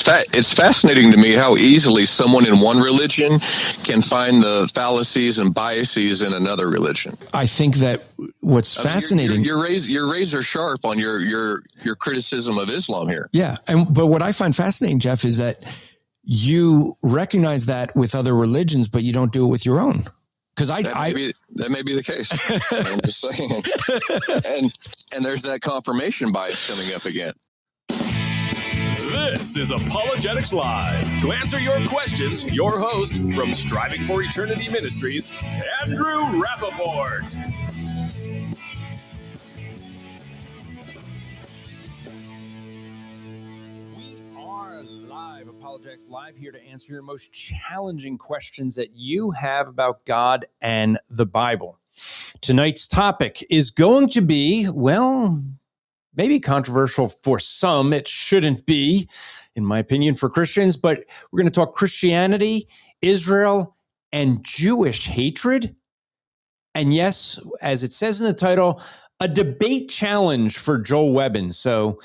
it's fascinating to me how easily someone in one religion can find the fallacies and biases in another religion. I think that what's fascinating, you're razor sharp on your criticism of Islam here. Yeah, but what I find fascinating, Jeff, is that you recognize that with other religions, but you don't do it with your own. Because that may be the case. I'm just saying, and there's that confirmation bias coming up again. This is Apologetics Live. To answer your questions, your host from Striving for Eternity Ministries, Andrew Rappaport. We are live, Apologetics Live, here to answer your most challenging questions that you have about God and the Bible. Tonight's topic is going to be, well, maybe controversial for some. It shouldn't be, in my opinion, for Christians, but we're going to talk Christianity, Israel, and Jewish hatred. And yes, as it says in the title, a debate challenge for Joel Webbon. So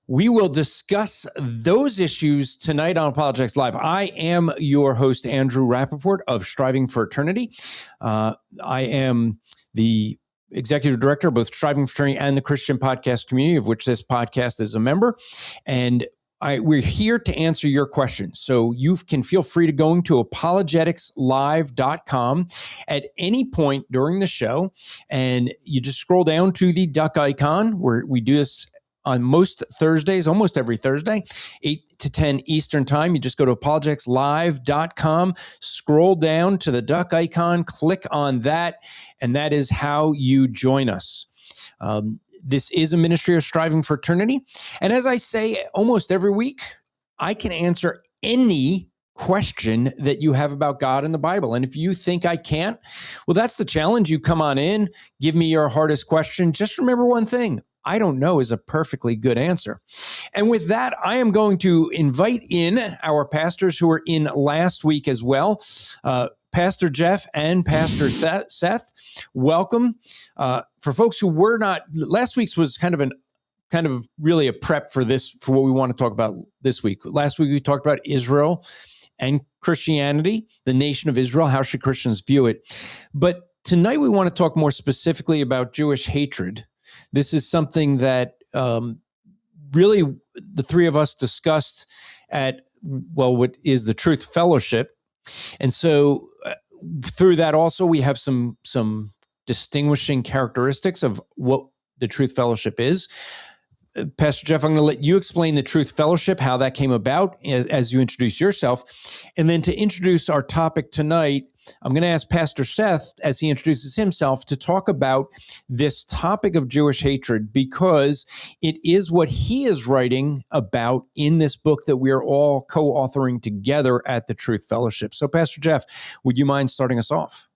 we will discuss those issues tonight on Apologetics Live. I am your host, Andrew Rappaport of Striving for Eternity. I am the Executive Director of both Striving for Eternity and the Christian Podcast Community, of which this podcast is a member. And we're here to answer your questions. So you can feel free to going to apologeticslive.com at any point during the show. And you just scroll down to the duck icon, where we do this on most Thursdays, almost every Thursday, 8 to 10 Eastern time. You just go to apologeticslive.com, scroll down to the duck icon, click on that, and that is how you join us. This is a ministry of Striving for Eternity. And as I say almost every week, I can answer any question that you have about God and the Bible. And if you think I can't, well, that's the challenge. You come on in, give me your hardest question. Just remember one thing. I don't know is a perfectly good answer. And with that, I am going to invite in our pastors who were in last week as well. Pastor Jeff and Pastor Seth, welcome. For folks who were not, last week's was kind of really a prep for what we want to talk about this week. Last week, we talked about Israel and Christianity, the nation of Israel. How should Christians view it? But tonight, we want to talk more specifically about Jewish hatred. This is something that really the three of us discussed at, what is the Truth Fellowship. And so through that also, we have some distinguishing characteristics of what the Truth Fellowship is. Pastor Jeff, I'm going to let you explain the Truth Fellowship, how that came about as you introduce yourself. And then to introduce our topic tonight, I'm going to ask Pastor Seth, as he introduces himself, to talk about this topic of Jewish hatred, because it is what he is writing about in this book that we are all co-authoring together at the Truth Fellowship. So, Pastor Jeff, would you mind starting us off?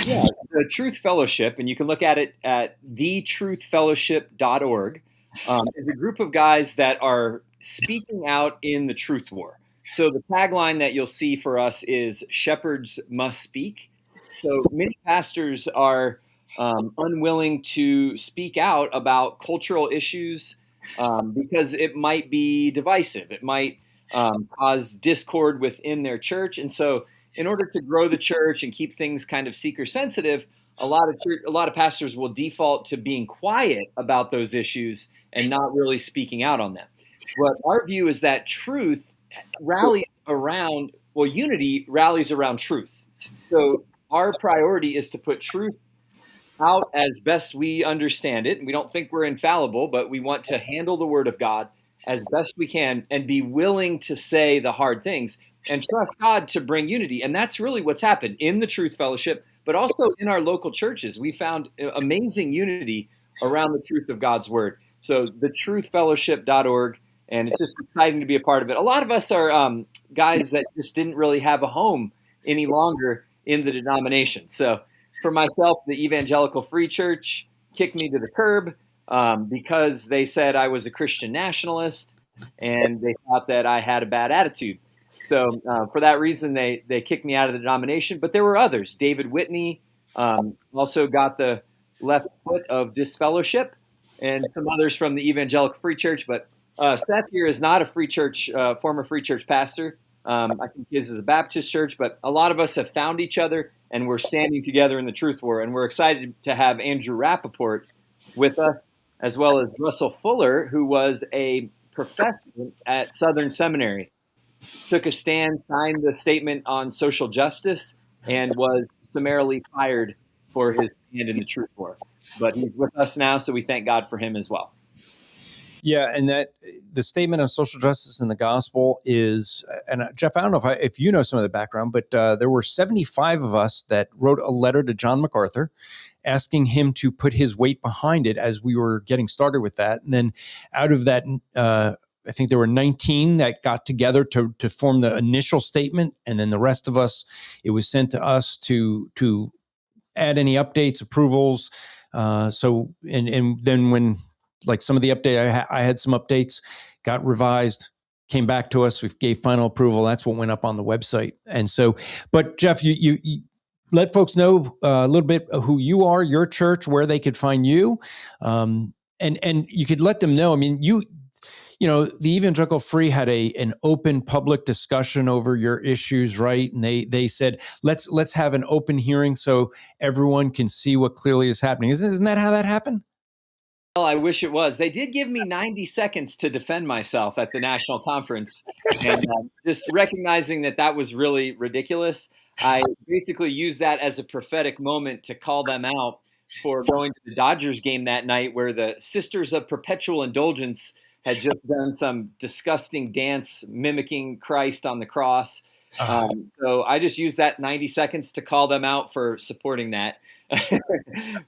Yeah, the Truth Fellowship, and you can look at it at thetruthfellowship.org, is a group of guys that are speaking out in the truth war. So the tagline that you'll see for us is "Shepherds must speak." So many pastors are unwilling to speak out about cultural issues because it might be divisive. It might cause discord within their church. And so in order to grow the church and keep things kind of seeker sensitive, a lot of pastors will default to being quiet about those issues and not really speaking out on them. But our view is that truth rallies around, unity rallies around truth. So our priority is to put truth out as best we understand it. And we don't think we're infallible, but we want to handle the Word of God as best we can and be willing to say the hard things and trust God to bring unity. And that's really what's happened in the Truth Fellowship, but also in our local churches. We found amazing unity around the truth of God's Word. So thetruthfellowship.org, and it's just exciting to be a part of it. A lot of us are guys that just didn't really have a home any longer in the denomination. So for myself, the Evangelical Free Church kicked me to the curb because they said I was a Christian nationalist, and they thought that I had a bad attitude. So for that reason, they kicked me out of the denomination. But there were others. David Whitney also got the left foot of disfellowship, and some others from the Evangelical Free Church. But Seth here is not a free church, former free church pastor. I think his is a Baptist church, but a lot of us have found each other and we're standing together in the truth war. And we're excited to have Andrew Rappaport with us, as well as Russell Fuller, who was a professor at Southern Seminary, took a stand, signed the statement on social justice, and was summarily fired for his stand in the truth war. But he's with us now, so we thank God for him as well. Yeah, and that the statement on social justice in the gospel is, and Jeff, I don't know if you know some of the background, but there were 75 of us that wrote a letter to John MacArthur asking him to put his weight behind it as we were getting started with that. And then out of that, I think there were 19 that got together to form the initial statement. And then the rest of us, it was sent to us to add any updates, approvals. So then when, like some of the update, I had some updates, got revised, came back to us, we gave final approval. That's what went up on the website. And so, but Jeff, you let folks know a little bit of who you are, your church, where they could find you, and you could let them know. I mean, you know, the Evangelical Free had an open public discussion over your issues, right? And they said, let's have an open hearing so everyone can see what clearly is happening. Isn't that how that happened? Well, I wish it was. They did give me 90 seconds to defend myself at the national conference. And just recognizing that was really ridiculous, I basically used that as a prophetic moment to call them out for going to the Dodgers game that night, where the Sisters of Perpetual Indulgence had just done some disgusting dance mimicking Christ on the cross. So I just used that 90 seconds to call them out for supporting that.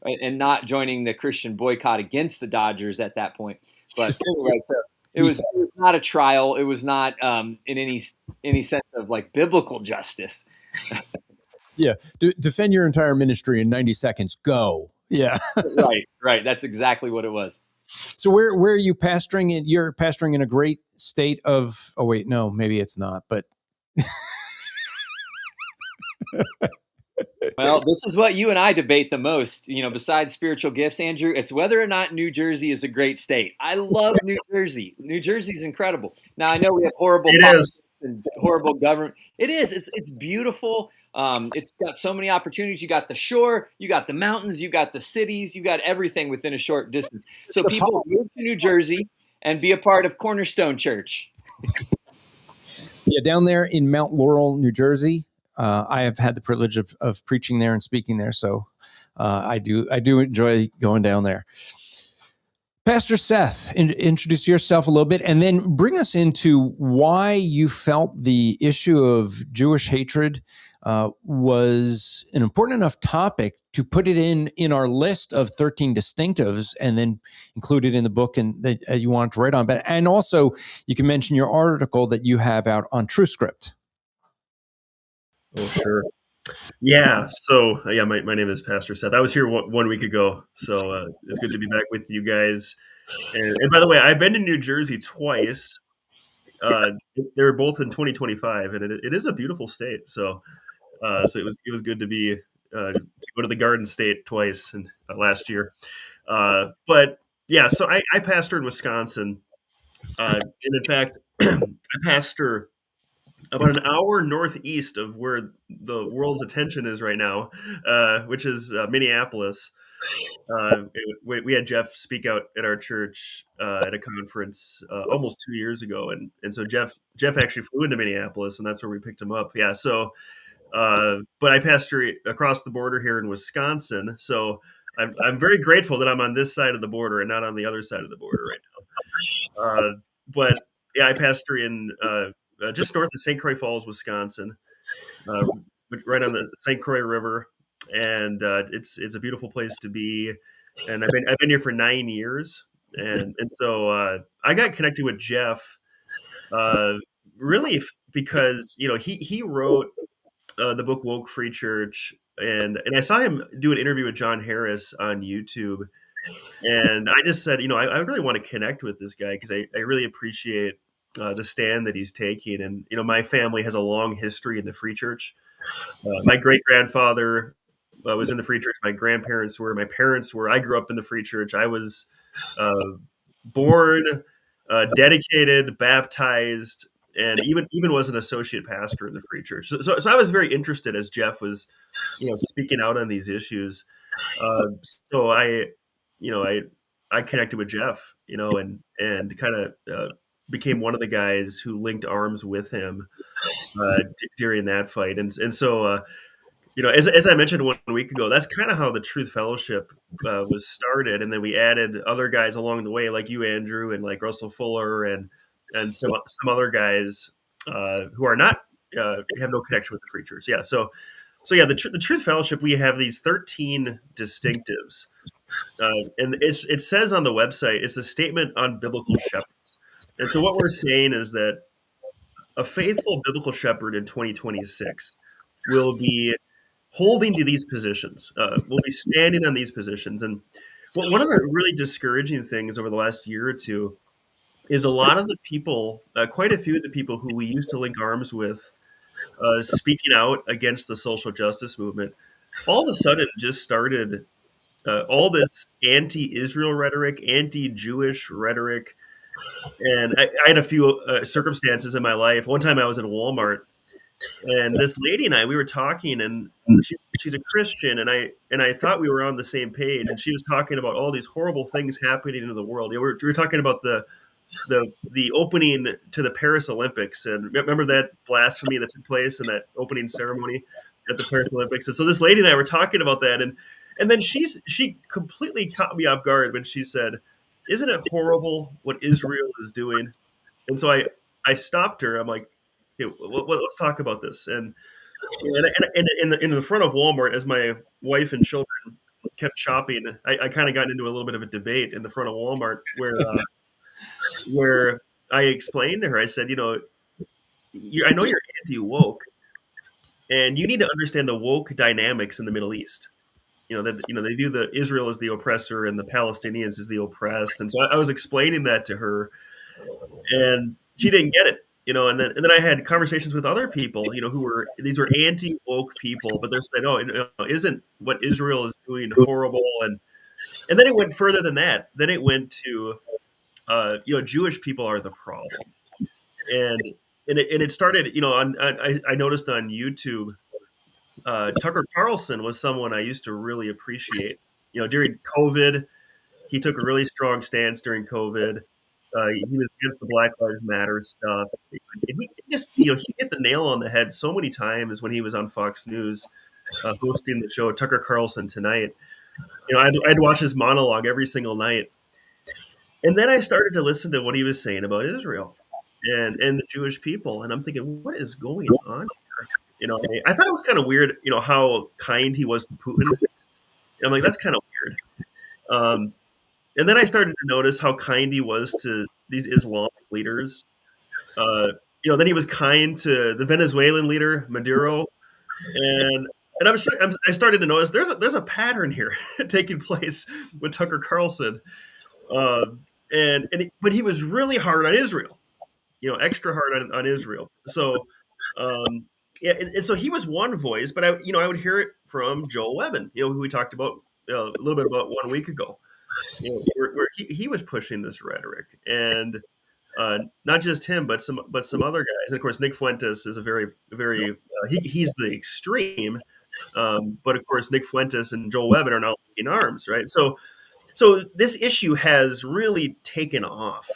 And not joining the Christian boycott against the Dodgers at that point. But anyway, so it was not a trial. It was not in any sense of like biblical justice. Yeah. Defend your entire ministry in 90 seconds. Go. Yeah. Right. That's exactly what it was. So where are you pastoring? You're pastoring in a great state of, oh wait, no, maybe it's not, but. Well, this is what you and I debate the most, besides spiritual gifts, Andrew. It's whether or not New Jersey is a great state. I love New Jersey. New Jersey's incredible. Now, I know we have horrible politics and horrible government. It is. It's beautiful. It's got so many opportunities. You got the shore, you got the mountains, you got the cities, you got everything within a short distance. So people move to New Jersey and be a part of Cornerstone Church. Yeah, down there in Mount Laurel, New Jersey. I have had the privilege of preaching there and speaking there, so I do enjoy going down there. Pastor Seth, introduce yourself a little bit, and then bring us into why you felt the issue of Jewish hatred was an important enough topic to put it in our list of 13 distinctives, and then include it in the book and that you wanted to write on. But and also, you can mention your article that you have out on TrueScript. Oh, sure. Yeah. So, my name is Pastor Seth. I was here 1 week ago, so it's good to be back with you guys. And by the way, I've been to New Jersey twice. They were both in 2025, and it is a beautiful state. So it was good to be to go to the Garden State twice last year. But yeah, so I pastor in Wisconsin, and in fact, I pastor about an hour northeast of where the world's attention is right now, which is Minneapolis. We had Jeff speak out at our church at a conference almost 2 years ago, and so Jeff actually flew into Minneapolis, and that's where we picked him up. Yeah, so but I pastor across the border here in Wisconsin, so I'm very grateful that I'm on this side of the border and not on the other side of the border right now. But yeah, I pastor in just north of St. Croix Falls, Wisconsin, right on the St. Croix River, and it's a beautiful place to be. And I've been here for 9 years, and so I got connected with Jeff really because he wrote the book Woke Free Church, and I saw him do an interview with John Harris on YouTube, and I just said, I really want to connect with this guy because I really appreciate the stand that he's taking. And, my family has a long history in the Free Church. My great-grandfather was in the Free Church. My grandparents were. My parents were. I grew up in the Free Church. I was born dedicated, baptized, and even was an associate pastor in the Free Church. So I was very interested as Jeff was, speaking out on these issues. So I connected with Jeff, and kind of became one of the guys who linked arms with him during that fight. And so, as I mentioned 1 week ago, that's kind of how the Truth Fellowship was started. And then we added other guys along the way, like you, Andrew, and like Russell Fuller and some other guys who are not have no connection with the Free Church. Yeah. So yeah, the Truth Fellowship, we have these 13 distinctives. And it says on the website, it's the statement on biblical shepherds. And so what we're saying is that a faithful biblical shepherd in 2026 will be holding to these positions. We'll be standing on these positions. And one of the really discouraging things over the last year or two is a lot of the people, quite a few of the people who we used to link arms with, speaking out against the social justice movement, all of a sudden just started all this anti-Israel rhetoric, anti-Jewish rhetoric. And I had a few circumstances in my life. One time I was in Walmart, and this lady and we were talking, and she's a Christian, and I thought we were on the same page. And she was talking about all these horrible things happening in the world. We were talking about the opening to the Paris Olympics, and remember that blasphemy that took place in that opening ceremony at the Paris Olympics. And so this lady and I were talking about that, and then she completely caught me off guard when she said, "Isn't it horrible what Israel is doing?" And so I stopped her. I'm like, "Okay, let's talk about this." And in the front of Walmart, as my wife and children kept shopping, I kind of got into a little bit of a debate in the front of Walmart where I explained to her, I said, I know you're anti-woke, and you need to understand the woke dynamics in the Middle East. They view Israel as the oppressor and the Palestinians as the oppressed. And so I was explaining that to her, and she didn't get it. And then I had conversations with other people, these were anti-woke people, but they're saying, "Oh, isn't what Israel is doing horrible?" And then it went further than that. Then it went to, Jewish people are the problem, and it started, I noticed on YouTube. Tucker Carlson was someone I used to really appreciate. During COVID, he took a really strong stance during COVID. He was against the Black Lives Matter stuff. He just, he hit the nail on the head so many times when he was on Fox News hosting the show Tucker Carlson Tonight. I'd watch his monologue every single night. And then I started to listen to what he was saying about Israel and the Jewish people. And I'm thinking, what is going on here? I thought it was kind of weird, how kind he was to Putin. And I'm like, that's kind of weird. And then I started to notice how kind he was to these Islamic leaders. Then he was kind to the Venezuelan leader, Maduro. And I started to notice there's a pattern here taking place with Tucker Carlson. But he was really hard on Israel, extra hard on Israel. So, and so he was one voice, but I would hear it from Joel Webbon, who we talked about a little bit about 1 week ago, where he was pushing this rhetoric, and not just him, but some other guys. And of course, Nick Fuentes is a very, very he's the extreme, but of course, Nick Fuentes and Joel Webbon are now linking arms, right? So this issue has really taken off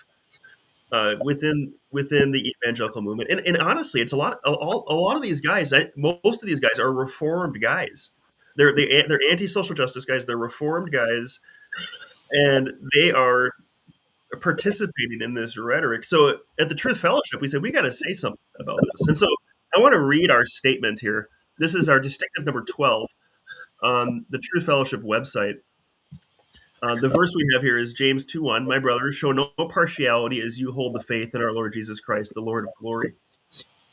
within the evangelical movement, and honestly, it's a lot of these guys. Most of these guys are reformed guys. They're anti-social justice guys. They're reformed guys, and they are participating in this rhetoric. So at the Truth Fellowship, we said we got to say something about this, and so I want to read our statement here. This is our distinctive number 12 on the Truth Fellowship website. The verse we have here is James 2:1. My brothers, show no partiality as you hold the faith in our Lord Jesus Christ, the Lord of glory.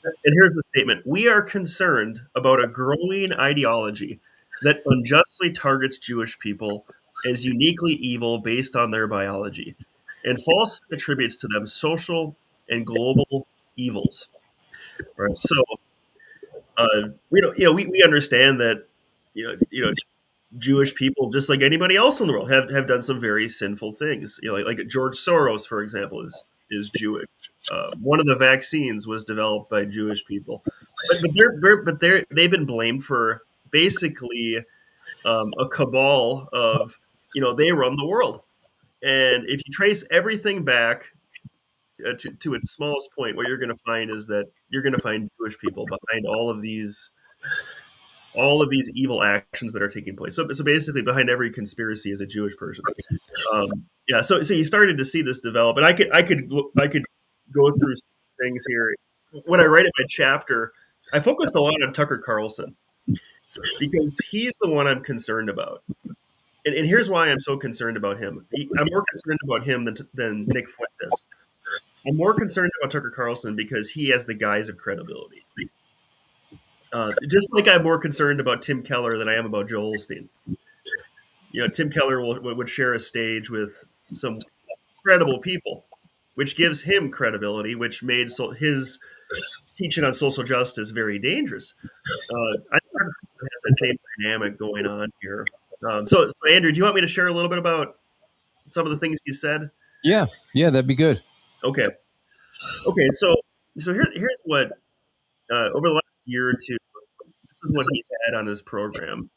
And here's the statement. We are concerned about a growing ideology that unjustly targets Jewish people as uniquely evil based on their biology and falsely attributes to them social and global evils. All right. So we understand that Jewish people, just like anybody else in the world, have done some very sinful things. Like George Soros, for example, is is Jewish. One of the vaccines was developed by Jewish people, but they've been blamed for basically a cabal of, they run the world. And if you trace everything back to its smallest point, what you're going to find is that you're going to find Jewish people behind all of these evil actions that are taking place. So basically, behind every conspiracy is a Jewish person. So you started to see this develop, and I could go through things here. When I write in my chapter, I focused a lot on Tucker Carlson because he's the one I'm concerned about. And here's why I'm so concerned about him. I'm more concerned about him than Nick Fuentes. I'm more concerned about Tucker Carlson because he has the guise of credibility. Just like I'm more concerned about Tim Keller than I am about Joel Osteen. Tim Keller would share a stage with some credible people, which gives him credibility, which made his teaching on social justice very dangerous. I think there's that same dynamic going on here. So Andrew, do you want me to share a little bit about some of the things he said? Yeah, that'd be good. Okay. So here's what over the last year or two, this is what he's had on his program.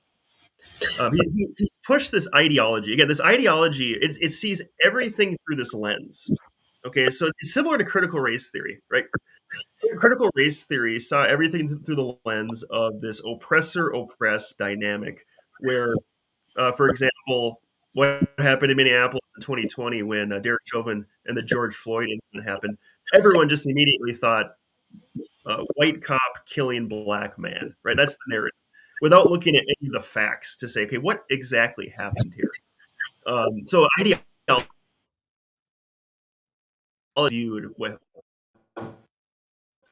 He's pushed this ideology. Again, this ideology, it sees everything through this lens. Okay, so it's similar to critical race theory, right? Critical race theory saw everything through the lens of this oppressor-oppressed dynamic, where, for example, what happened in Minneapolis in 2020 when Derek Chauvin and the George Floyd incident happened, everyone just immediately thought white cop killing black man, right? That's the narrative, without looking at any of the facts to say, okay, what exactly happened here? So ideology viewed with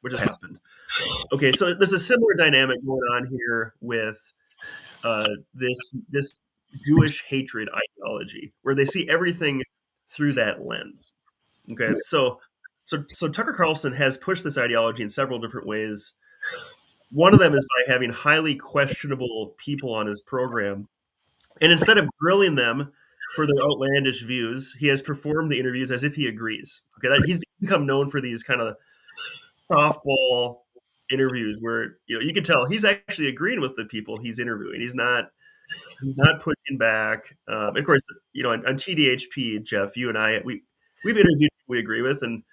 what just happened. Okay, so there's a similar dynamic going on here with this Jewish hatred ideology, where they see everything through that lens. Okay, so Tucker Carlson has pushed this ideology in several different ways. One of them is by having highly questionable people on his program, and instead of grilling them for their outlandish views, he has performed the interviews as if he agrees. Okay, he's become known for these kind of softball interviews where you can tell he's actually agreeing with the people he's interviewing. He's not pushing back. Of course, on TDHP, Jeff, you and I, we've interviewed people we agree with, and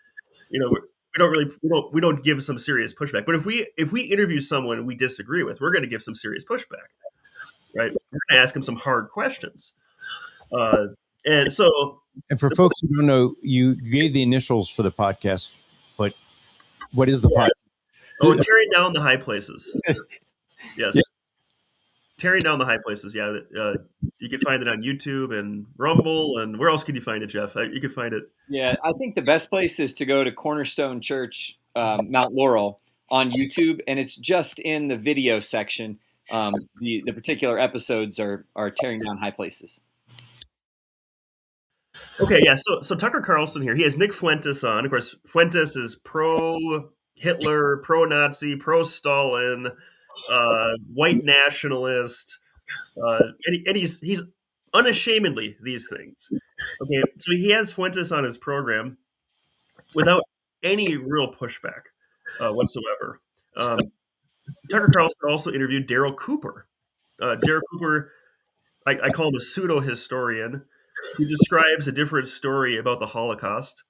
we don't give some serious pushback. But if we interview someone we disagree with, we're going to give some serious pushback, right? We're going to ask them some hard questions. And for folks who don't know, you gave the initials for the podcast, but what is the podcast? Oh, tearing down the high places. Yes. Yeah. Tearing down the high places. Yeah. You can find it on YouTube and Rumble. And where else can you find it, Jeff? You can find it. Yeah. I think the best place is to go to Cornerstone Church, Mount Laurel on YouTube. And it's just in the video section. The particular episodes are tearing down high places. Okay. Yeah. So Tucker Carlson here, he has Nick Fuentes on. Of course, Fuentes is pro-Hitler, pro-Nazi, pro-Stalin, white nationalist, and he's unashamedly these things. Okay, so he has Fuentes on his program without any real pushback whatsoever. Tucker Carlson also interviewed Daryl Cooper. Daryl Cooper, I call him a pseudo-historian who describes a different story about the Holocaust,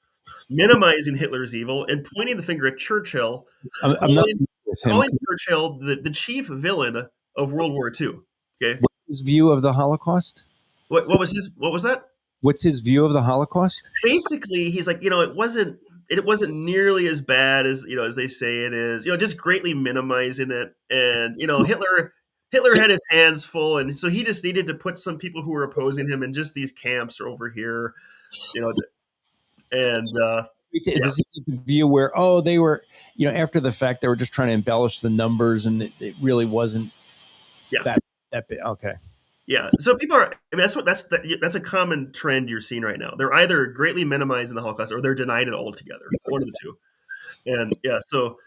minimizing Hitler's evil and pointing the finger at Churchill, calling Churchill the chief villain of World War II. Okay, what's his view of the Holocaust? What was that? What's his view of the Holocaust? Basically, he's like, it wasn't nearly as bad as as they say it is. Just greatly minimizing it, and Hitler had his hands full, and so he just needed to put some people who were opposing him in just these camps over here, and. Does he take the view where they were after the fact they were just trying to embellish the numbers and it really wasn't that big? Okay. Yeah. So people are. I mean, that's a common trend you're seeing right now. They're either greatly minimizing the Holocaust or they're denying it altogether. One of the two. And yeah. So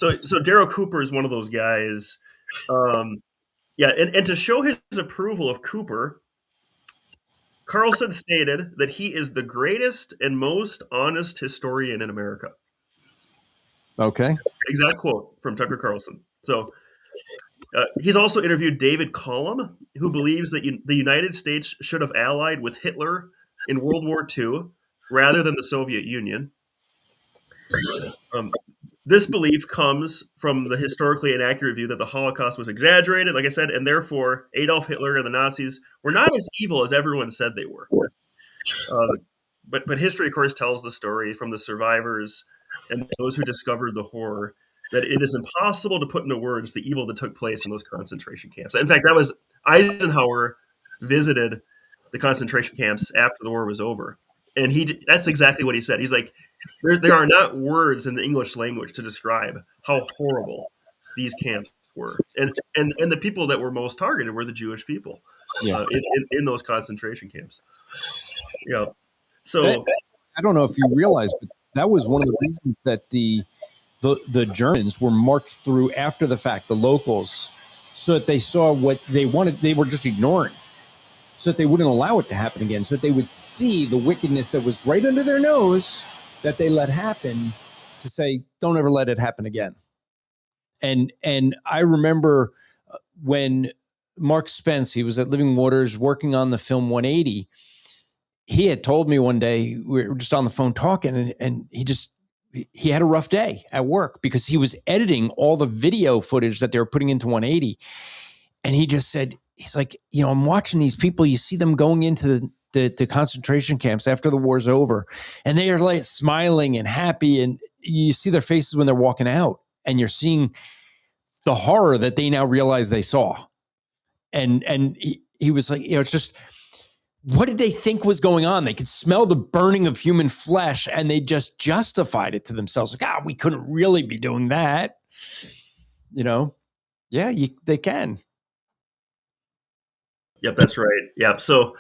Daryl Cooper is one of those guys. And to show his approval of Cooper, Carlson stated that he is the greatest and most honest historian in America. Okay. Exact quote from Tucker Carlson. So he's also interviewed David Collum, who believes that the United States should have allied with Hitler in World War II rather than the Soviet Union. This belief comes from the historically inaccurate view that the Holocaust was exaggerated, like I said, and therefore Adolf Hitler and the Nazis were not as evil as everyone said they were. But history, of course, tells the story from the survivors and those who discovered the horror that it is impossible to put into words the evil that took place in those concentration camps. In fact, that was Eisenhower visited the concentration camps after the war was over. And that's exactly what he said. He's like, there are not words in the English language to describe how horrible these camps were. And the people that were most targeted were the Jewish people in those concentration camps. Yeah. So I don't know if you realize, but that was one of the reasons that the Germans were marched through after the fact, the locals, so that they saw what they wanted. They were just ignoring, so that they wouldn't allow it to happen again, so that they would see the wickedness that was right under their nose that they let happen, to say, don't ever let it happen again. And I remember when Mark Spence, he was at Living Waters working on the film 180, he had told me one day, we were just on the phone talking, and he had a rough day at work because he was editing all the video footage that they were putting into 180. And he just said, he's like, I'm watching these people, you see them going into the concentration camps after the war's over, and they are like smiling and happy, and you see their faces when they're walking out, and you're seeing the horror that they now realize they saw. And he was like, it's just, what did they think was going on? They could smell the burning of human flesh, and they just justified it to themselves. Like, we couldn't really be doing that. Yeah, they can. Yep, that's right. Yeah. So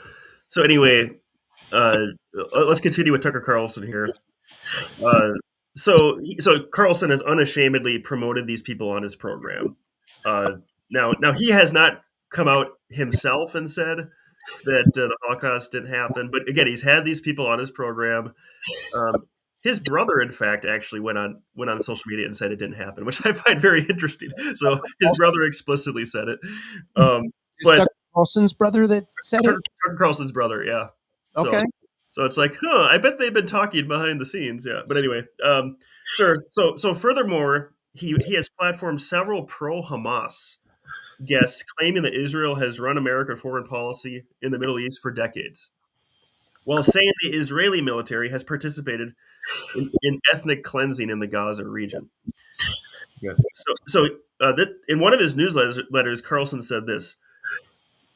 anyway, let's continue with Tucker Carlson here. So Carlson has unashamedly promoted these people on his program. Now he has not come out himself and said that the Holocaust didn't happen, but again, he's had these people on his program. His brother, in fact, actually went on social media and said it didn't happen, which I find very interesting. So his brother explicitly said it. But Tucker Carlson's brother that said it? Tucker Carlson's brother, yeah. Okay. So it's like, I bet they've been talking behind the scenes, yeah. But anyway, so furthermore, he has platformed several pro-Hamas guests claiming that Israel has run American foreign policy in the Middle East for decades, while saying the Israeli military has participated in ethnic cleansing in the Gaza region. Yeah. So in one of his newsletters, Carlson said this: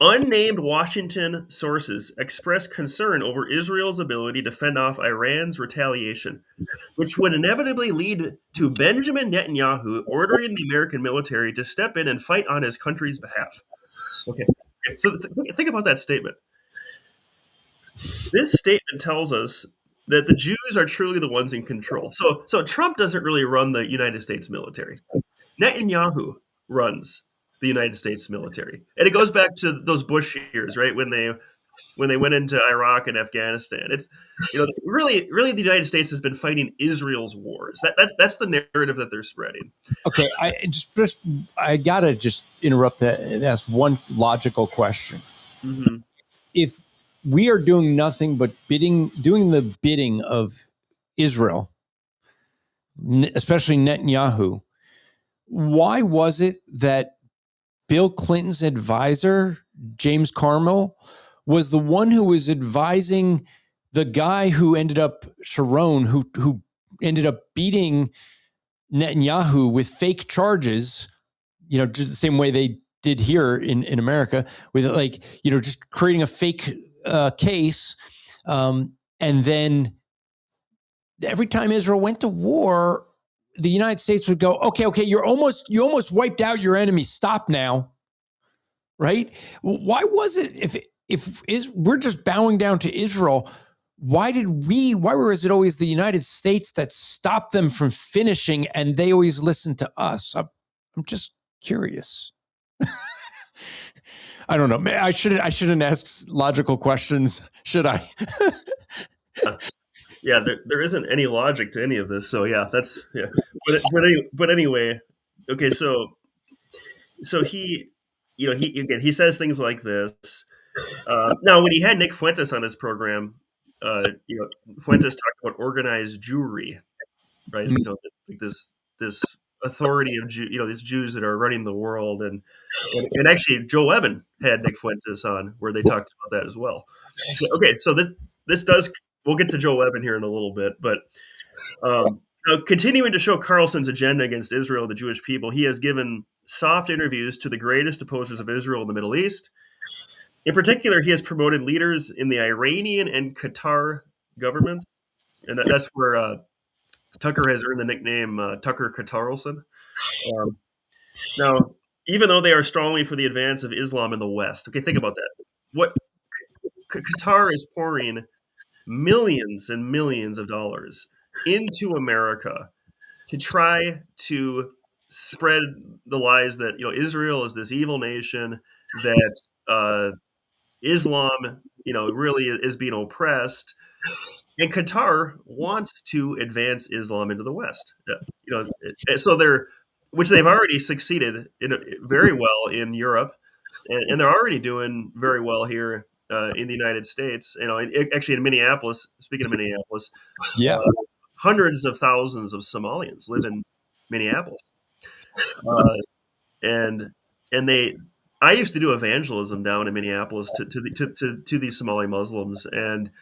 unnamed Washington sources expressed concern over Israel's ability to fend off Iran's retaliation, which would inevitably lead to Benjamin Netanyahu ordering the American military to step in and fight on his country's behalf. Okay, so think about that statement. This statement tells us that the Jews are truly the ones in control. So Trump doesn't really run the United States military. Netanyahu runs the United States military. And it goes back to those Bush years, right? When they went into Iraq and Afghanistan. It's, really the United States has been fighting Israel's wars. That's the narrative that they're spreading. Okay. I gotta just interrupt and ask one logical question. Mm-hmm. If we are doing nothing but doing the bidding of Israel, especially Netanyahu, why was it that Bill Clinton's advisor, James Carmel, was the one who was advising the guy who ended up, Sharon, who ended up beating Netanyahu with fake charges, just the same way they did here in America, with just creating a fake case. And then every time Israel went to war, the United States would go, okay, you almost wiped out your enemy. Stop now. Right? Why was it if we're just bowing down to Israel, why was it always the United States that stopped them from finishing and they always listened to us? I'm just curious. I don't know. I shouldn't ask logical questions, should I? Yeah, there isn't any logic to any of this. So yeah, that's yeah. But anyway, okay. So he, he says things like this. Now, when he had Nick Fuentes on his program, Fuentes talked about organized Jewry, right? Like this authority of these Jews that are running the world, and actually Joe Webbon had Nick Fuentes on where they talked about that as well. So this does, we'll get to Joe Webbon here in a little bit, but now, continuing to show Carlson's agenda against Israel and the Jewish people, he has given soft interviews to the greatest opposers of Israel in the Middle East. In particular, he has promoted leaders in the Iranian and Qatar governments, and that's where Tucker has earned the nickname Tucker Qatarlson. Now, even though they are strongly for the advance of Islam in the West, okay, think about that. What Qatar is pouring millions and millions of dollars into America to try to spread the lies that Israel is this evil nation, that Islam really is being oppressed, and Qatar wants to advance Islam into the West. So which they've already succeeded very well in Europe, and they're already doing very well here in the United States. Actually in Minneapolis. Speaking of Minneapolis, Yeah. Hundreds of thousands of Somalians live in Minneapolis, and I used to do evangelism down in Minneapolis to these Somali Muslims, and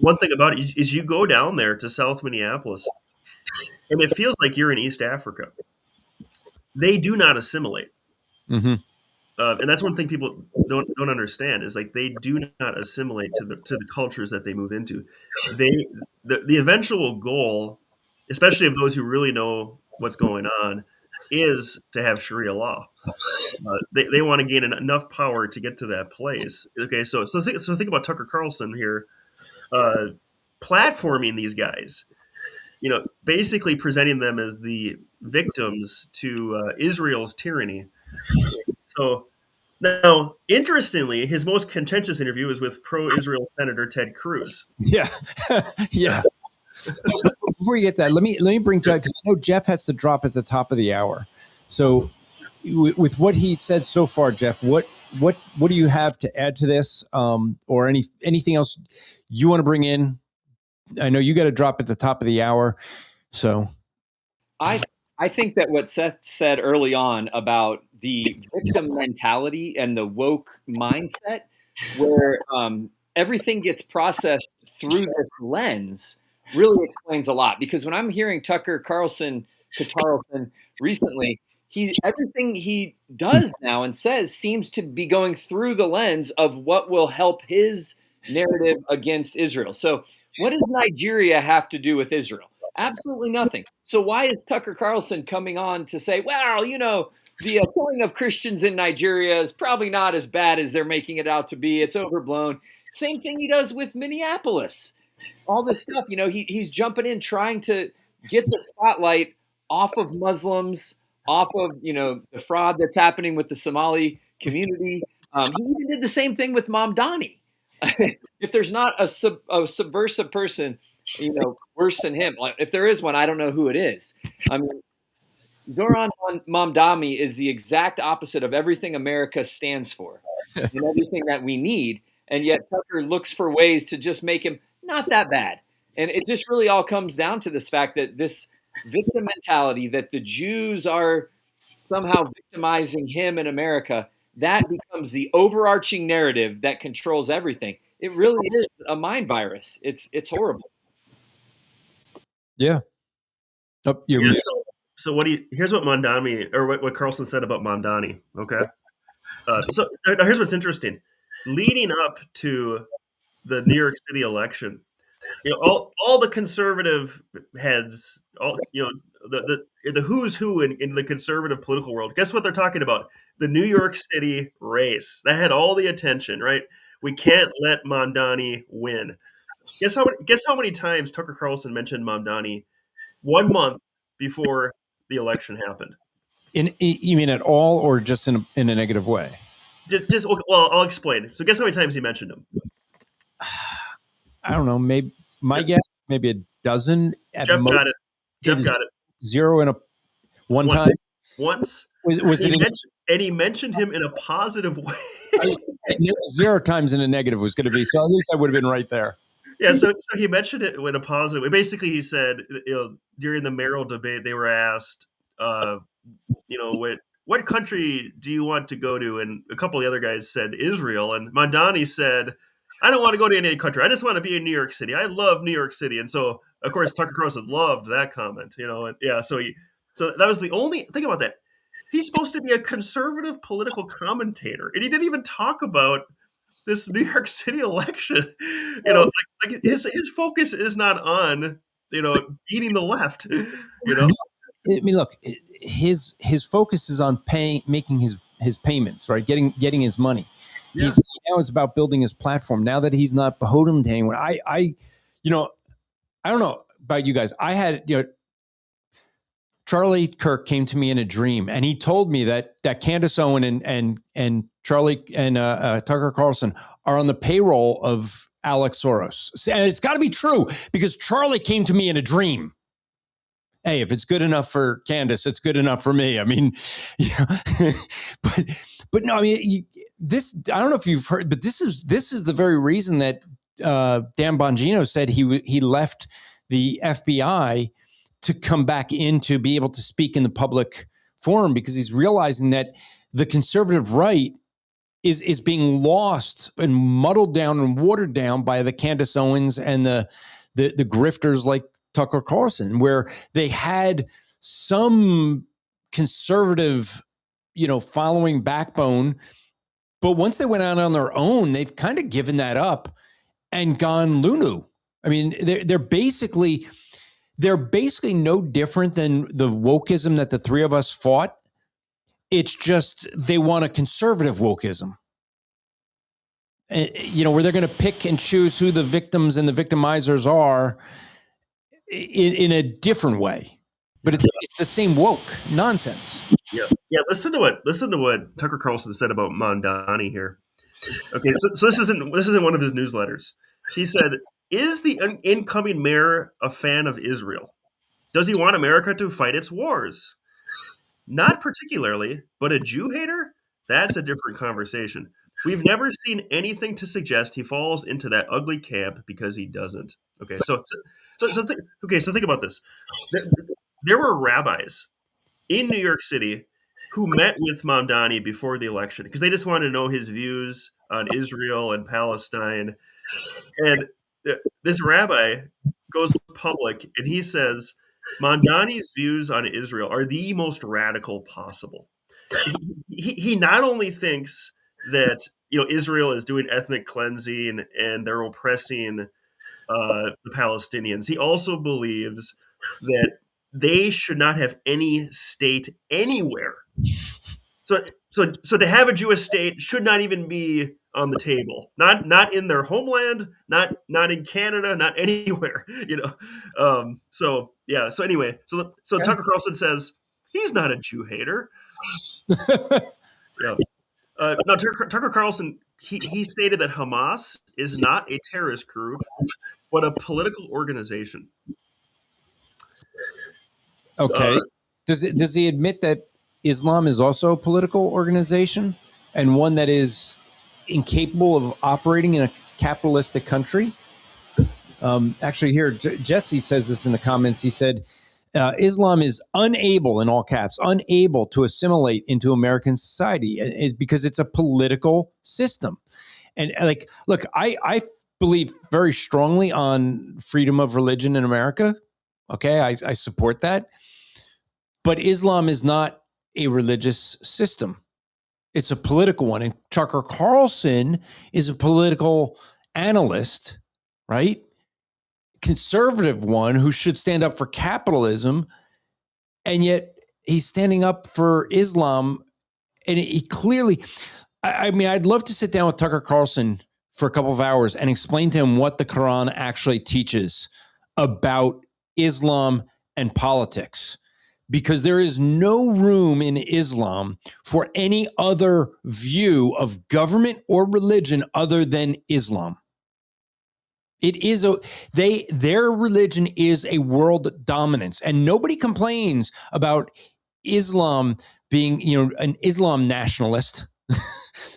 one thing about it is you go down there to South Minneapolis, and it feels like you're in East Africa. They do not assimilate. Mm-hmm. And that's one thing people don't understand is like they do not assimilate to the cultures that they move into. The eventual goal, especially of those who really know what's going on, is to have Sharia law. They want to gain enough power to get to that place. Okay, so think about Tucker Carlson here, platforming these guys, basically presenting them as the victims to Israel's tyranny. So now, interestingly, his most contentious interview is with pro-Israel Senator Ted Cruz. Yeah, yeah. So before you get that, let me bring Jeff, because I know Jeff has to drop at the top of the hour. So, with what he said so far, Jeff, what do you have to add to this, or anything else you want to bring in? I know you got to drop at the top of the hour, so I think that what Seth said early on about the victim mentality and the woke mindset, where everything gets processed through this lens, really explains a lot. Because when I'm hearing Tucker Carlson recently, everything he does now and says seems to be going through the lens of what will help his narrative against Israel. So what does Nigeria have to do with Israel? Absolutely nothing. So why is Tucker Carlson coming on to say, well, the killing of Christians in Nigeria is probably not as bad as they're making it out to be. It's overblown. Same thing he does with Minneapolis. All this stuff, he's jumping in, trying to get the spotlight off of Muslims, off of, the fraud that's happening with the Somali community. He even did the same thing with Mamdani. If there's not a subversive person, worse than him, like if there is one, I don't know who it is. I mean, Zoran Mamdani is the exact opposite of everything America stands for and everything that we need. And yet Tucker looks for ways to just make him not that bad. And it just really all comes down to this fact that this victim mentality, that the Jews are somehow victimizing him in America, that becomes the overarching narrative that controls everything. It really is a mind virus. It's horrible. yeah. Oh, So here's what Mamdani, or what Carlson said about Mamdani. Okay, so now here's what's interesting. Leading up to the New York City election, all the conservative heads, the who's who in the conservative political world. Guess what they're talking about? The New York City race that had all the attention. Right? We can't let Mamdani win. Guess how many times Tucker Carlson mentioned Mamdani 1 month before the election happened? You mean at all, or just in a negative way? Well, I'll explain. So guess how many times he mentioned him? I don't know. Maybe my guess, maybe a dozen at Jeff most. got it. Jeff got it. Zero and one Once. time. Once. Was it? And he mentioned him in a positive way. 0 times in a negative was going to be. So at least I would have been right there. Yeah, so he mentioned it in a positive way. Basically, he said, during the mayoral debate, they were asked, what country do you want to go to? And a couple of the other guys said Israel. And Mondani said, I don't want to go to any country. I just want to be in New York City. I love New York City. And so, of course, Tucker Carlson loved that comment. And yeah, so that was the only think about that. He's supposed to be a conservative political commentator, and he didn't even talk about this New York City election. Like his focus is not on beating the left. I mean, look, his focus is on making his payments, right? Getting his money. Yeah. Now it's about building his platform. Now that he's not beholden to anyone, I don't know about you guys. I had Charlie Kirk came to me in a dream, and he told me that Candace Owen and Charlie and Tucker Carlson are on the payroll of Alex Soros. And it's got to be true because Charlie came to me in a dream. Hey, if it's good enough for Candace, it's good enough for me. I mean, but no, I mean, I don't know if you've heard, but this is the very reason that Dan Bongino said he left the FBI to come back in to be able to speak in the public forum, because he's realizing that the conservative right is being lost and muddled down and watered down by the Candace Owens and the grifters like Tucker Carlson, where they had some conservative, following backbone. But once they went out on their own, they've kind of given that up and gone Lulu. I mean, they're basically no different than the wokeism that the three of us fought. It's just they want a conservative wokeism, where they're going to pick and choose who the victims and the victimizers are in a different way. But it's the same woke nonsense. Yeah. Listen to what Tucker Carlson said about Mondani here. Okay, so this isn't one of his newsletters. He said, "Is the incoming mayor a fan of Israel? Does he want America to fight its wars? Not particularly, but a Jew hater? That's a different conversation. We've never seen anything to suggest he falls into that ugly camp because he doesn't." Okay, so think about this. There were rabbis in New York City who met with Mondani before the election because they just wanted to know his views on Israel and Palestine. And this rabbi goes public and he says, Mondani's views on Israel are the most radical possible. He not only thinks that Israel is doing ethnic cleansing and they're oppressing the Palestinians, he also believes that they should not have any state anywhere. So to have a Jewish state should not even be on the table. Not in their homeland, not in Canada, not anywhere. So anyway, so Tucker Carlson says he's not a Jew hater. Yeah. No, Tucker Carlson he stated that Hamas is not a terrorist group, but a political organization. Okay. Does he admit that Islam is also a political organization and one that is incapable of operating in a capitalistic country? Actually, here, Jesse says this in the comments. He said, Islam is unable, in all caps, unable to assimilate into American society because it's a political system. And look, I believe very strongly on freedom of religion in America. Okay, I support that. But Islam is not a religious system. It's a political one. And Tucker Carlson is a political analyst, right? Conservative one who should stand up for capitalism. And yet he's standing up for Islam. And he clearly, I mean, I'd love to sit down with Tucker Carlson for a couple of hours and explain to him what the Quran actually teaches about Islam and politics. because there is no room in Islam for any other view of government or religion other than Islam. It is their religion is a world dominance, and nobody complains about Islam being, an Islam nationalist,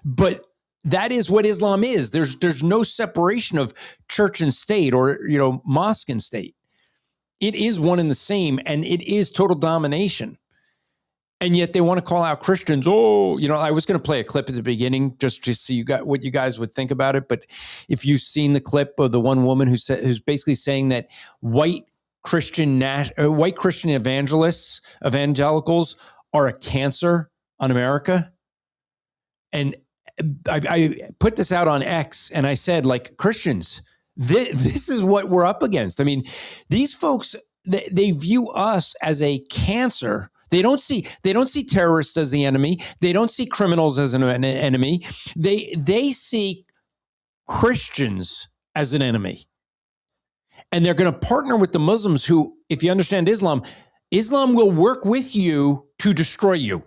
but that is what Islam is. There's no separation of church and state, or mosque and state. It is one and the same, and it is total domination. And yet they want to call out Christians. Oh, I was going to play a clip at the beginning just to see what you guys would think about it. But if you've seen the clip of the one woman who's basically saying that white Christian evangelicals are a cancer on America. And I put this out on X, and I said, like, Christians, this is what we're up against. I mean, these folks, they view us as a cancer. They don't see terrorists as the enemy. They don't see criminals as an enemy. They see Christians as an enemy. And they're going to partner with the Muslims who, if you understand Islam will work with you to destroy you.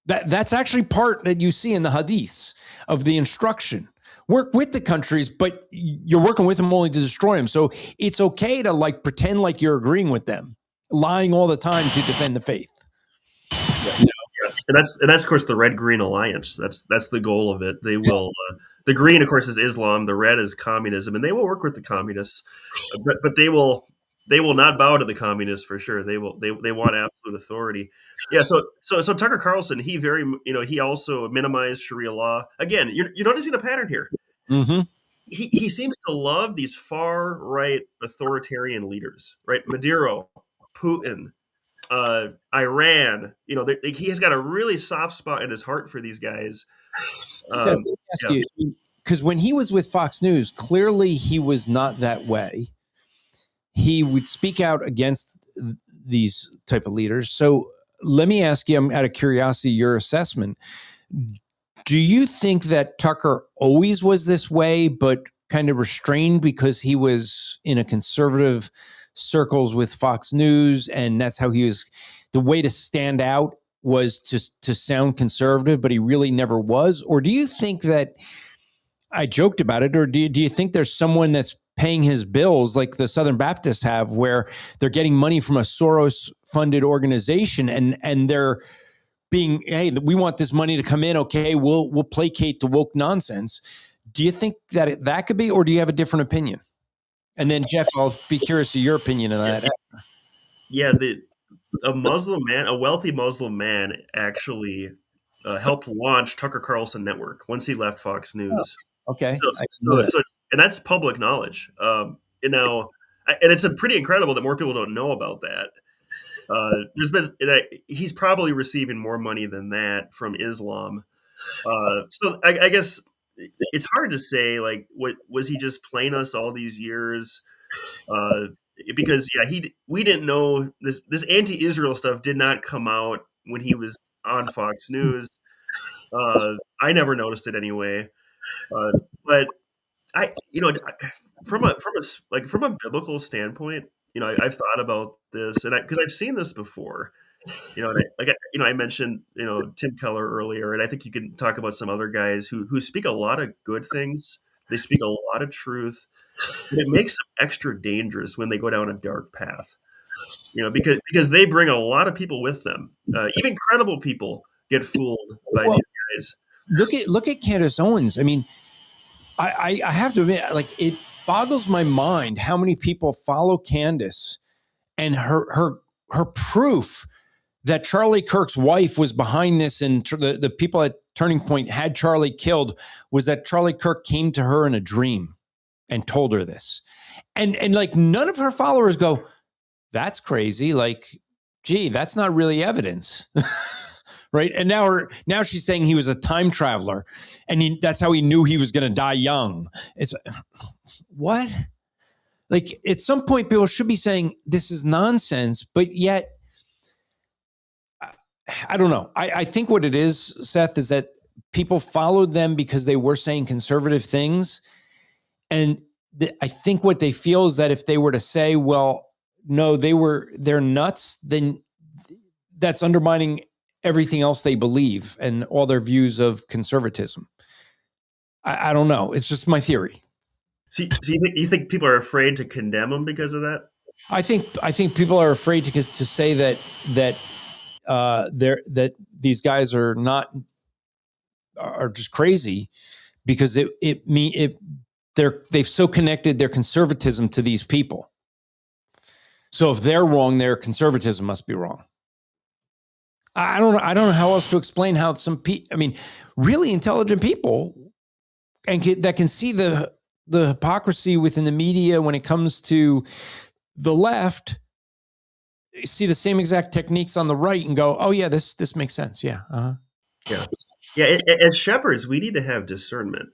That's actually part that you see in the hadiths of the instruction. Work with the countries, but you're working with them only to destroy them. So it's okay to pretend like you're agreeing with them, lying all the time to defend the faith. Yeah. And that's of course the red-green alliance. That's the goal of it. They will. The green, of course, is Islam. The red is communism, and they will work with the communists, but they will not bow to the communists for sure. They want absolute authority. Yeah. So Tucker Carlson, he also minimized Sharia law. Again, you're noticing a pattern here. Mm-hmm. He seems to love these far right authoritarian leaders, right? Maduro, Putin, Iran. He has got a really soft spot in his heart for these guys. So let me ask you, because when he was with Fox News, clearly he was not that way. He would speak out against these type of leaders. So let me ask you, out of curiosity, your assessment. Do you think that Tucker always was this way, but kind of restrained because he was in a conservative circles with Fox News, and that's how he was? The way to stand out was to sound conservative, but he really never was? Or do you think that, I joked about it, or do you think there's someone that's paying his bills like the Southern Baptists have, where they're getting money from a Soros-funded organization and they're being, hey, we want this money to come in, okay, we'll placate the woke nonsense. Do you think that could be, or do you have a different opinion? And then, Jeff, I'll be curious of your opinion of that. Yeah, a wealthy Muslim man actually helped launch Tucker Carlson Network once he left Fox News. Okay. And that's public knowledge. And it's pretty incredible that more people don't know about that. He's probably receiving more money than that from Islam. So I guess it's hard to say, like, what was he just playing us all these years? Because we didn't know this anti-Israel stuff did not come out when he was on Fox News. I never noticed it anyway. But from a biblical standpoint, I've thought about this, and because I've seen this before, I mentioned Tim Keller earlier, and I think you can talk about some other guys who speak a lot of good things. They speak a lot of truth, and it makes them extra dangerous when they go down a dark path. Because they bring a lot of people with them. Even credible people get fooled by these guys. Look at Candace Owens. I mean, I have to admit, like, it boggles my mind how many people follow Candace, and her proof that Charlie Kirk's wife was behind this, and the people at Turning Point had Charlie killed, was that Charlie Kirk came to her in a dream and told her this. And like, none of her followers go, that's crazy. Like, gee, that's not really evidence. Right. And now she's saying he was a time traveler, and that's how he knew he was going to die young. It's what? Like, at some point, people should be saying this is nonsense, but yet, I don't know. I think what it is, Seth, is that people followed them because they were saying conservative things. And I think what they feel is that if they were to say, well, no, they're nuts, then that's undermining everything else they believe and all their views of conservatism. I don't know. It's just my theory. So you think people are afraid to condemn them because of that? I think people are afraid to say that these guys are just crazy because they've so connected their conservatism to these people. So if they're wrong, their conservatism must be wrong. I don't know how else to explain how some people, really intelligent people that can see the hypocrisy within the media when it comes to the left, see the same exact techniques on the right and go, oh yeah, this makes sense. Yeah. Uh-huh. Yeah. As shepherds, we need to have discernment,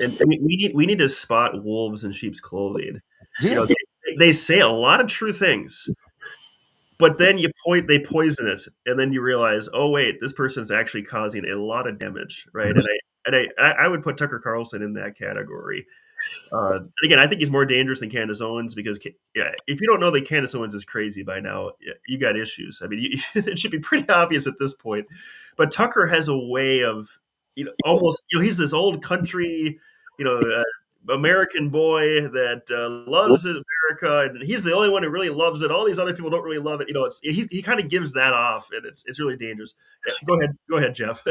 and we need to spot wolves in sheep's clothing. Yeah. They say a lot of true things, but then they poison it, and then you realize, oh wait, this person's actually causing a lot of damage, right? And I would put Tucker Carlson in that category. Again, I think he's more dangerous than Candace Owens because, if you don't know that Candace Owens is crazy by now, you got issues. It should be pretty obvious at this point. But Tucker has a way of, almost, he's this old country, American boy that loves America, and he's the only one who really loves it. All these other people don't really love it. He kind of gives that off, and it's really dangerous. Yeah, go ahead, Jeff.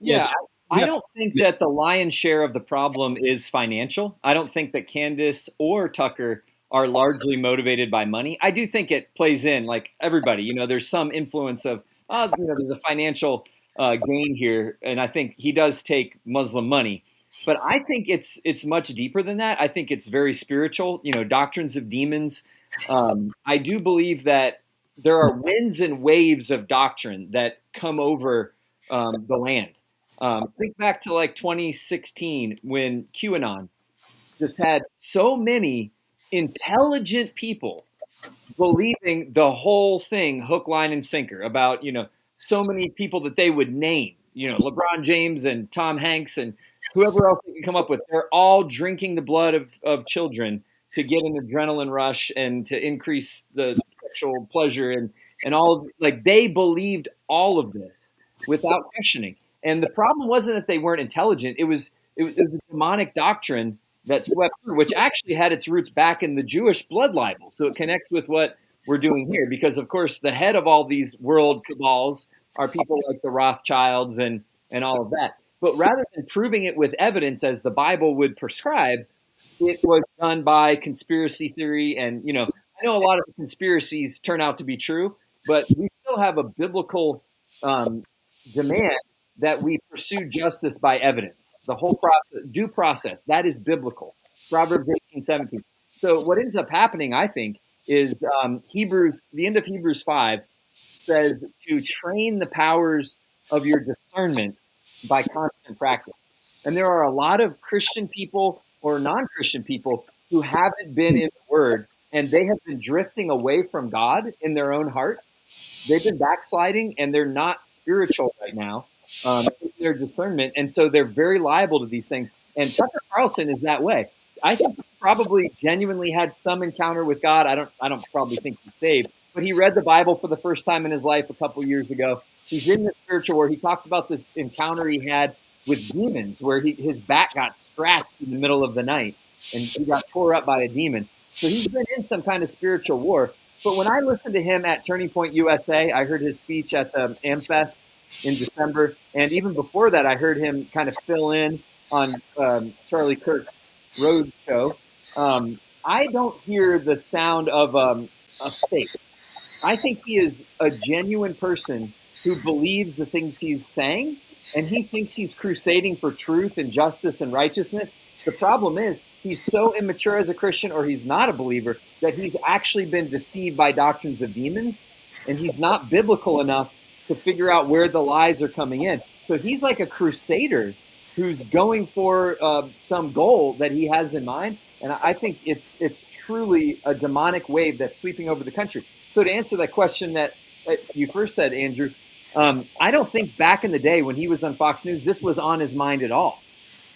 Yeah. I don't think that the lion's share of the problem is financial. I don't think that Candace or Tucker are largely motivated by money. I do think it plays in, like everybody. There's some influence of, there's a financial gain here, and I think he does take Muslim money. But I think it's much deeper than that. I think it's very spiritual. Doctrines of demons. I do believe that there are winds and waves of doctrine that come over the land. Think back to like 2016 when QAnon just had so many intelligent people believing the whole thing hook, line, and sinker about, so many people that they would name, LeBron James and Tom Hanks and whoever else they can come up with. They're all drinking the blood of children to get an adrenaline rush and to increase the sexual pleasure and all. Like, they believed all of this without questioning. And the problem wasn't that they weren't intelligent. It was a demonic doctrine that swept through, which actually had its roots back in the Jewish blood libel. So it connects with what we're doing here, because of course the head of all these world cabals are people like the Rothschilds and all of that. But rather than proving it with evidence as the Bible would prescribe, it was done by conspiracy theory. And, I know a lot of the conspiracies turn out to be true, but we still have a biblical demand that we pursue justice by evidence. The whole process, due process, that is biblical. Proverbs 18:17. So what ends up happening, I think, is the end of Hebrews 5 says to train the powers of your discernment by constant practice. And there are a lot of Christian people or non-Christian people who haven't been in the Word, and they have been drifting away from God in their own hearts. They've been backsliding, and they're not spiritual right now. Their discernment, and so they're very liable to these things. And Tucker Carlson is that way. I think he probably genuinely had some encounter with God. I don't probably think he's saved, but he read the Bible for the first time in his life a couple years ago. He's in the spiritual war. He talks about this encounter he had with demons, where his back got scratched in the middle of the night, and he got tore up by a demon. So he's been in some kind of spiritual war. But when I listened to him at Turning Point USA, I heard his speech at the AmFest in December. And even before that, I heard him kind of fill in on Charlie Kirk's road show. I don't hear the sound of a fake. I think he is a genuine person who believes the things he's saying, and he thinks he's crusading for truth and justice and righteousness. The problem is he's so immature as a Christian, or he's not a believer, that he's actually been deceived by doctrines of demons, and he's not biblical enough to figure out where the lies are coming in. So he's like a crusader who's going for some goal that he has in mind. And I think it's truly a demonic wave that's sweeping over the country. So to answer that question that you first said, Andrew, I don't think back in the day when he was on Fox News, this was on his mind at all.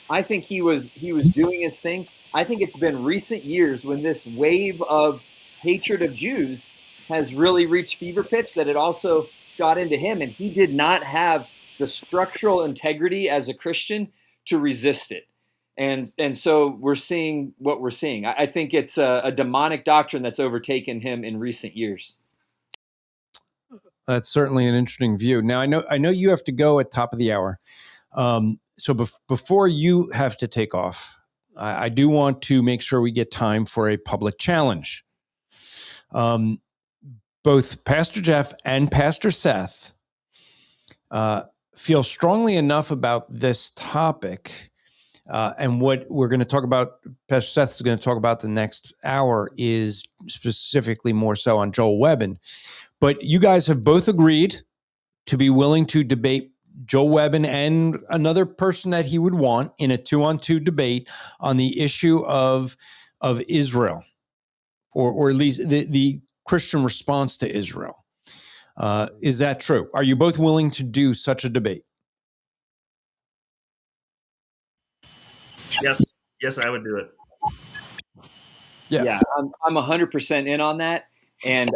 I think he was doing his thing. I think it's been recent years when this wave of hatred of Jews has really reached fever pitch, that it also got into him, and he did not have the structural integrity as a Christian to resist it. And so we're seeing what we're seeing. I think it's a demonic doctrine that's overtaken him in recent years. That's certainly an interesting view. Now, I know you have to go at top of the hour. So before you have to take off, I do want to make sure we get time for a public challenge. Both Pastor Jeff and Pastor Seth feel strongly enough about this topic, and what we're going to talk about, Pastor Seth is going to talk about the next hour, is specifically more so on Joel Webbon. But you guys have both agreed to be willing to debate Joel Webbon and another person that he would want in a 2-on-2 debate on the issue of Israel, or at least the Christian response to Israel. Is that true? Are you both willing to do such a debate? Yes, I would do it. Yeah, I'm 100% in on that. And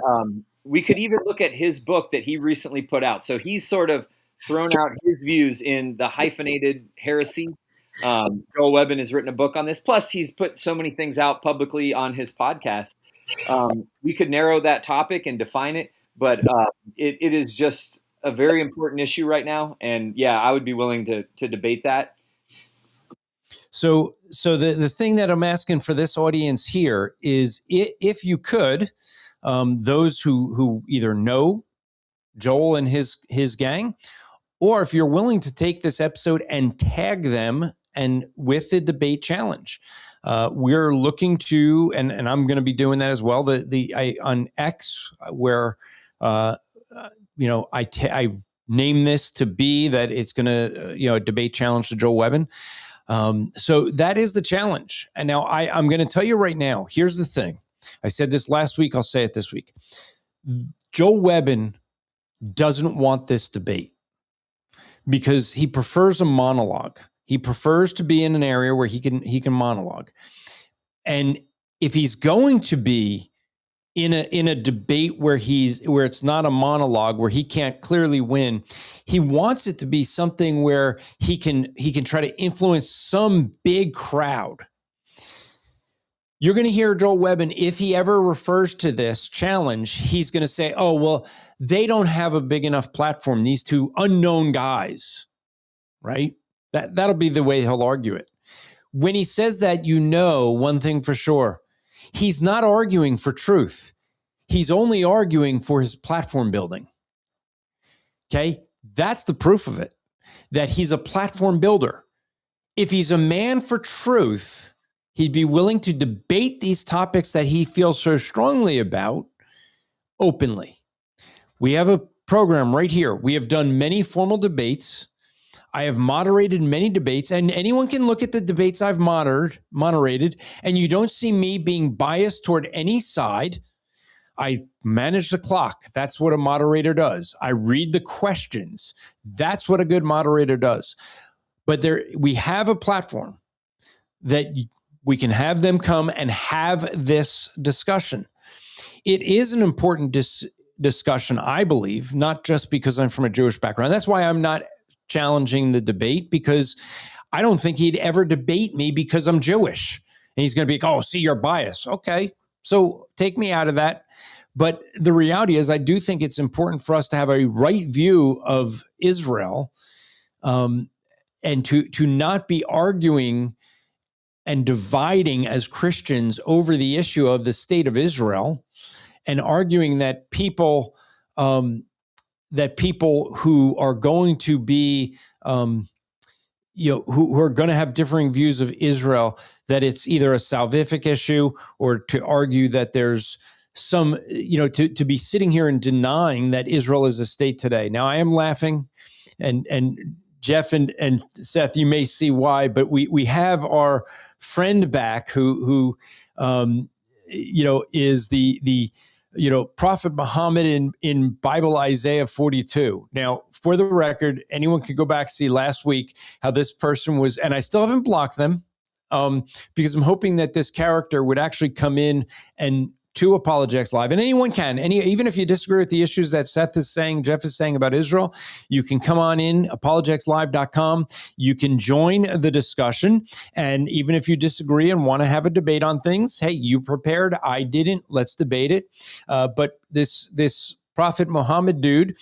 we could even look at his book that he recently put out. So he's sort of thrown out his views in the hyphenated heresy. Joel Webbon has written a book on this. Plus, he's put so many things out publicly on his podcast. We could narrow that topic and define it, but it is just a very important issue right now. And yeah, I would be willing to debate that. So the thing that I'm asking for this audience here is, if you could, those who either know Joel and his gang, or if you're willing to take this episode and tag them and with the debate challenge. We're looking to, and I'm going to be doing that as well. On X, where I name this to be that it's going to a debate challenge to Joel Webbon. So that is the challenge. And now I'm going to tell you right now. Here's the thing. I said this last week. I'll say it this week. Joel Webbon doesn't want this debate because he prefers a monologue. He prefers to be in an area where he can monologue. And if he's going to be in a debate where it's not a monologue, where he can't clearly win, he wants it to be something where he can try to influence some big crowd. You're going to hear Joel Webbon, if he ever refers to this challenge, he's going to say, oh, well, they don't have a big enough platform, these two unknown guys, right? That'll be the way he'll argue it. When he says that, one thing for sure, he's not arguing for truth. He's only arguing for his platform building. Okay? That's the proof of it, that he's a platform builder. If he's a man for truth, he'd be willing to debate these topics that he feels so strongly about openly. We have a program right here. We have done many formal debates. I have moderated many debates, and anyone can look at the debates I've moderated, and you don't see me being biased toward any side. I manage the clock. That's what a moderator does. I read the questions. That's what a good moderator does. But we have a platform that we can have them come and have this discussion. It is an important discussion, I believe, not just because I'm from a Jewish background. That's why I'm not challenging the debate, because I don't think he'd ever debate me because I'm Jewish. And he's going to be like, oh, see, you're biased. Okay, so take me out of that. But the reality is, I do think it's important for us to have a right view of Israel, and to not be arguing and dividing as Christians over the issue of the state of Israel, and arguing that people who are going to be, who are going to have differing views of Israel, that it's either a salvific issue, or to argue that there's some, to be sitting here and denying that Israel is a state today. Now, I am laughing, and Jeff and Seth, you may see why, but we have our friend back who is the Prophet Muhammad in Bible Isaiah 42. Now, for the record, anyone could go back, see last week how this person was, and I still haven't blocked them, because I'm hoping that this character would actually come in and to Apologetics Live, and anyone can. Even if you disagree with the issues that Jeff is saying about Israel, you can come on in, apologeticslive.com. You can join the discussion. And even if you disagree and want to have a debate on things, hey, you prepared, I didn't, let's debate it. But this Prophet Muhammad dude,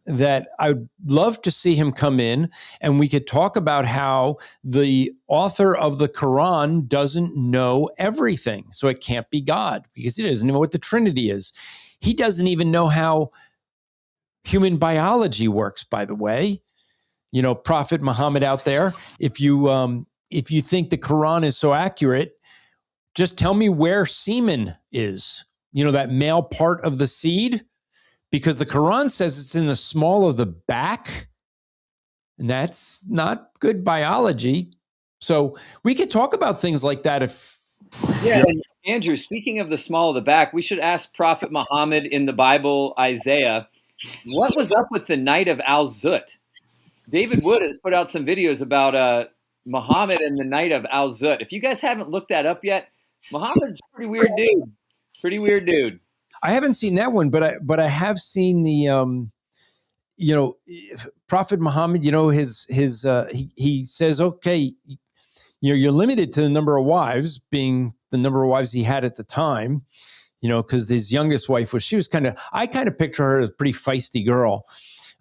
that I'd love to see him come in and we could talk about how the author of the Quran doesn't know everything. So it can't be God because he doesn't know what the Trinity is. He doesn't even know how human biology works, by the way. You know, Prophet Muhammad out there, if you think the Quran is so accurate, just tell me where semen is. You know, that male part of the seed. Because the Quran says it's in the small of the back, and that's not good biology. So we could talk about things like that if... Yeah, and Andrew, speaking of the small of the back, we should ask Prophet Muhammad in the Bible, Isaiah, what was up with the night of Al-Zut? David Wood has put out some videos about Muhammad and the night of Al-Zut. If you guys haven't looked that up yet, Muhammad's a pretty weird dude. Pretty weird dude. I haven't seen that one, but I have seen the Prophet Muhammad. You know, he says, okay, you're limited to the number of wives, being the number of wives he had at the time. You know, because his youngest wife I kind of picture her as a pretty feisty girl,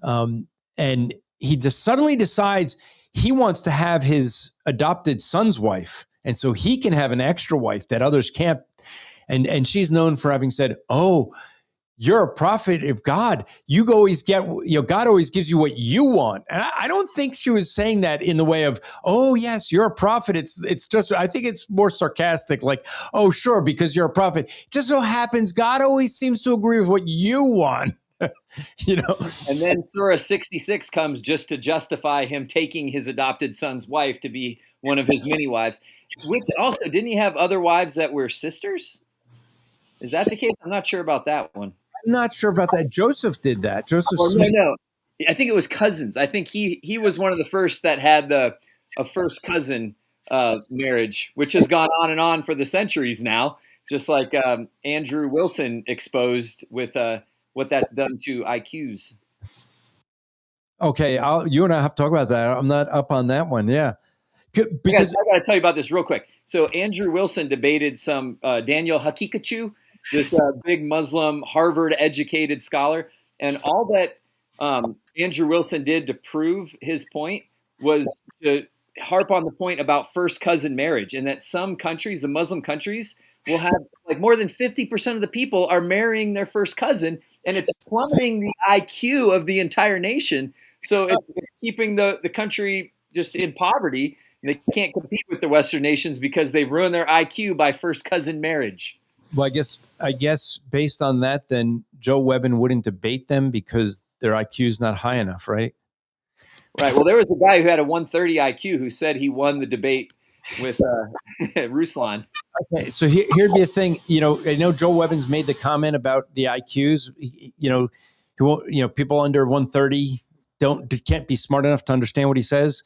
and he just suddenly decides he wants to have his adopted son's wife, and so he can have an extra wife that others can't. And she's known for having said, "Oh, you're a prophet of God. You always get, God always gives you what you want." And I don't think she was saying that in the way of, "Oh, yes, you're a prophet." It's just, I think it's more sarcastic, like, "Oh, sure, because you're a prophet. Just so happens God always seems to agree with what you want." You know. And then Surah 66 comes just to justify him taking his adopted son's wife to be one of his many wives. Which also, didn't he have other wives that were sisters? Is that the case? I'm not sure about that one. I'm not sure about that. Joseph did that. No. I think it was cousins. I think he was one of the first that had a first cousin marriage, which has gone on and on for the centuries now, just like Andrew Wilson exposed with what that's done to IQs. Okay, you and I have to talk about that. I'm not up on that one. Yeah. Because I got to tell you about this real quick. So Andrew Wilson debated some Daniel Hakikachu, this big Muslim Harvard-educated scholar, and all that Andrew Wilson did to prove his point was to harp on the point about first cousin marriage, and that some countries, the Muslim countries, will have like more than 50% of the people are marrying their first cousin, and it's plummeting the IQ of the entire nation. So it's keeping the country just in poverty. They can't compete with the Western nations because they've ruined their IQ by first cousin marriage. Well, I guess based on that, then Joe Webbon wouldn't debate them because their IQ is not high enough, right? Right. Well, there was a guy who had a 130 IQ who said he won the debate with Ruslan. Okay, so here'd be a thing. You know, I know Joe Webbon's made the comment about the IQs. People under 130 can't be smart enough to understand what he says.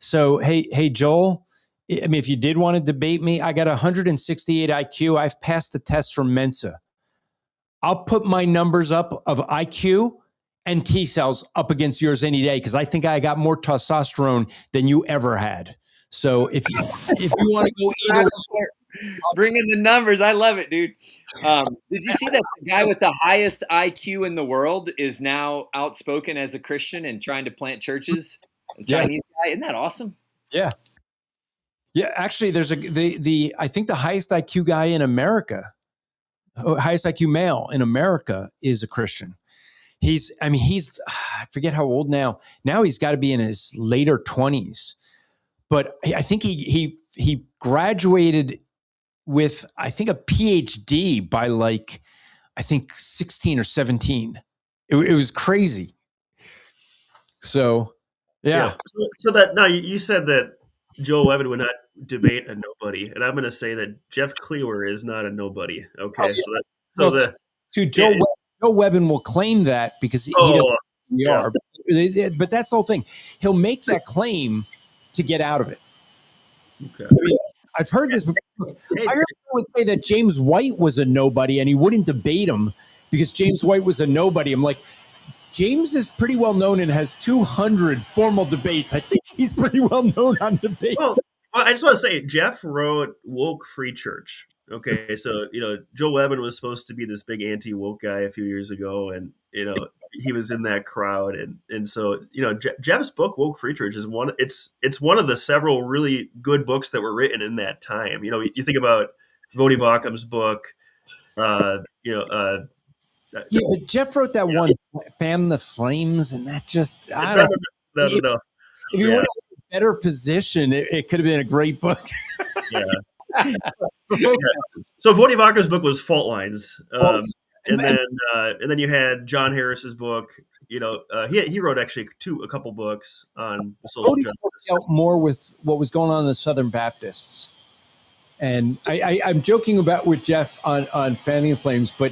So, hey, Joel, I mean, if you did want to debate me, I got 168 IQ. I've passed the test from Mensa. I'll put my numbers up of IQ and T cells up against yours any day because I think I got more testosterone than you ever had. So if you want to go either way, bring in the numbers. I love it, dude. Did you see that the guy with the highest IQ in the world is now outspoken as a Christian and trying to plant churches? A Chinese guy. Isn't that awesome? Yeah. Yeah, actually, there's I think the highest IQ guy in America, highest IQ male in America is a Christian. I forget how old now. Now he's got to be in his later 20s. But I think he graduated with, I think, a PhD by 16 or 17. It was crazy. So, yeah. So that now you said that Joe Webbon would not debate a nobody, and I'm going to say that Jeff Cleaver is not a nobody. Okay, Joe Webbon will claim that because we are, but that's the whole thing. He'll make that claim to get out of it. Okay. I mean, I've heard this before. I heard would say that James White was a nobody and he wouldn't debate him because James White was a nobody. I'm like, James is pretty well known and has 200 formal debates. I think he's pretty well known on debate. Well, I just want to say, Jeff wrote Woke Free Church. Okay, so Joe Webbon was supposed to be this big anti-woke guy a few years ago, and he was in that crowd, and so Jeff's book Woke Free Church is one. It's one of the several really good books that were written in that time. You think about Vodi Baucham's book. Yeah, but Jeff wrote that one, "Fan the Flames," and that just I don't know. If you want a better position, it could have been a great book. Yeah. So Vodi Baucham's book was Fault Lines, and then you had John Harris's book. He wrote actually a couple books on the social justice. Dealt more with what was going on in the Southern Baptists, and I'm joking about with Jeff on Fanning the Flames, but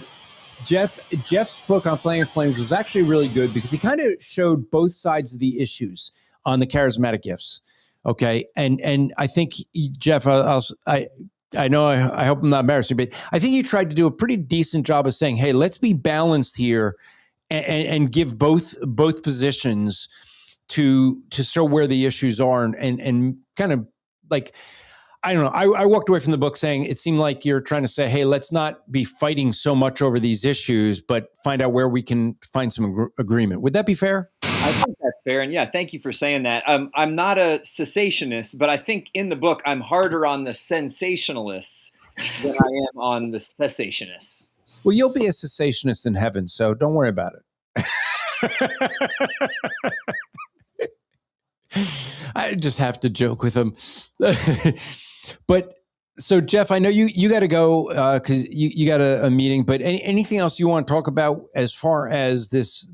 Jeff's book on Fanning the Flames was actually really good because he kind of showed both sides of the issues on the charismatic gifts. Okay. And I think, Jeff, I know, I hope I'm not embarrassing, but I think you tried to do a pretty decent job of saying, hey, let's be balanced here and give both positions to show where the issues are and kind of like, I don't know. I walked away from the book saying it seemed like you're trying to say, hey, let's not be fighting so much over these issues, but find out where we can find some agreement. Would that be fair? I think that's fair. And yeah, thank you for saying that. I'm not a cessationist, but I think in the book, I'm harder on the sensationalists than I am on the cessationists. Well, you'll be a cessationist in heaven, so don't worry about it. I just have to joke with him. But so, Jeff, I know you got to go because you got a meeting. But anything else you want to talk about as far as this,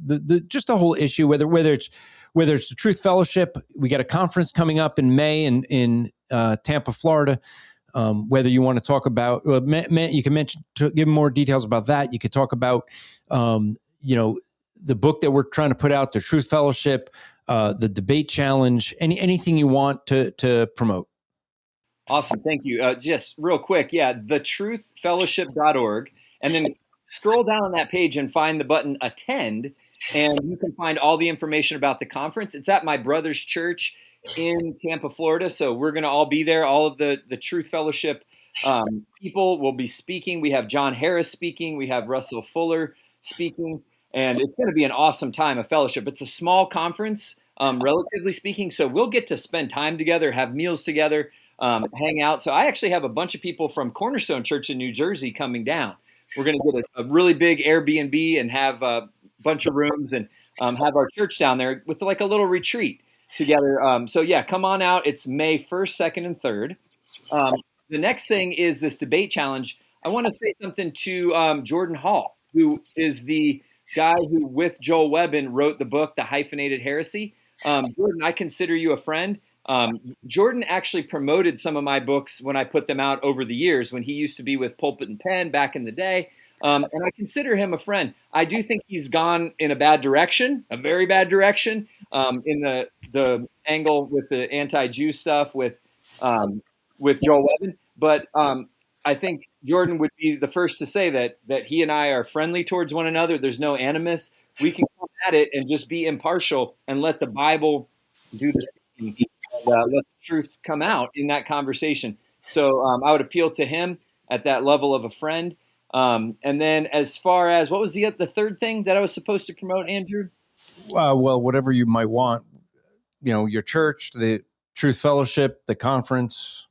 just the whole issue, whether it's the Truth Fellowship, we got a conference coming up in May in Tampa, Florida. Whether you want to talk about, you can give more details about that. You could talk about, the book that we're trying to put out, the Truth Fellowship, the debate challenge, anything you want to promote. Awesome. Thank you. Just real quick. Yeah. thetruthfellowship.org. And then scroll down on that page and find the button attend. And you can find all the information about the conference. It's at my brother's church in Tampa, Florida. So we're going to all be there. All of the Truth Fellowship people will be speaking. We have John Harris speaking. We have Russell Fuller speaking. And it's going to be an awesome time of fellowship. It's a small conference, relatively speaking. So we'll get to spend time together, have meals together, hang out. So I actually have a bunch of people from Cornerstone Church in New Jersey coming down. We're going to get a really big Airbnb and have a bunch of rooms and have our church down there with like a little retreat together. So yeah, come on out. It's May 1st, 2nd, and 3rd. The next thing is this debate challenge. I want to say something to Jordan Hall, who is the guy who, with Joel Webbon, wrote the book, The Hyphenated Heresy. Jordan, I consider you a friend. Jordan actually promoted some of my books when I put them out over the years, when he used to be with Pulpit and Pen back in the day. And I consider him a friend. I do think he's gone in a bad direction, a very bad direction, in the angle with the anti-Jew stuff with Joel Webbon. But I think Jordan would be the first to say that he and I are friendly towards one another. There's no animus. We can come at it and just be impartial and let the Bible do the speaking. Let the truth come out in that conversation. So I would appeal to him at that level of a friend. And then as far as, what was the third thing that I was supposed to promote, Andrew? Well, whatever you might want, your church, the Truth Fellowship, the conference.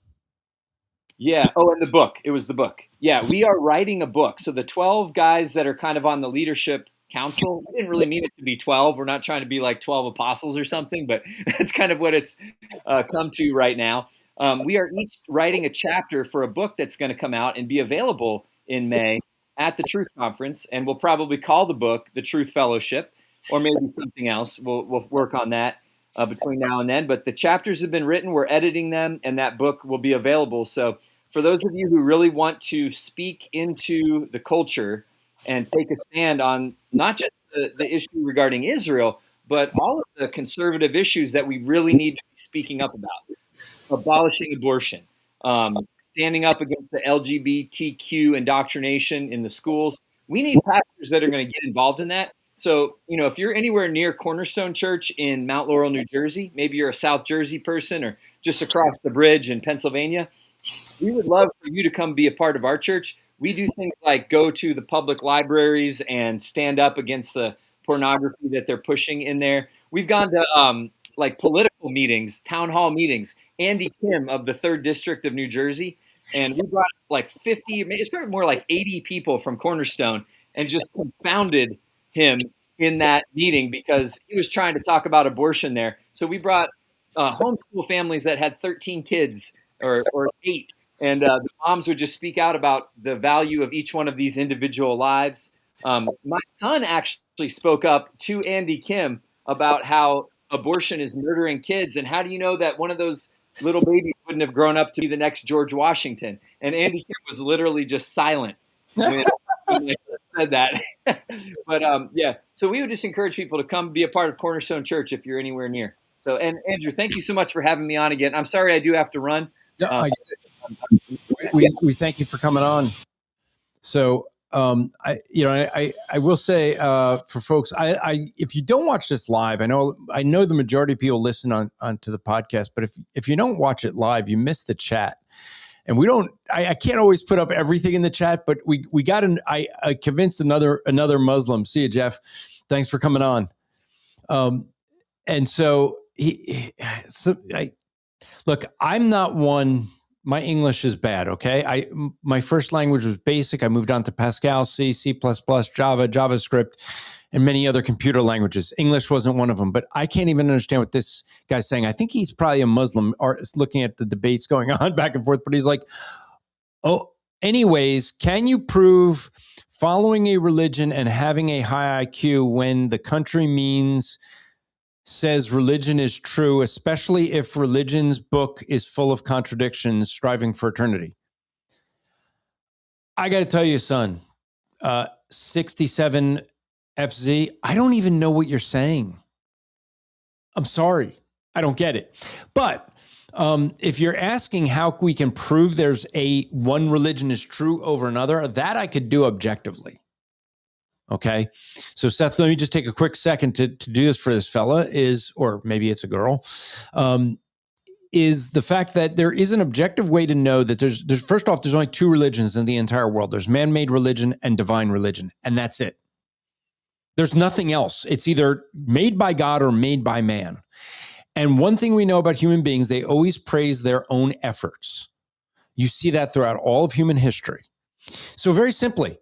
Yeah. Oh, and the book. It was the book. Yeah, we are writing a book. So the 12 guys that are kind of on the leadership council, I didn't really mean it to be 12. We're not trying to be like 12 apostles or something, but that's kind of what it's come to right now. We are each writing a chapter for a book that's going to come out and be available in May at the Truth Conference. And we'll probably call the book The Truth Fellowship, or maybe something else. We'll work on that between now and then. But the chapters have been written. We're editing them, and that book will be available. So for those of you who really want to speak into the culture and take a stand on not just the issue regarding Israel, but all of the conservative issues that we really need to be speaking up about: abolishing abortion, standing up against the LGBTQ indoctrination in the schools. We need pastors that are going to get involved in that. So, if you're anywhere near Cornerstone Church in Mount Laurel, New Jersey, maybe you're a South Jersey person or just across the bridge in Pennsylvania, we would love for you to come be a part of our church. We do things like go to the public libraries and stand up against the pornography that they're pushing in there. We've gone to like political meetings, town hall meetings. Andy Kim of the 3rd District of New Jersey, and we brought like 50, it's probably more like 80 people from Cornerstone and just confounded him in that meeting because he was trying to talk about abortion there. So we brought homeschool families that had 13 kids or 8, and the moms would just speak out about the value of each one of these individual lives. My son actually spoke up to Andy Kim about how abortion is murdering kids, and how do you know that one of those little babies wouldn't have grown up to be the next George Washington? And Andy Kim was literally just silent when I said that. But yeah, so we would just encourage people to come be a part of Cornerstone Church if you're anywhere near. So, and Andrew, thank you so much for having me on again. I'm sorry I do have to run. We thank you for coming on. So, I will say for folks, if you don't watch this live, I know the majority of people listen onto the podcast, but if you don't watch it live, you miss the chat. And I can't always put up everything in the chat, but we got I convinced another Muslim. See you, Jeff. Thanks for coming on. And so look, I'm not one. My English is bad, okay? My first language was BASIC. I moved on to Pascal, C, C++, Java, JavaScript, and many other computer languages. English wasn't one of them, but I can't even understand what this guy's saying. I think he's probably a Muslim or looking at the debates going on back and forth, but he's like, oh, anyways, can you prove following a religion and having a high IQ when the country says religion is true, especially if religion's book is full of contradictions, striving for eternity? I got to tell you, son, 67 FZ, I don't even know what you're saying. I'm sorry. I don't get it. But if you're asking how we can prove there's one religion is true over another, that I could do objectively. Okay. So Seth, let me just take a quick second to do this for this fella or maybe it's a girl, is the fact that there is an objective way to know that there's first off, there's only 2 religions in the entire world. There's man-made religion and divine religion. And that's it. There's nothing else. It's either made by God or made by man. And one thing we know about human beings, they always praise their own efforts. You see that throughout all of human history. So very simply,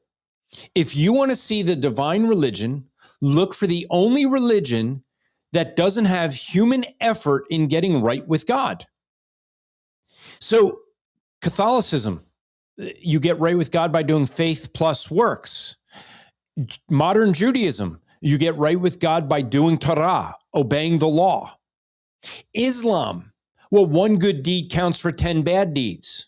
if you want to see the divine religion, look for the only religion that doesn't have human effort in getting right with God. So Catholicism, you get right with God by doing faith plus works. Modern Judaism, you get right with God by doing Torah, obeying the law. Islam, well, one good deed counts for 10 bad deeds.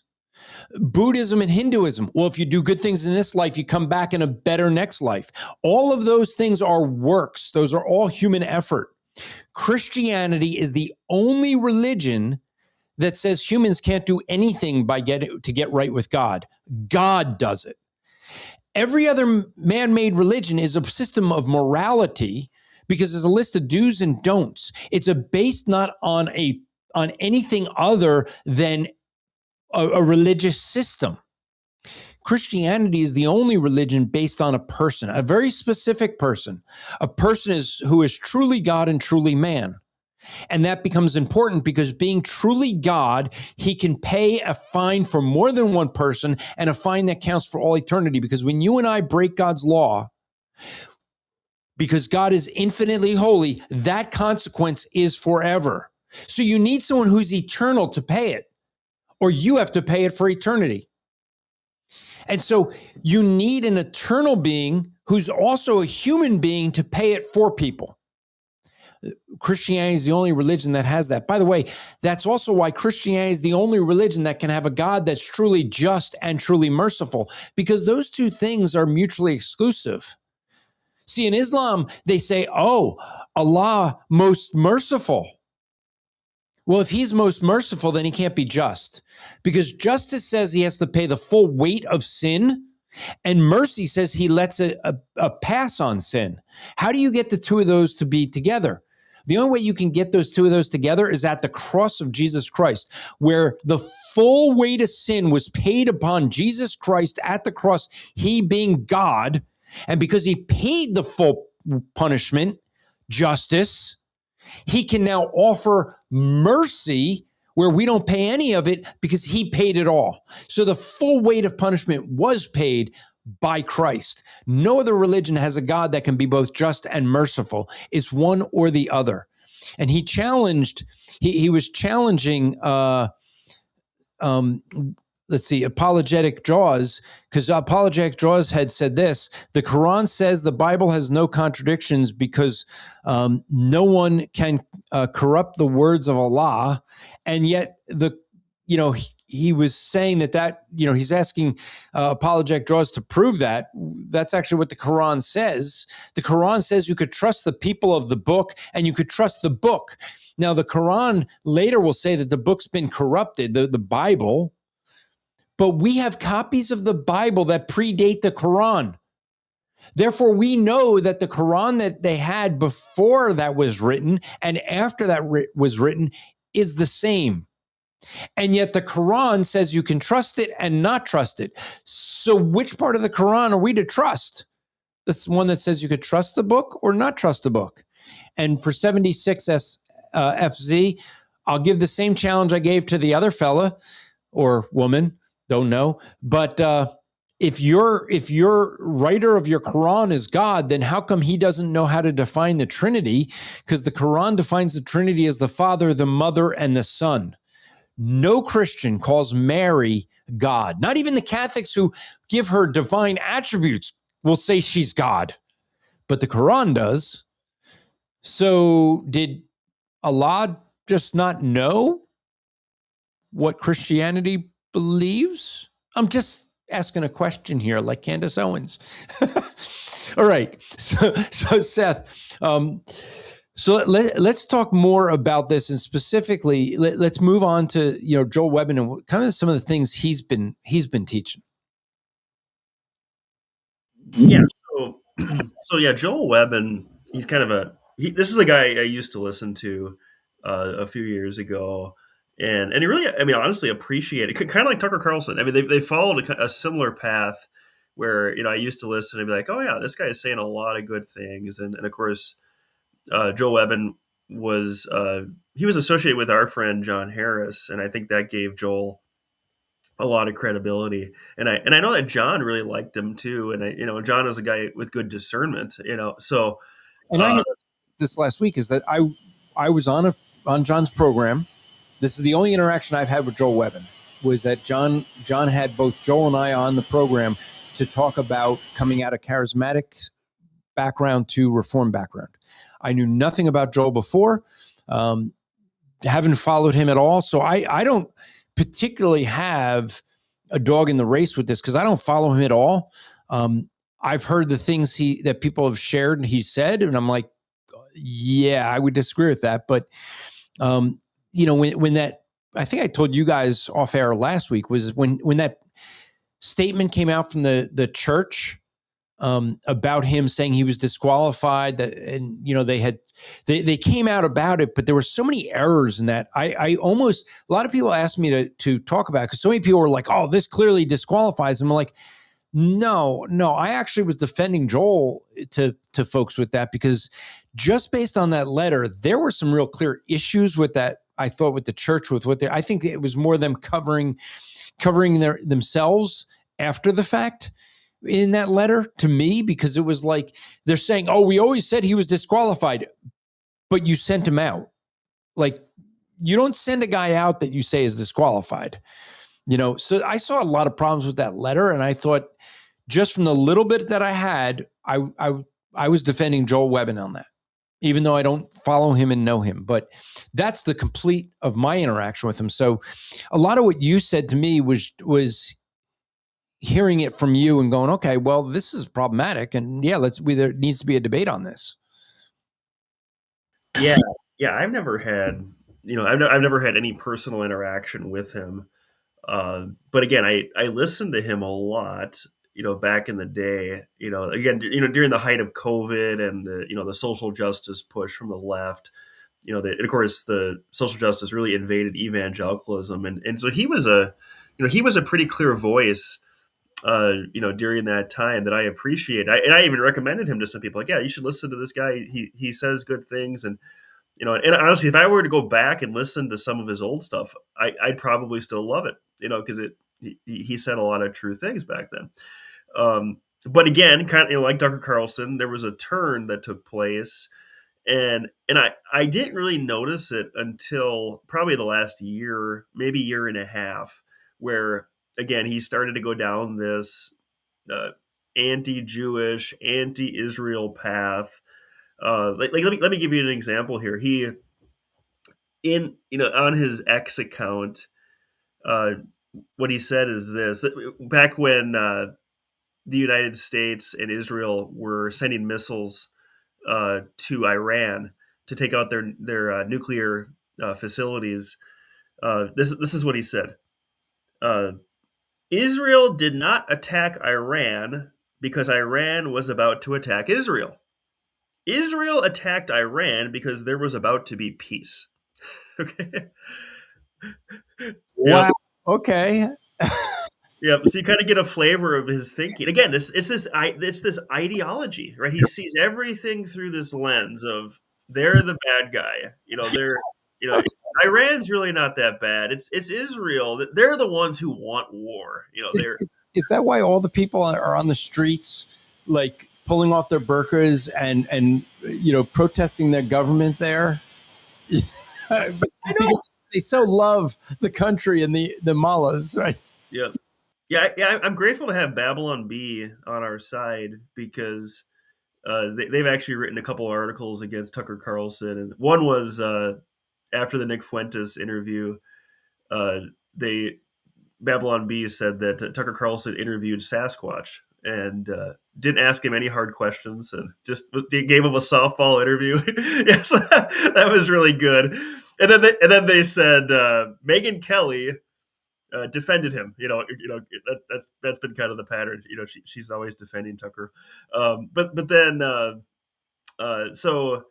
Buddhism and Hinduism, well, if you do good things in this life, you come back in a better next life. All of those things are works. Those are all human effort. Christianity is the only religion that says humans can't do anything to get right with God. God does it. Every other man-made religion is a system of morality because there's a list of do's and don'ts. It's based not on anything other than a religious system. Christianity is the only religion based on a person, a very specific person. A person who is truly God and truly man. And that becomes important because being truly God, he can pay a fine for more than one person and a fine that counts for all eternity. Because when you and I break God's law, because God is infinitely holy, that consequence is forever. So you need someone who's eternal to pay it, or you have to pay it for eternity. And so you need an eternal being who's also a human being to pay it for people. Christianity is the only religion that has that. By the way, that's also why Christianity is the only religion that can have a God that's truly just and truly merciful, because those two things are mutually exclusive. See, in Islam, they say, oh, Allah most merciful. Well, if he's most merciful, then he can't be just, because justice says he has to pay the full weight of sin, and mercy says he lets a pass on sin. How do you get the two of those to be together? The only way you can get those two of those together is at the cross of Jesus Christ, where the full weight of sin was paid upon Jesus Christ at the cross, he being God. And because he paid the full punishment, justice, he can now offer mercy where we don't pay any of it because he paid it all. So the full weight of punishment was paid by Christ. No other religion has a God that can be both just and merciful. It's one or the other. And he was challenging, apologetic Jaws, because apologetic Jaws had said this: the Quran says the Bible has no contradictions because no one can corrupt the words of Allah. And yet he was saying that he's asking apologetic Jaws to prove that. That's actually what the Quran says. The Quran says you could trust the people of the book and you could trust the book. Now, the Quran later will say that the book's been corrupted, the Bible, but we have copies of the Bible that predate the Quran. Therefore, we know that the Quran that they had before that was written and after that was written is the same. And yet the Quran says you can trust it and not trust it. So which part of the Quran are we to trust? That's one that says you could trust the book or not trust the book. And for 76 FZ, I'll give the same challenge I gave to the other fella or woman, don't know. But if your writer of your Quran is God, then how come he doesn't know how to define the Trinity? Because the Quran defines the Trinity as the Father, the Mother, and the Son. No Christian calls Mary God. Not even the Catholics who give her divine attributes will say she's God. But the Quran does. So did Allah just not know what Christianity believes? I'm just asking a question here, like Candace Owens. All right. So Seth, so let's talk more about this, and specifically, let's move on to Joel Webbon and kind of some of the things he's been teaching. Yeah. So yeah, Joel Webbon. He's kind of this is a guy I used to listen to a few years ago, and he really, I mean, honestly, appreciate it. Kind of like Tucker Carlson. I mean, they followed a similar path where I used to listen and be like, oh yeah, this guy is saying a lot of good things, and of course. Joel Webbon was he was associated with our friend John Harris, and I think that gave Joel a lot of credibility. And I know that John really liked him too. And John was a guy with good discernment. So. And I had this last week is that I was on John's program. This is the only interaction I've had with Joel Webbon. Was that John had both Joel and I on the program to talk about coming out of charismatic background to reform background. I knew nothing about Joel before, haven't followed him at all. So I don't particularly have a dog in the race with this because I don't follow him at all. I've heard the things that people have shared and he said, and I'm like, yeah, I would disagree with that. But, when that, I think I told you guys off air last week was when that statement came out from the church, about him saying he was disqualified, and they came out about it, but there were so many errors in that. A lot of people asked me to talk about it because so many people were like, "Oh, this clearly disqualifies him." I'm like, no, I actually was defending Joel to folks with that because just based on that letter, there were some real clear issues with that. I thought with the church, I think it was more them covering themselves after the fact. In that letter to me, because it was like they're saying, oh, we always said he was disqualified, but you sent him out. Like, you don't send a guy out that you say is disqualified, So I saw a lot of problems with that letter, and I thought just from the little bit that I had, I was defending Joel Webbon on that, even though I don't follow him and know him. But that's the complete of my interaction with him. So a lot of what you said to me was hearing it from you and going, okay, well, this is problematic. And yeah, there needs to be a debate on this. Yeah. I've never had I've never had any personal interaction with him. But again, I listened to him a lot, back in the day, again, during the height of COVID and the social justice push from the left, of course, the social justice really invaded evangelicalism. And so he was a pretty clear voice, during that time that I appreciate. And I even recommended him to some people, like, yeah, you should listen to this guy. He says good things. And honestly, if I were to go back and listen to some of his old stuff, I'd probably still love it, because he said a lot of true things back then. But again, kind of, like Tucker Carlson, there was a turn that took place, and I didn't really notice it until probably the last year, maybe year and a half, where again he started to go down this anti-Jewish, anti-Israel path. Let me give you an example here. He on his X account, what he said is this: back when the United States and Israel were sending missiles to Iran to take out their nuclear facilities, this is what he said: Israel did not attack Iran because Iran was about to attack Israel. Israel attacked Iran because there was about to be peace. Okay. Wow. Okay. Yeah, so you kind of get a flavor of his thinking. Again, it's this ideology, right? He sees everything through this lens of they're the bad guy. Iran's really not that bad. It's Israel. They're the ones who want war. Is that why all the people are on the streets, like pulling off their burqas and protesting their government there? They so love the country and the mullahs, right? Yeah. Yeah, I'm grateful to have Babylon Bee on our side because they've actually written a couple articles against Tucker Carlson, and one was after the Nick Fuentes interview. Babylon Bee said that Tucker Carlson interviewed Sasquatch and didn't ask him any hard questions and just gave him a softball interview. Yes, that was really good. And then they said Megyn Kelly defended him. That's been kind of the pattern. She's always defending Tucker. But then so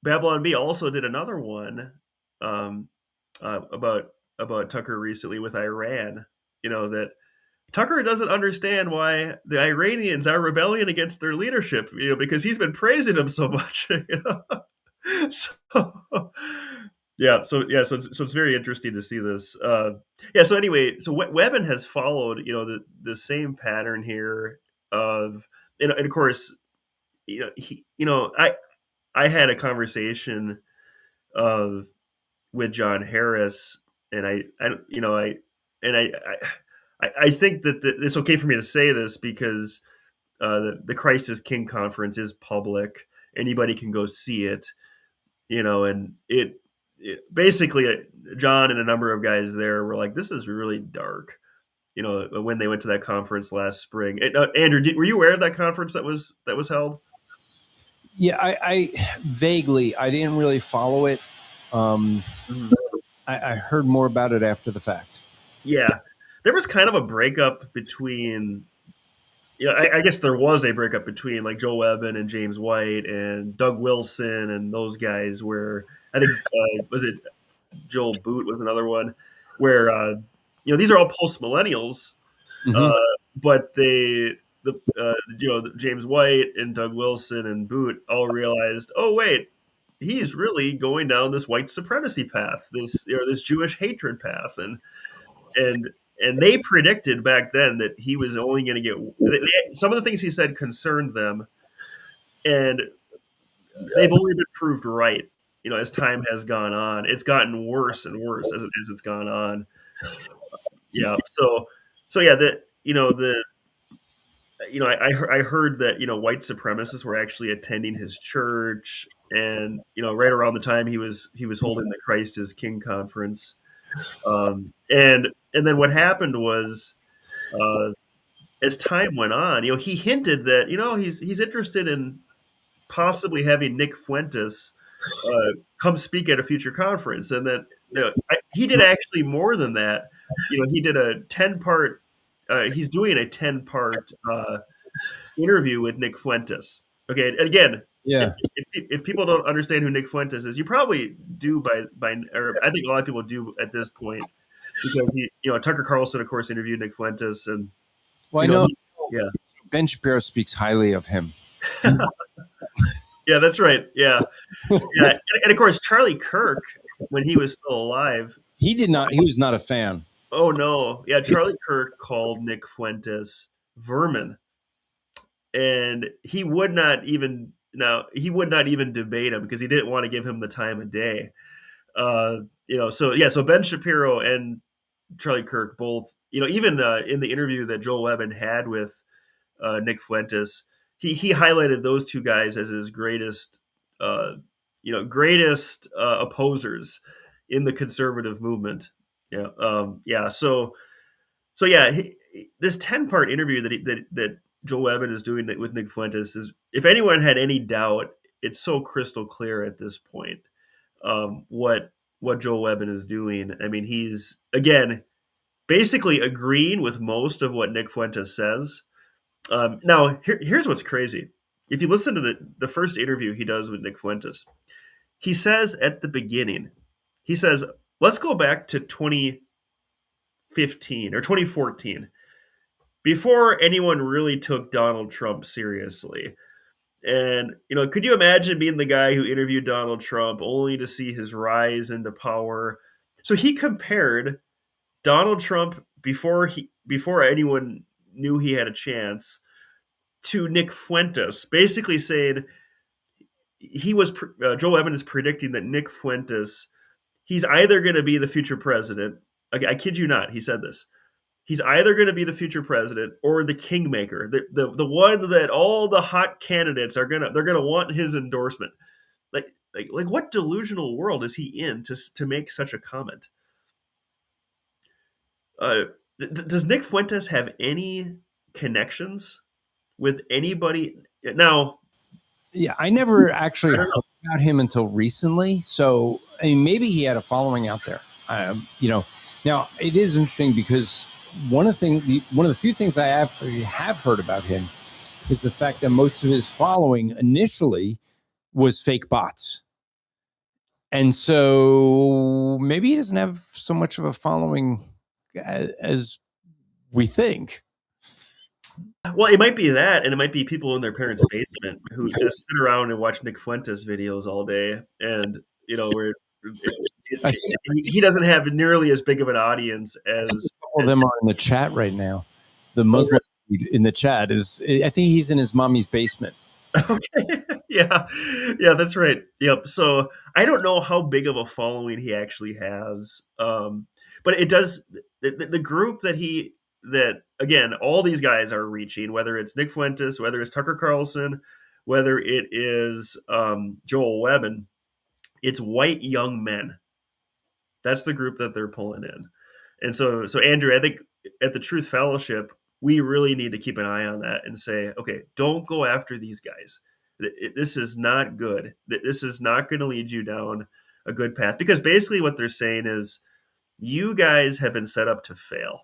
Babylon Bee also did another one about Tucker recently with Iran. That Tucker doesn't understand why the Iranians are rebelling against their leadership. Because he's been praising them so much. So it's very interesting to see this. So anyway, so Webbon has followed, the same pattern here of, and of course, I had a conversation with John Harris, and I think that it's okay for me to say this because the Christ is King conference is public. Anybody can go see it, and basically John and a number of guys there were like, this is really dark, when they went to that conference last spring. Andrew, were you aware of that conference that was held? Yeah, I vaguely, I didn't really follow it. I heard more about it after the fact. Yeah, there was kind of a breakup between, I guess there was a breakup between like Joe Webbon and James White and Doug Wilson and those guys where I think, was it Joel Boot was another one where, these are all post-millennials, but James White and Doug Wilson and Boot all realized, oh, wait, he's really going down this white supremacy path, this Jewish hatred path. And they predicted back then that he was only going to get, some of the things he said concerned them, and they've only been proved right. As time has gone on, it's gotten worse and worse as it's gone on. Yeah. So yeah, I heard that, white supremacists were actually attending his church, and, right around the time he was holding the Christ is King conference. And then what happened was, as time went on, he hinted that, he's interested in possibly having Nick Fuentes come speak at a future conference. And then he did actually more than that. He did a 10-part. He's doing a 10-part interview with Nick Fuentes. Okay, and again, Yeah. if people don't understand who Nick Fuentes is, you probably do or I think a lot of people do at this point, because Tucker Carlson, of course, interviewed Nick Fuentes, and Well, I know yeah. Ben Shapiro speaks highly of him. Yeah, that's right. Yeah, yeah, and of course, Charlie Kirk, when he was still alive, He was not a fan. Oh no, yeah, Charlie Kirk called Nick Fuentes vermin, and he would not even debate him because he didn't want to give him the time of day. So Ben Shapiro and Charlie Kirk both, even in the interview that Joel Webbon had with Nick Fuentes, he highlighted those two guys as his greatest opposers in the conservative movement. This 10-part interview that Joel Webbon is doing with Nick Fuentes is, if anyone had any doubt, it's so crystal clear at this point what Joel Webbon is doing. I mean, he's, again, basically agreeing with most of what Nick Fuentes says. Now, here's what's crazy. If you listen to the first interview he does with Nick Fuentes, he says at the beginning, let's go back to 2015 or 2014, before anyone really took Donald Trump seriously. And, could you imagine being the guy who interviewed Donald Trump only to see his rise into power? So he compared Donald Trump before anyone knew he had a chance to Nick Fuentes, basically saying Joe Webbon is predicting that Nick Fuentes, he's either going to be the future president. I kid you not, he said this. He's either going to be the future president or the kingmaker, the one that all the hot candidates they're going to want his endorsement. Like what delusional world is he in to make such a comment? Does Nick Fuentes have any connections with anybody now? Yeah, I never actually heard about him until recently. So, I mean, maybe he had a following out there. Now it is interesting because one of the few things I have heard about him is the fact that most of his following initially was fake bots. And so maybe he doesn't have so much of a following as we think. Well, it might be that, and it might be people in their parents' basement who just sit around and watch Nick Fuentes videos all day, and where he doesn't have nearly as big of an audience as all of them are in the chat right now. The Muslim in the chat I think he's in his mommy's basement. Okay. Yeah, that's right. Yep. So I don't know how big of a following he actually has, but it does. The group that again, all these guys are reaching, whether it's Nick Fuentes, whether it's Tucker Carlson, whether it is Joel Webbon, it's white young men. That's the group that they're pulling in. And so Andrew, I think at the Truth Fellowship, we really need to keep an eye on that and say, okay, don't go after these guys. This is not good. This is not going to lead you down a good path, because basically what they're saying is you guys have been set up to fail.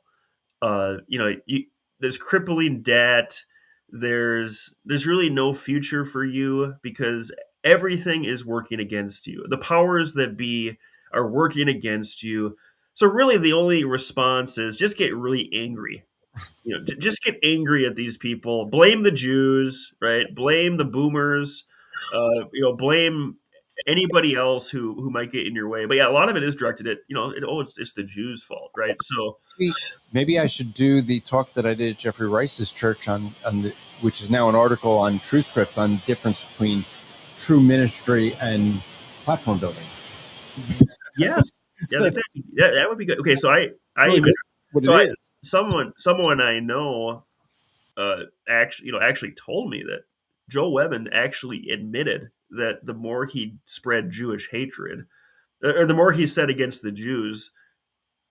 There's crippling debt. There's really no future for you because everything is working against you. The powers that be are working against you. So really the only response is just get really angry. Just get angry at these people. Blame the Jews, right? Blame the boomers. Blame anybody else who might get in your way. But yeah, a lot of it is directed at it's the Jews' fault, right? So maybe I should do the talk that I did at Jeffrey Rice's church which is now an article on TruthScript on the difference between true ministry and platform building. Yes, yeah, that would be good. Okay, so someone I know actually told me that Joe Webbon actually admitted that the more he spread Jewish hatred, or the more he said against the Jews,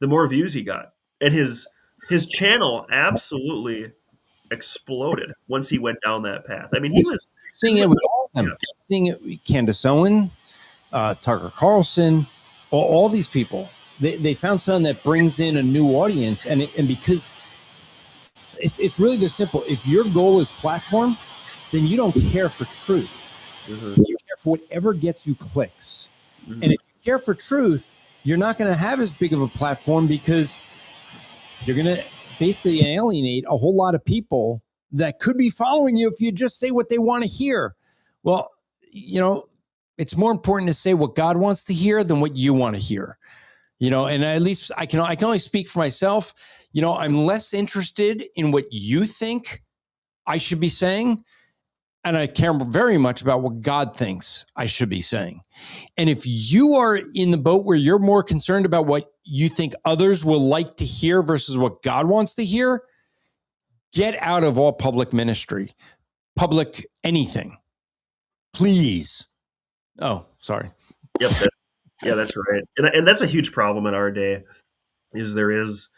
the more views he got, and his channel absolutely exploded once he went down that path. I mean, he was seeing it with all of them. Seeing it with Candace Owen, Tucker Carlson, all these people. They found something that brings in a new audience, and because it's really this simple. If your goal is platform, then you don't care for truth. Mm-hmm. You care for whatever gets you clicks. Mm-hmm. And if you care for truth, you're not going to have as big of a platform because you're going to basically alienate a whole lot of people that could be following you if you just say what they want to hear. Well, it's more important to say what God wants to hear than what you want to hear. And at least I can only speak for myself. I'm less interested in what you think I should be saying, and I care very much about what God thinks I should be saying. And if you are in the boat where you're more concerned about what you think others will like to hear versus what God wants to hear, get out of all public ministry, public anything, please. Oh, sorry. Yep. That's right. And that's a huge problem in our day. Is there is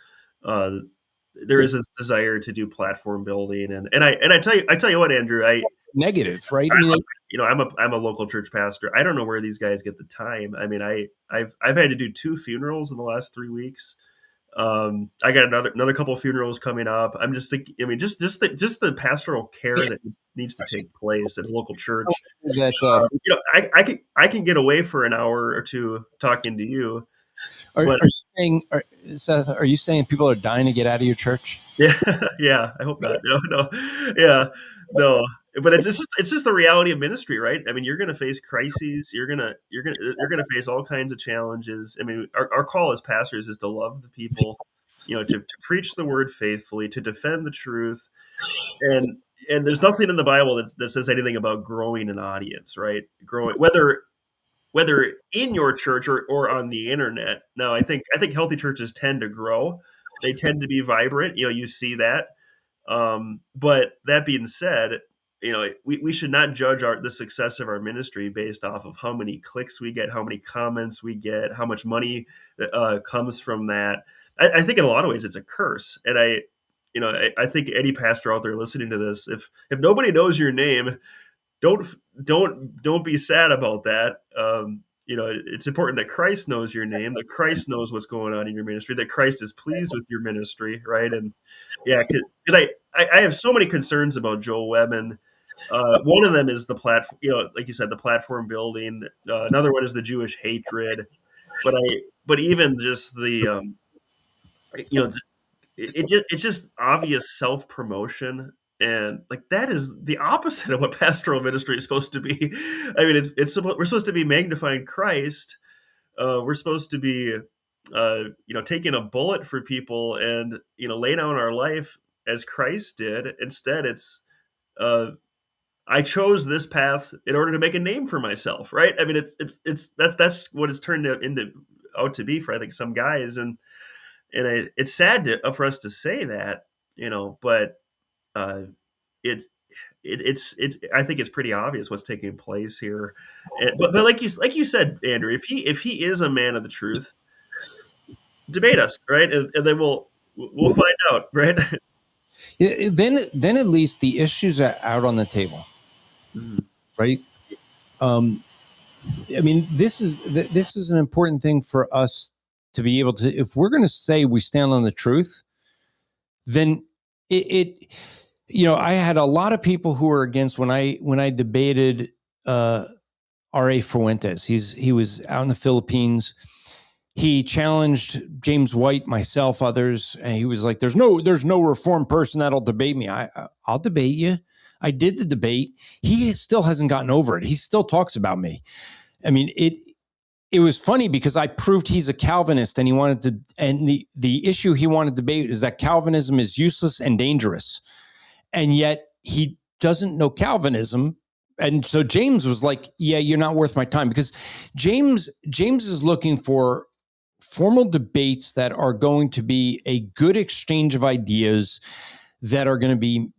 this desire to do platform building, and I tell you what, Andrew, negative, right? I'm a local church pastor. I don't know where these guys get the time. I mean, I've had to do 2 funerals in the last 3 weeks. I got another couple of funerals coming up. I'm just thinking. I mean, just the pastoral care that needs to take place at a local church. I can get away for an hour or two talking to you. Seth, are you saying people are dying to get out of your church? Yeah. I hope not. No. Yeah, no. But it's just the reality of ministry, right? I mean, you're going to face crises. You're going to face all kinds of challenges. I mean, our call as pastors is to love the people, to preach the word faithfully, to defend the truth, and there's nothing in the Bible that says anything about growing an audience, right? Growing, whether in your church or on the internet. Now, I think healthy churches tend to grow. They tend to be vibrant. You see that. But that being said, we should not judge the success of our ministry based off of how many clicks we get, how many comments we get, how much money comes from that. I think in a lot of ways it's a curse. And I think any pastor out there listening to this, if nobody knows your name, don't be sad about that. It's important that Christ knows your name, that Christ knows what's going on in your ministry, that Christ is pleased with your ministry, right? And because I have so many concerns about Joe Webbon. One of them is the platform, like you said, the platform building. Another one is the Jewish hatred. But even just the, it's just obvious self-promotion. And that is the opposite of what pastoral ministry is supposed to be. I mean, we're supposed to be magnifying Christ. We're supposed to be, taking a bullet for people and, lay down our life as Christ did. Instead, it's, I chose this path in order to make a name for myself, right? I mean, that's what it's turned out to be for, I think, some guys. And it's sad for us to say that, but it's I think it's pretty obvious what's taking place here. But like you said, Andrew, if he is a man of the truth, debate us, right? And then we'll find out, right? Then at least the issues are out on the table, right? I mean, this is an important thing for us to be able to. If we're going to say we stand on the truth, then I had a lot of people who were against when I debated R.A. Fuentes. He was out in the Philippines. He challenged James White, myself, others, and he was like, "There's no Reformed person that'll debate me. I'll debate you." I did the debate. He still hasn't gotten over it. He still talks about me. I mean, it was funny because I proved he's a Calvinist, and he wanted to. And the issue he wanted to debate is that Calvinism is useless and dangerous. And yet he doesn't know Calvinism. And so James was like, yeah, you're not worth my time, because James is looking for formal debates that are going to be a good exchange of ideas, that are going to be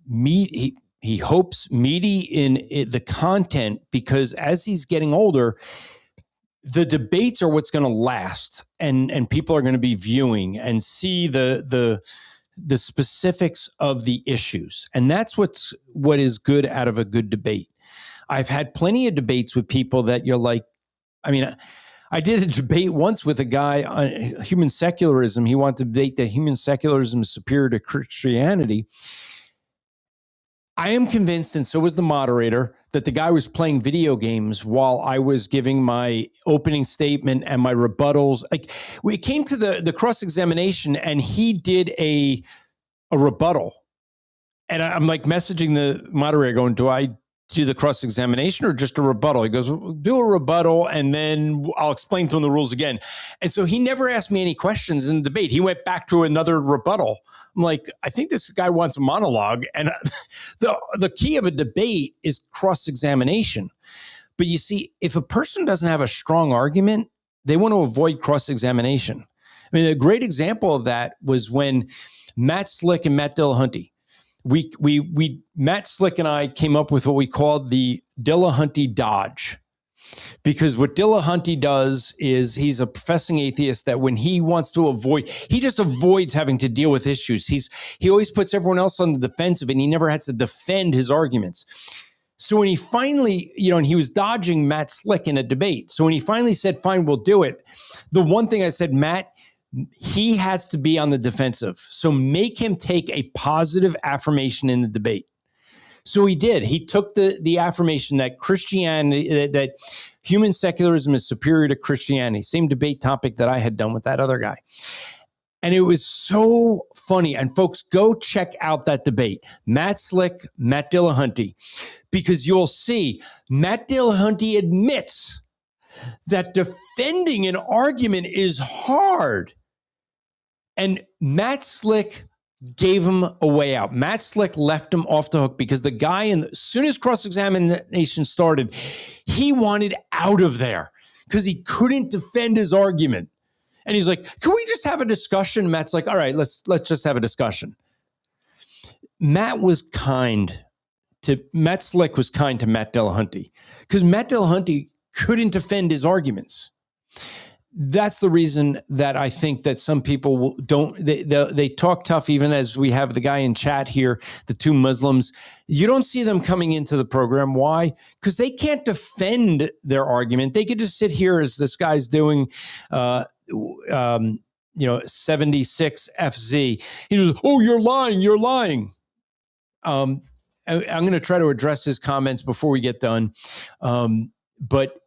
he hopes meaty in the content, because as he's getting older, the debates are what's going to last, and people are going to be viewing and see the specifics of the issues. And that's what is good out of a good debate. I've had plenty of debates with people that you're like, I mean, I did a debate once with a guy on human secularism. He wanted to debate that human secularism is superior to Christianity. I am convinced, and so was the moderator, that the guy was playing video games while I was giving my opening statement and my rebuttals. Like, we came to the cross-examination, and he did a rebuttal. And I'm like messaging the moderator going, do I do the cross-examination or just a rebuttal? He goes, do a rebuttal, and then I'll explain to him the rules again. And so he never asked me any questions in the debate. He went back to another rebuttal. I'm like, I think this guy wants a monologue. And the key of a debate is cross-examination. But you see, if a person doesn't have a strong argument, they want to avoid cross-examination. I mean, a great example of that was when Matt Slick and Matt Dillahunty, Matt Slick and I came up with what we called the Dillahunty Dodge. Because what Dillahunty does is he's a professing atheist that when he wants to avoid, he just avoids having to deal with issues. He always puts everyone else on the defensive, and he never has to defend his arguments. So when he finally, and he was dodging Matt Slick in a debate. So when he finally said, fine, we'll do it. The one thing I said, Matt, he has to be on the defensive. So make him take a positive affirmation in the debate. So he did. He took the affirmation that Christianity, that human secularism is superior to Christianity. Same debate topic that I had done with that other guy. And it was so funny. And folks, go check out that debate. Matt Slick, Matt Dillahunty, because you'll see Matt Dillahunty admits that defending an argument is hard. And Matt Slick gave him a way out. Matt Slick left him off the hook because the guy, as soon as cross-examination started, he wanted out of there because he couldn't defend his argument. And he's like, can we just have a discussion? Matt's like, all right, let's just have a discussion. Matt Slick was kind to Matt Dillahunty because Matt Dillahunty couldn't defend his arguments. That's the reason that I think that some people they talk tough, even as we have the guy in chat here, the two Muslims. You don't see them coming into the program. Why? Because they can't defend their argument. They could just sit here as this guy's doing, 76 FZ. He goes, oh, you're lying. I'm going to try to address his comments before we get done. But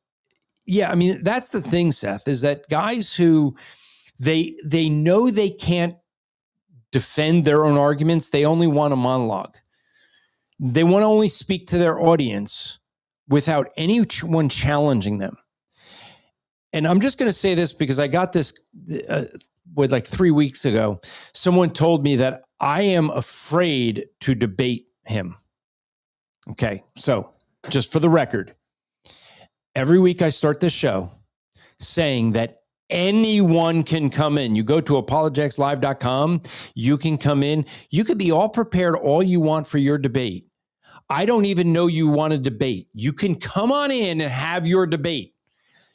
yeah, I mean, that's the thing, Seth, is that guys who they know they can't defend their own arguments, they only want a monologue. They want to only speak to their audience without anyone challenging them. And I'm just going to say this because I got this like 3 weeks ago. Someone told me that I am afraid to debate him. Okay, so just for the record, every week I start this show saying that anyone can come in. You go to apologeticslive.com, you can come in. You could be all prepared all you want for your debate. I don't even know you want to debate. You can come on in and have your debate.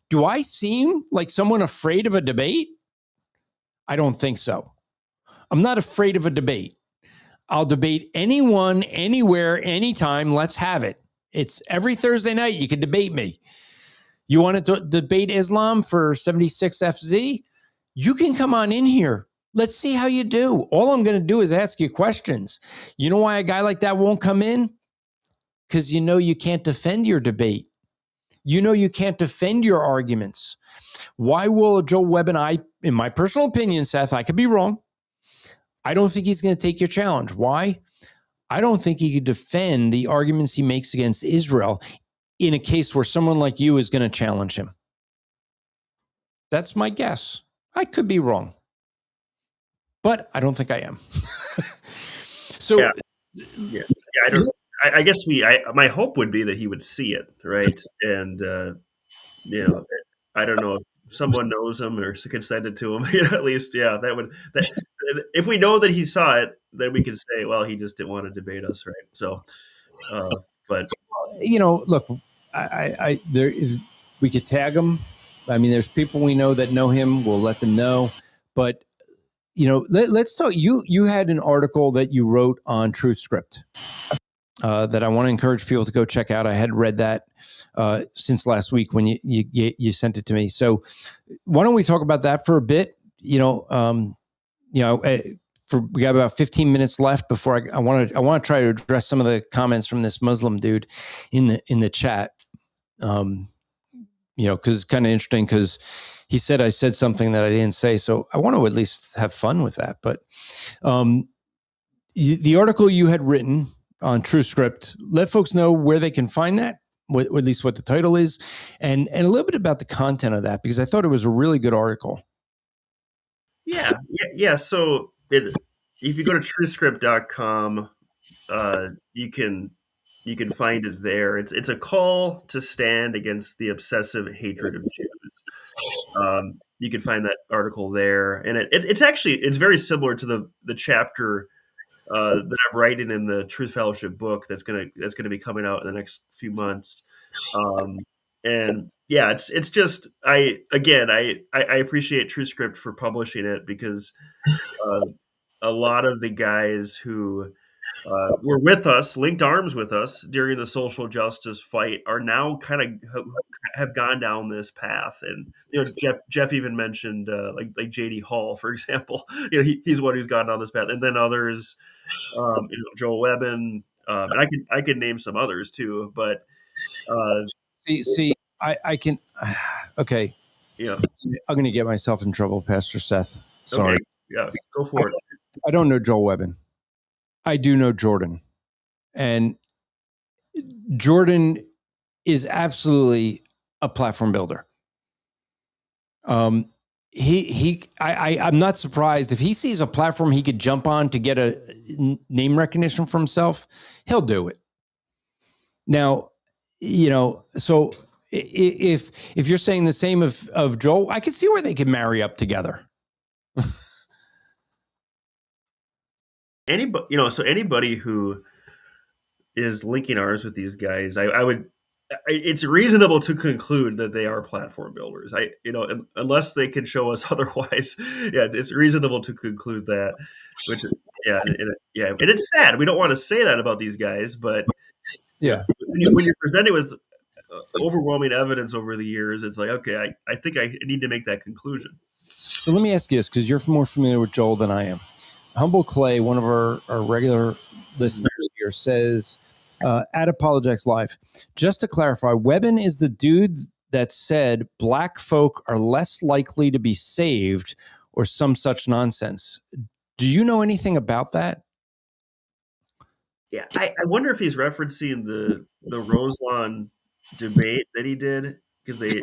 Do I seem like someone afraid of a debate? I don't think so. I'm not afraid of a debate. I'll debate anyone, anywhere, anytime. Let's have it. It's every Thursday night. You can debate me. You want to debate Islam for 76 FZ? You can come on in here. Let's see how you do. All I'm going to do is ask you questions. You know why a guy like that won't come in? Because you know you can't defend your debate. You know you can't defend your arguments. Why will Joe Webbon, in my personal opinion, Seth, I could be wrong. I don't think he's going to take your challenge. Why? I don't think he could defend the arguments he makes against Israel in a case where someone like you is going to challenge him. That's my guess. I could be wrong, but I don't think I am. So, yeah. I guess my hope would be that he would see it, right? And I don't know if someone knows him or could send it to him. At least, if we know that he saw it, then we could say, well, he just didn't want to debate us, right? So, but look, we could tag him. I mean, there's people we know that know him. We'll let them know. But let's talk. You had an article that you wrote on TruthScript. that I want to encourage people to go check out. I had read that since last week when you sent it to me. So why don't we talk about that for a bit? We got about 15 minutes left before I want to try to address some of the comments from this Muslim dude in the chat. Because it's kind of interesting because he said I said something that I didn't say. So I want to at least have fun with that. But the article you had written on TrueScript, let folks know where they can find that, or at least what the title is, and a little bit about the content of that, because I thought it was a really good article. Yeah. So if you go to truescript.com, you can find it there. It's a call to stand against the obsessive hatred of Jews. You can find that article there, and it's very similar to the chapter that I'm writing in the Truth Fellowship book that's gonna be coming out in the next few months. And yeah, it's just I appreciate TrueScript for publishing it, because a lot of the guys who were with us, linked arms with us during the social justice fight, are now kind of have gone down this path. And Jeff even mentioned like JD Hall, for example. He's one who's gone down this path, and then others, Joel Webbon, and I could name some others too. But I can. Okay. Yeah. I'm going to get myself in trouble, Pastor Seth. Sorry. Okay. Yeah. Go for it. I don't know Joel Webbon. I do know Jordan, and Jordan is absolutely a platform builder. I'm not surprised if he sees a platform he could jump on to get a name recognition for himself, he'll do it. Now, so if you're saying the same of Joel, I can see where they could marry up together. Anybody who is linking arms with these guys, it's reasonable to conclude that they are platform builders. Unless they can show us otherwise, it's reasonable to conclude that. Which, and it's sad. We don't want to say that about these guys, but when you're presented with overwhelming evidence over the years, it's like, okay, I think I need to make that conclusion. So let me ask you this, because you're more familiar with Joel than I am. Humble Clay, one of our regular listeners here, says, at Apologetics Live, just to clarify, Webbon is the dude that said black folk are less likely to be saved or some such nonsense. Do you know anything about that? Yeah, I wonder if he's referencing the Roselawn debate that he did, because they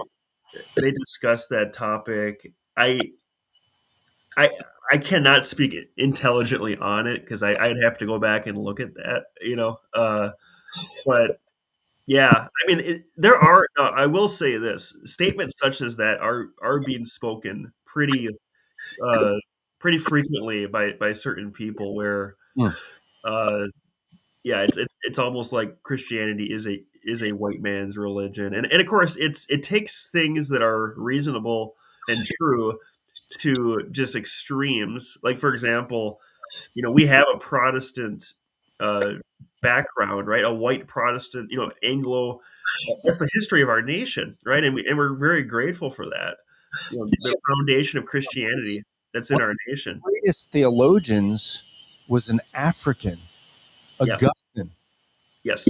discussed that topic. I cannot speak intelligently on it, because I'd have to go back and look at that, but yeah, I mean, there are, I will say this, statements such as that are being spoken pretty frequently by certain people, where, it's almost like Christianity is a white man's religion. And of course it takes things that are reasonable and true to just extremes. Like, for example, we have a Protestant background, right? A white Protestant, Anglo. That's the history of our nation, right? And we're very grateful for that. The foundation of Christianity that's in our nation. One of the greatest theologians was an African, Augustine. Yes.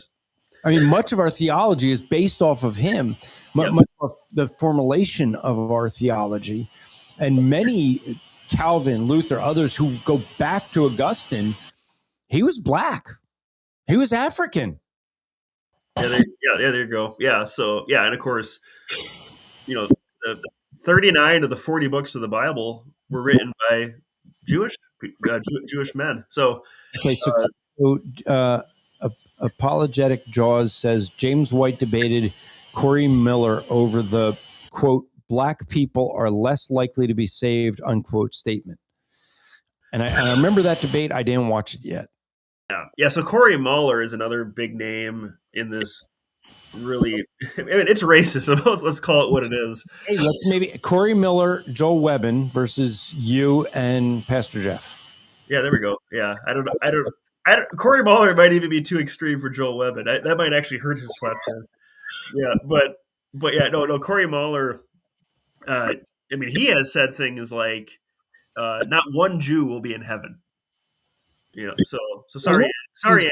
I mean, much of our theology is based off of him. Much of the formulation of our theology, and many Calvin, Luther, others who go back to Augustine, he was black. He was African. There you go. Yeah. So, and of course, the 39 of the 40 books of the Bible were written by Jewish men. So, Apologetic Jaws says James White debated Corey Miller over the, quote, black people are less likely to be saved, unquote, statement. And I remember that debate. I didn't watch it yet. Yeah. So Corey Muller is another big name in this. Really, I mean, it's racist. Let's call it what it is. Hey, let's maybe Corey Miller, Joel Webbon versus you and Pastor Jeff. Yeah, there we go. Yeah, I don't Corey Mahler might even be too extreme for Joel Webbon. That might actually hurt his platform. Yeah, but yeah, no, Corey Mahler. I mean, he has said things like, "Not one Jew will be in heaven." So sorry,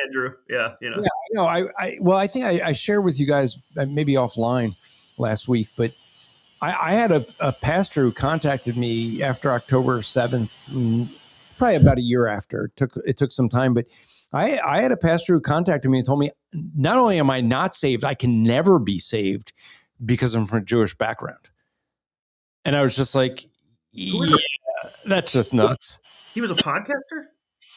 Andrew. Yeah, Yeah, no, I think I shared with you guys maybe offline last week, but I had a pastor who contacted me after October 7th, probably about a year after. It took some time, but I had a pastor who contacted me and told me, not only am I not saved, I can never be saved because I'm from a Jewish background. And I was just like, yeah, that's just nuts. He was a podcaster?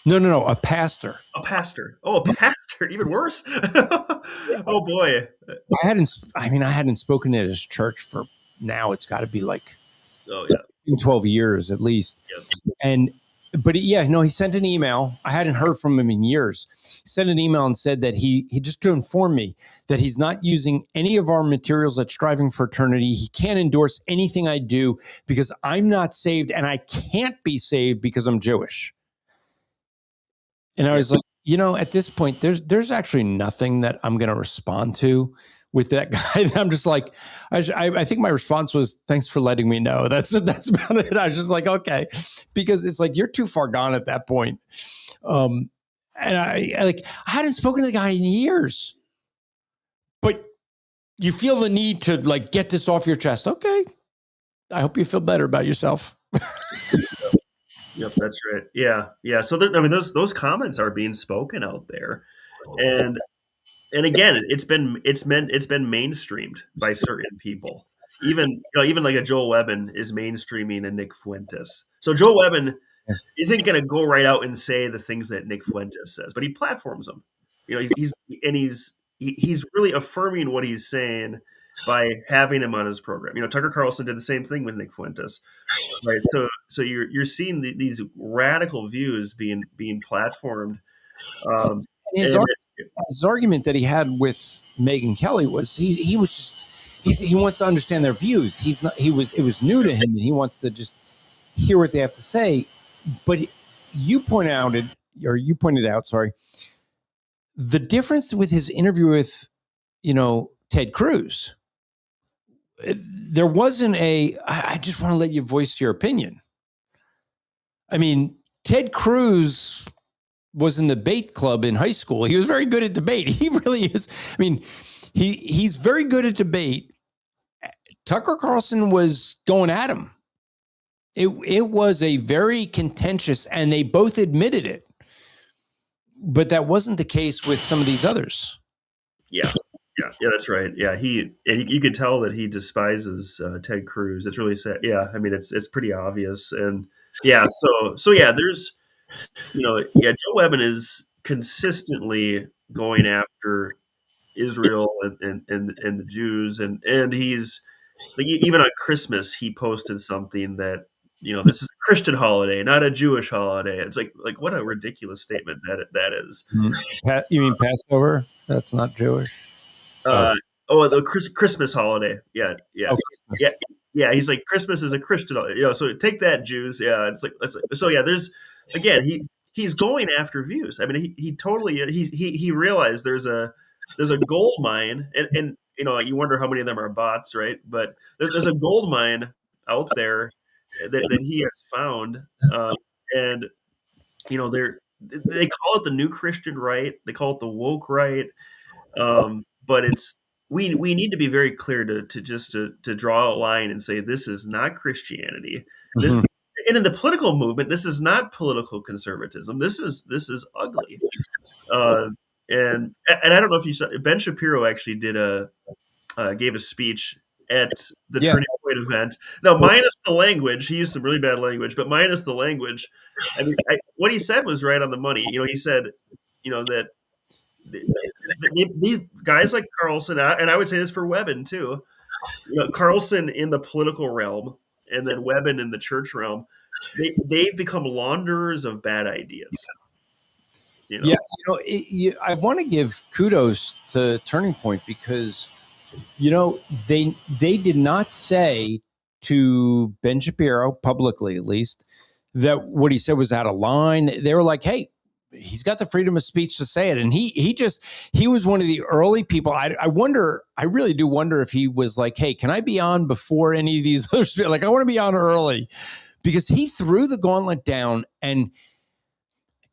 No, a pastor. A pastor. Oh, a pastor. Even worse. Oh boy. I hadn't spoken at his church for now. It's got to be like 12 years at least. Yes. But he sent an email. I hadn't heard from him in years. He sent an email and said that he just to inform me that he's not using any of our materials at Striving for Eternity. He can't endorse anything I do because I'm not saved, and I can't be saved because I'm Jewish. And I was like, at this point, there's actually nothing that I'm going to respond to with that guy. I'm just like, I think my response was, thanks for letting me know. That's about it. I was just like, okay, because it's like, you're too far gone at that point. And I hadn't spoken to the guy in years, but you feel the need to like get this off your chest. Okay. I hope you feel better about yourself. Yep, that's right. Yeah. So those comments are being spoken out there, and again, it's been mainstreamed by certain people. Even like a Joel Webbon is mainstreaming a Nick Fuentes. So Joel Webbon isn't going to go right out and say the things that Nick Fuentes says, but he platforms them. He's really affirming what he's saying by having him on his program. Tucker Carlson did the same thing with Nick Fuentes, right? So you're seeing these radical views being platformed. His argument that he had with Megyn Kelly was he wants to understand their views. It was new to him, and he wants to just hear what they have to say. But you pointed out, the difference with his interview with Ted Cruz. There wasn't I just want to let you voice your opinion. I mean, Ted Cruz was in the debate club in high school. He was very good at debate. He really is. I mean, he's very good at debate. Tucker Carlson was going at him. It was a very contentious, and they both admitted it. But that wasn't the case with some of these others. Yeah, that's right. Yeah, you could tell that he despises Ted Cruz. It's really sad. Yeah, I mean, it's pretty obvious. And there's, Joe Webbon is consistently going after Israel and the Jews, and he's like, even on Christmas he posted something that this is a Christian holiday, not a Jewish holiday. It's like what a ridiculous statement that is. You mean Passover? That's not Jewish. The Christmas holiday. Yeah. Oh, Yeah. He's like, Christmas is a Christian holiday. So take that, Jews. Yeah. It's like so. Yeah. There's again he's going after views. I mean, he totally he realized there's a gold mine, and you wonder how many of them are bots, right? But there's a gold mine out there that he has found, and they call it the new Christian right. They call it the woke right. But we need to be very clear to draw a line and say this is not Christianity. This, and in the political movement, this is not political conservatism. This is ugly. And I don't know if you saw, Ben Shapiro actually gave a speech at the Turning Point event. Now, minus the language, he used some really bad language, but minus the language, I mean, what he said was right on the money. He said, that these guys like Carlson, and I would say this for Webbon too, Carlson in the political realm and then Webbon in the church realm, they've become launderers of bad ideas. I want to give kudos to Turning Point because, they did not say to Ben Shapiro, publicly at least, that what he said was out of line. They were like, hey, he's got the freedom of speech to say it. And he was one of the early people. I really do wonder if he was like, hey, can I be on before any of these others? Like, I want to be on early, because he threw the gauntlet down. And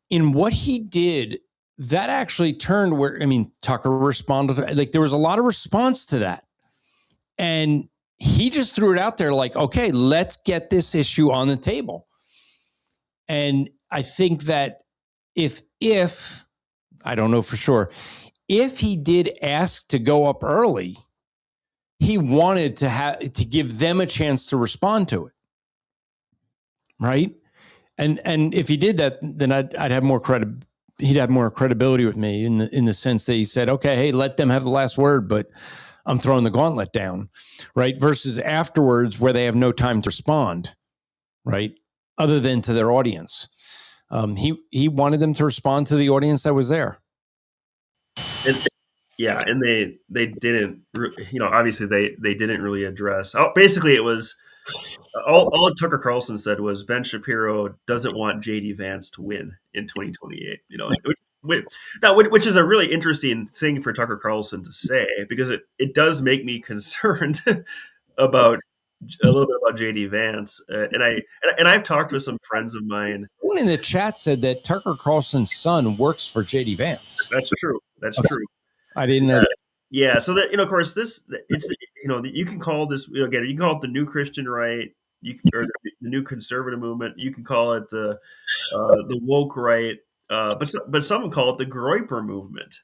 in what he did, that actually turned where, I mean, Tucker responded. Like, there was a lot of response to that. And he just threw it out there like, okay, let's get this issue on the table. And I think that if I don't know for sure, if he did ask to go up early, he wanted to give them a chance to respond to it, right? And if he did that, then I'd have more credit. He'd have more credibility with me in the sense that he said, okay, hey, let them have the last word, but I'm throwing the gauntlet down, right? Versus afterwards where they have no time to respond, right? Other than to their audience. He wanted them to respond to the audience that was there. And they didn't, obviously they didn't really address. Basically, it was all Tucker Carlson said was Ben Shapiro doesn't want JD Vance to win in 2028. Which is a really interesting thing for Tucker Carlson to say, because it does make me concerned about a little bit about JD Vance, and I've talked with some friends of mine. One in the chat said that Tucker Carlson's son works for JD Vance. That's true. True. I didn't know that. Yeah. So that, of course, you can call this, again, you can call it the new Christian right, or the new conservative movement. You can call it the woke right, but some call it the Groyper movement.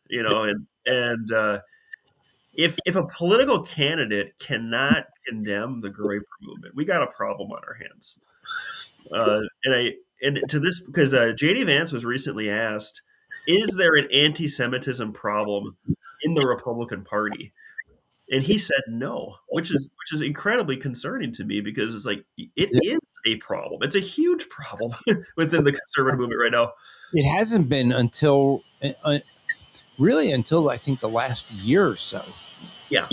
If a political candidate cannot condemn the Groyper movement, we got a problem on our hands. And to this, because JD Vance was recently asked, is there an anti-Semitism problem in the Republican Party? And he said no, which is incredibly concerning to me, because it's like, it is a problem. It's a huge problem within the conservative movement right now. It hasn't been until I think the last year or so. Yeah.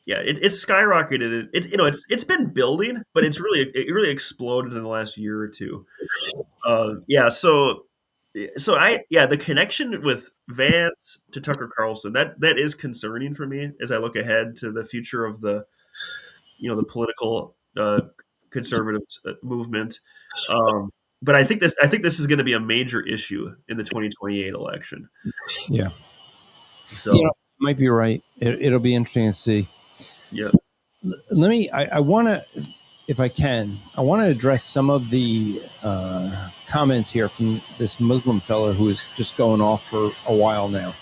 It's skyrocketed. It's been building, but it really exploded in the last year or two. The connection with Vance to Tucker Carlson, that is concerning for me as I look ahead to the future of the political conservative movement. But I think this is going to be a major issue in the 2028 election. Yeah. So you might be right. It'll be interesting to see. Yeah. I want to, if I can, address some of the comments here from this Muslim fellow who is just going off for a while now.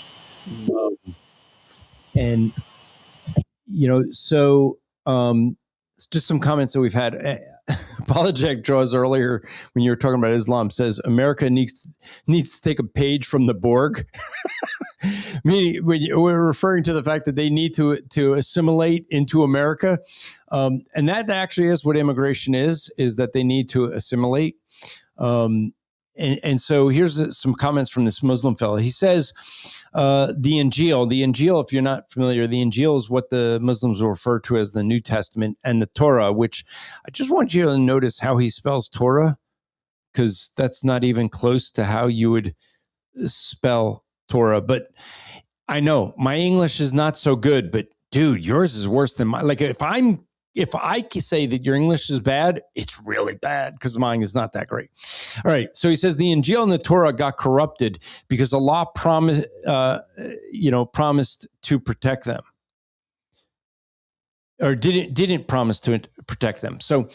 It's just some comments that we've had. Apologetic Draws earlier when you were talking about Islam says America needs to take a page from the Borg. Meaning, we're referring to the fact that they need to assimilate into America, and that actually is what immigration is that they need to assimilate. And so here's some comments from this Muslim fellow. He says, the Injil, if you're not familiar, the Injil is what the Muslims will refer to as the New Testament, and the Torah, which I just want you to notice how he spells Torah, because that's not even close to how you would spell Torah. But I know my English is not so good, but dude, yours is worse than mine. Like, if I can say that your English is bad, it's really bad, because mine is not that great. All right. So he says the Injil and the Torah got corrupted because Allah promised to protect them, or didn't promise to protect them. So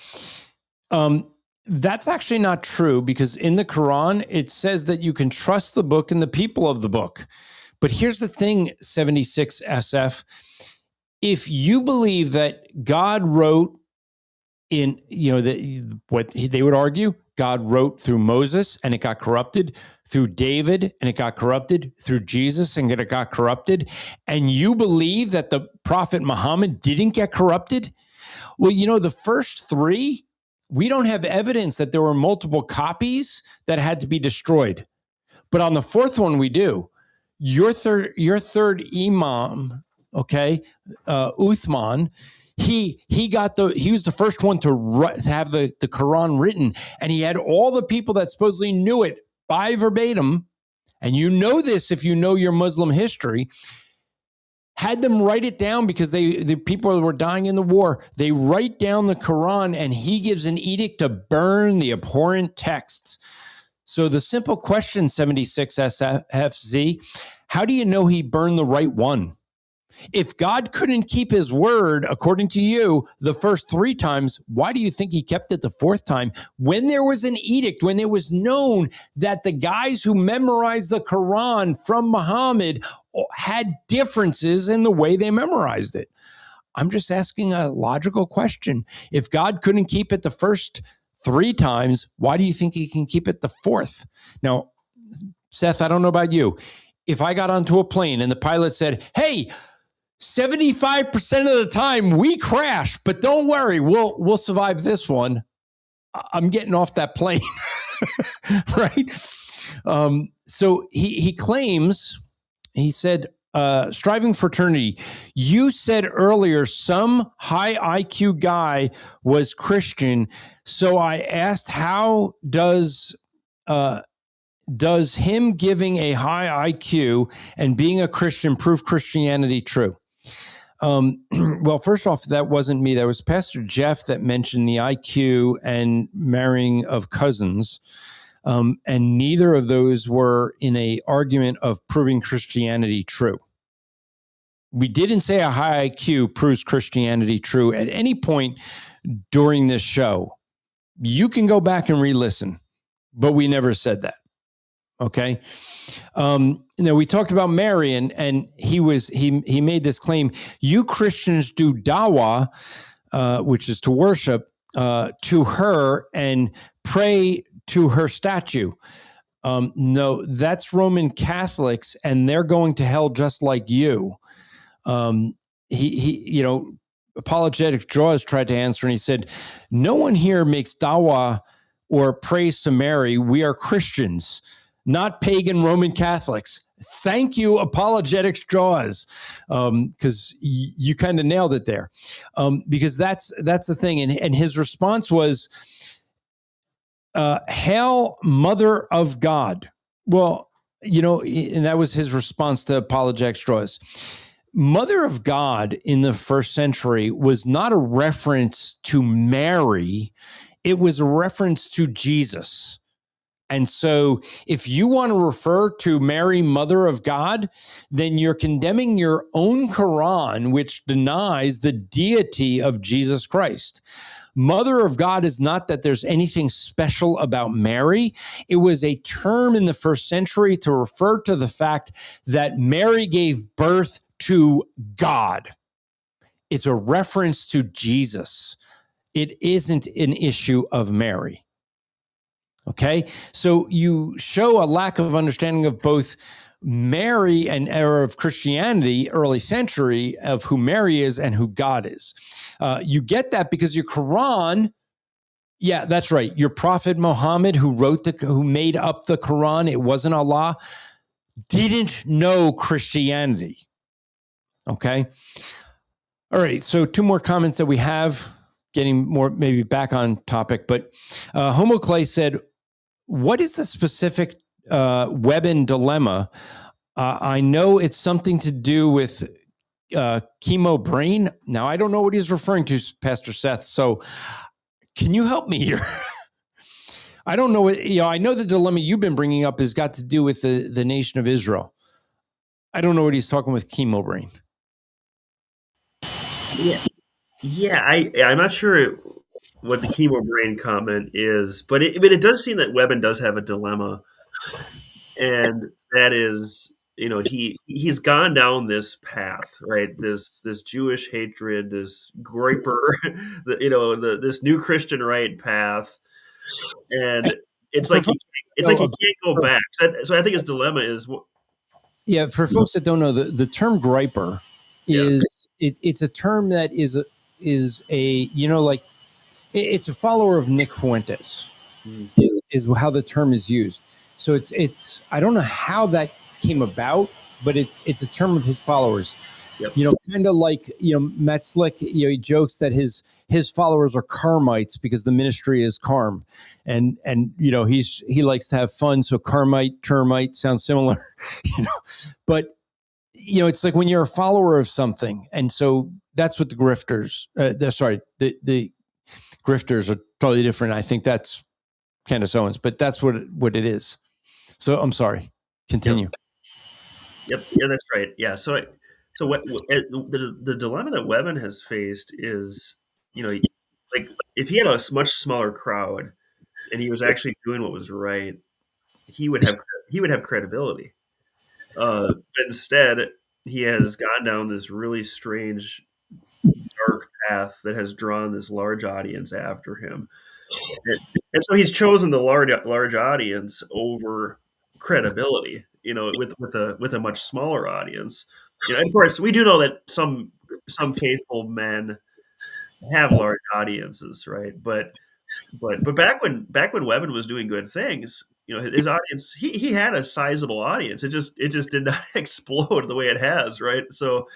that's actually not true, because in the Quran, it says that you can trust the book and the people of the book. But here's the thing, 76 SF. If you believe that God wrote in, what they would argue, God wrote through Moses and it got corrupted, through David and it got corrupted, through Jesus and it got corrupted, and you believe that the Prophet Muhammad didn't get corrupted, well, the first three, we don't have evidence that there were multiple copies that had to be destroyed. But on the fourth one, we do. Your third imam, okay, Uthman, he was the first one to have the Quran written, and he had all the people that supposedly knew it by verbatim, and you know this if you know your Muslim history, had them write it down because the people that were dying in the war, they write down the Quran, and he gives an edict to burn the abhorrent texts. So the simple question, 76 SFZ, how do you know he burned the right one? If God couldn't keep his word, according to you, the first 3 times, why do you think he kept it the 4th time? When there was an edict, when it was known that the guys who memorized the Quran from Muhammad had differences in the way they memorized it. I'm just asking a logical question. If God couldn't keep it the first 3 times, why do you think he can keep it the 4th? Now, Seth, I don't know about you. If I got onto a plane and the pilot said, hey, 75% of the time we crash, but don't worry, we'll survive this one, I'm getting off that plane. Right? So he claims, he said, striving fraternity, you said earlier some high IQ guy was Christian, so I asked, how does him giving a high IQ and being a Christian prove Christianity true? Well, first off, that wasn't me. That was Pastor Jeff that mentioned the IQ and marrying of cousins. And neither of those were in an argument of proving Christianity true. We didn't say a high IQ proves Christianity true at any point during this show. You can go back and re-listen, but we never said that. Okay. Now we talked about Mary, and he made this claim. You Christians do dawah, which is to worship, to her and pray to her statue. No, that's Roman Catholics, and they're going to hell just like you. Apologetic Jaws tried to answer, and he said, no one here makes dawah or prays to Mary. We are Christians, not pagan Roman Catholics. Thank you, Apologetics Jaws, because you kind of nailed it there. Because that's the thing. And his response was, Hail, Mother of God. Well, and that was his response to Apologetics Jaws. Mother of God in the first century was not a reference to Mary. It was a reference to Jesus. And so if you want to refer to Mary, Mother of God, then you're condemning your own Quran, which denies the deity of Jesus Christ. Mother of God is not that there's anything special about Mary. It was a term in the first century to refer to the fact that Mary gave birth to God. It's a reference to Jesus. It isn't an issue of Mary. Okay, so you show a lack of understanding of both Mary and era of Christianity, early century, of who Mary is and who God is. You get that because your Quran, yeah, that's right. Your prophet Muhammad, who made up the Quran, it wasn't Allah, didn't know Christianity. Okay, all right. So 2 more comments that we have, getting more maybe back on topic. But Homo Clay said, what is the specific Webbon dilemma? I know it's something to do with chemo brain. Now, I don't know what he's referring to, Pastor Seth. So can you help me here? I don't know. I know the dilemma you've been bringing up has got to do with the nation of Israel. I don't know what he's talking with chemo brain. Yeah. I'm not sure what the chemo brain comment is, but it does seem that Webbon does have a dilemma, and that is, he's gone down this path, right? This Jewish hatred, this Groyper, this new Christian right path, and it's like he can't go back. So I think his dilemma is, yeah. For folks that don't know, the term Groyper is it's a term that is a it's a follower of Nick Fuentes, is how the term is used. So it's I don't know how that came about, but it's a term of his followers. Yep. Kind of like, Matt Slick, he jokes that his followers are Carmites because the ministry is Carm. And he likes to have fun. So Carmite, termite sounds similar, but it's like when you're a follower of something. And so that's what the grifters, the grifters are totally different. I think that's Candace Owens, but that's what it is. So I'm sorry, continue. Yep. Yeah, that's right. Yeah. So the dilemma that Webbon has faced is, like if he had a much smaller crowd and he was actually doing what was right, he would have credibility. But instead, he has gone down this really strange, dark path that has drawn this large audience after him, and so he's chosen the large audience over credibility. With a much smaller audience. Of course, we do know that some faithful men have large audiences, right? But back when Webbon was doing good things, his audience, he had a sizable audience. It just did not explode the way it has, right? So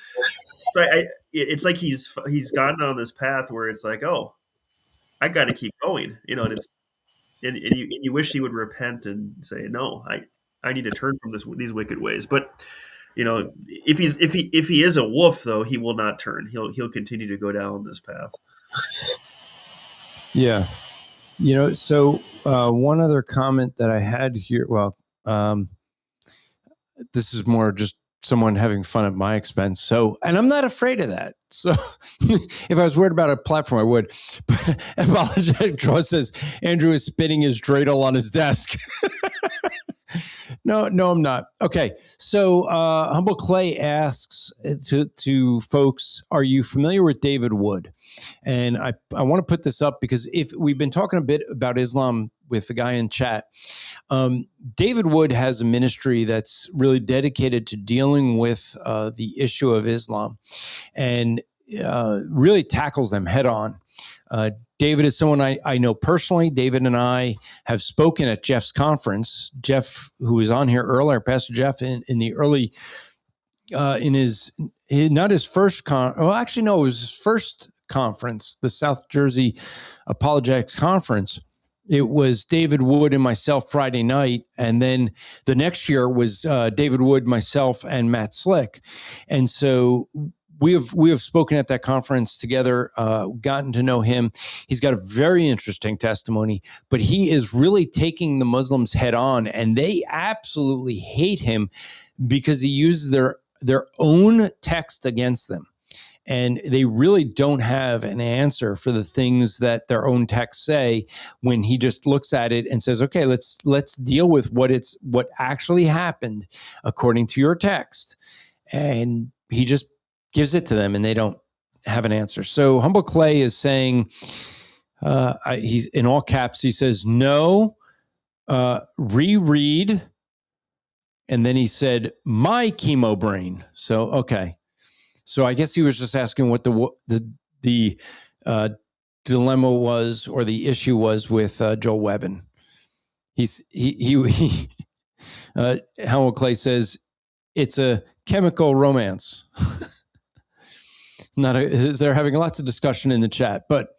it's like he's gone down this path where it's like, oh, I got to keep going, and you wish he would repent and say, no, I need to turn from these wicked ways. But if he is a wolf, though, he will not turn. He'll continue to go down this path. Yeah. So one other comment that I had here, this is more just someone having fun at my expense. So, and I'm not afraid of that. So if I was worried about a platform, I would. But Apologetic Draw says, Andrew is spinning his dreidel on his desk. No, I'm not. Okay. So Humble Clay asks to folks, are you familiar with David Wood? And I want to put this up because if we've been talking a bit about Islam with the guy in chat, David Wood has a ministry that's really dedicated to dealing with the issue of Islam and really tackles them head on. David is someone I know personally. David and I have spoken at Jeff's conference. Jeff, who was on here earlier, Pastor Jeff, in the early, in his not his first it was his first conference, the South Jersey Apologetics Conference. It was David Wood and myself Friday night, and then the next year was David Wood, myself, and Matt Slick, and so. We have spoken at that conference together, gotten to know him. He's got a very interesting testimony, but he is really taking the Muslims head on, and they absolutely hate him because he uses their own text against them. And they really don't have an answer for the things that their own texts say when he just looks at it and says, okay, let's deal with what actually happened according to your text. And he just gives it to them and they don't have an answer. So Humble Clay is saying, he's in all caps, he says, no, reread. And then he said, my chemo brain. So, okay. So I guess he was just asking what the dilemma was or the issue was with Joel Webbon. Humble Clay says, it's a chemical romance. They're having lots of discussion in the chat, but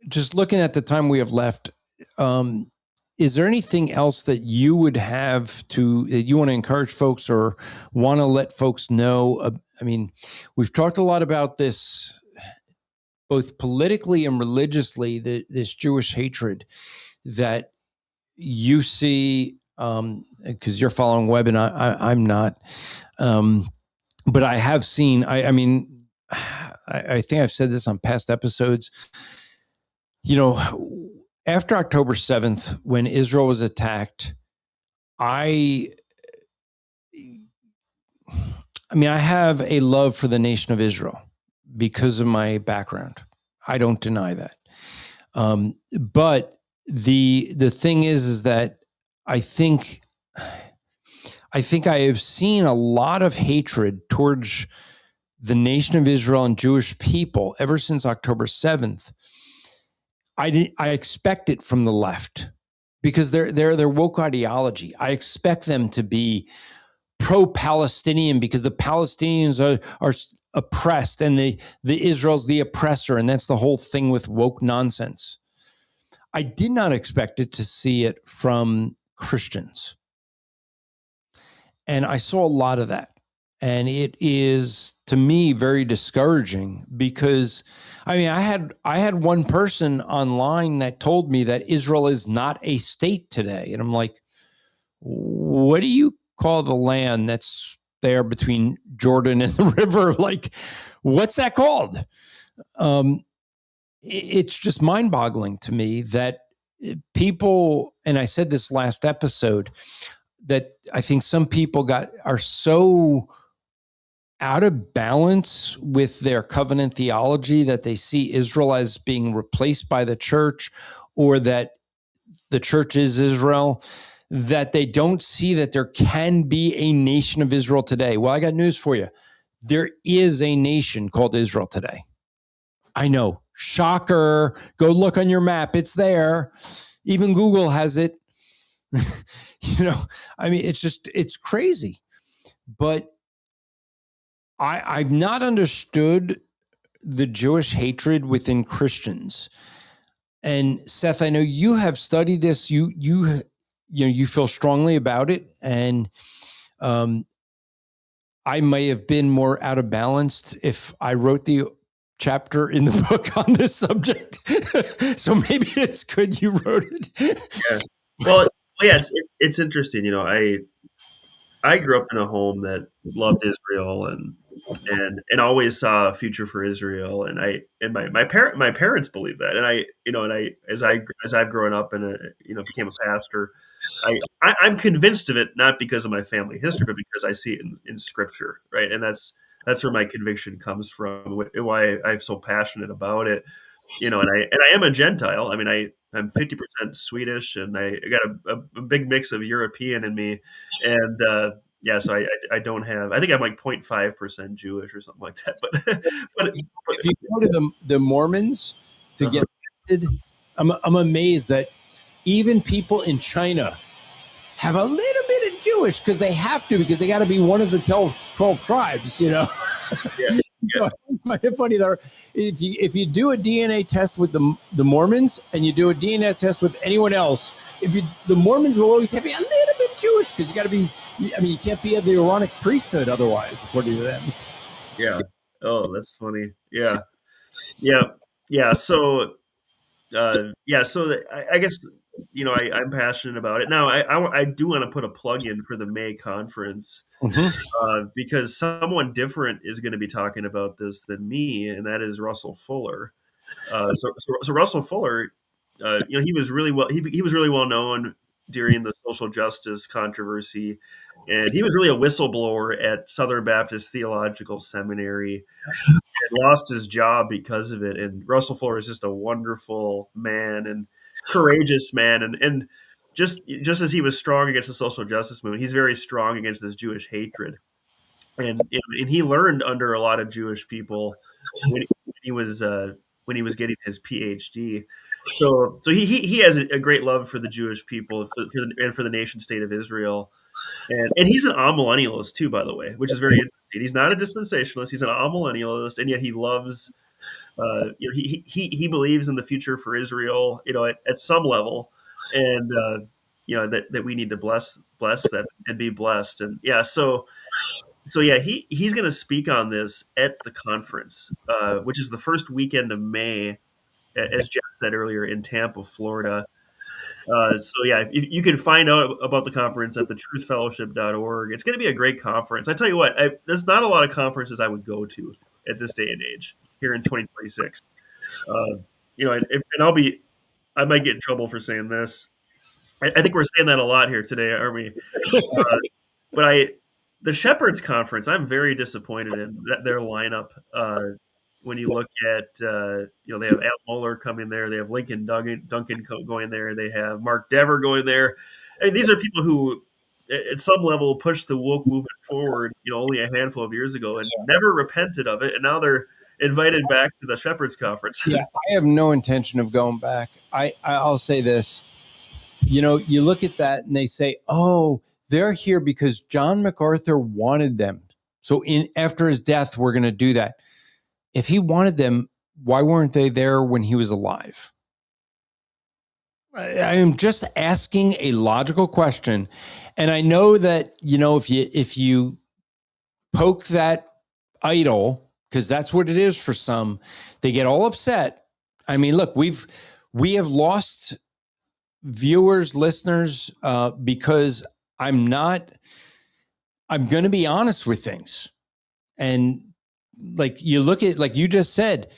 just looking at the time we have left, is there anything else that you would have that you want to encourage folks or want to let folks know? I mean, we've talked a lot about this, both politically and religiously, this Jewish hatred that you see. Because you're following Webbon, I'm not. But I have seen, I think I've said this on past episodes, after October 7th, when Israel was attacked, I have a love for the nation of Israel because of my background. I don't deny that. But the thing is that I think I have seen a lot of hatred towards the nation of Israel and Jewish people ever since October 7th. I expect it from the left because they're woke ideology. I expect them to be pro-Palestinian because the Palestinians are oppressed and the Israel's the oppressor, and that's the whole thing with woke nonsense. I did not expect it to see it from Christians. And I saw a lot of that. And it is, to me, very discouraging because, I mean, I had one person online that told me that Israel is not a state today. And I'm like, what do you call the land that's there between Jordan and the river? Like, what's that called? It's just mind-boggling to me that people, and I said this last episode, that I think some people are so out of balance with their covenant theology that they see Israel as being replaced by the church, or that the church is Israel, that they don't see that there can be a nation of Israel today. Well, I got news for you. There is a nation called Israel today. I know. Shocker. Go look on your map. It's there. Even Google has it. I mean, it's crazy. But I've not understood the Jewish hatred within Christians. And Seth, I know you have studied this. You feel strongly about it, and I may have been more out of balance if I wrote the chapter in the book on this subject. So maybe it's good you wrote it. Yeah. Well, yeah, it's interesting. I grew up in a home that loved Israel and always saw a future for Israel, and my parents believe that, and as I've grown up and became a pastor, I'm convinced of it, not because of my family history, but because I see it in Scripture, right? And that's where my conviction comes from, and why I'm so passionate about it. And I am a Gentile. I mean, I'm 50% Swedish, and I got a big mix of European in me, and so I don't have. I think I'm like 0.5% Jewish or something like that. But if you go to the Mormons to get tested, I'm amazed that even people in China have a little bit of Jewish because they have to, because they got to be one of the 12 tribes. Yeah. It's funny that if you do a DNA test with the Mormons and you do a DNA test with anyone else, the Mormons will always have you a little bit Jewish because you got to be. I mean, you can't be of the Aaronic priesthood otherwise, according to them. Yeah. Oh, that's funny. Yeah. So, I guess I'm passionate about it. Now, I do want to put a plug in for the May conference, because someone different is going to be talking about this than me, and that is Russell Fuller. So Russell Fuller, he was really well known during the social justice controversy, and he was really a whistleblower at Southern Baptist Theological Seminary, and lost his job because of it. And Russell Fuller is just a wonderful man and courageous man, and just as he was strong against the social justice movement, he's very strong against this Jewish hatred. And he learned under a lot of Jewish people when he was getting his PhD. So he has a great love for the Jewish people and for the nation state of Israel. And he's an amillennialist too, by the way, which is very interesting. He's not a dispensationalist; he's an amillennialist, and yet he loves. He believes in the future for Israel, at some level, and that we need to bless them and be blessed. And he's going to speak on this at the conference, which is the first weekend of May, as Jeff said earlier, in Tampa, Florida. If you can find out about the conference at thetruthfellowship.org. It's going to be a great conference. I tell you what, there's not a lot of conferences I would go to at this day and age here in 2026. I might get in trouble for saying this. I think we're saying that a lot here today, aren't we? The Shepherds Conference, I'm very disappointed in their lineup. When you look at, they have Al Mohler coming there. They have Lincoln Duncan going there. They have Mark Dever going there. I mean, these are people who, at some level, pushed the woke movement forward, only a handful of years ago, and never repented of it. And now they're invited back to the Shepherds Conference. Yeah, I have no intention of going back. I'll say this. You look at that and they say, oh, they're here because John MacArthur wanted them. So after his death, we're going to do that. If he wanted them, why weren't they there when he was alive? I am just asking a logical question. And I know that, if you poke that idol, because that's what it is for some, they get all upset. I mean, look, we have lost viewers, listeners, because I'm going to be honest with things. And like you look at, like you just said,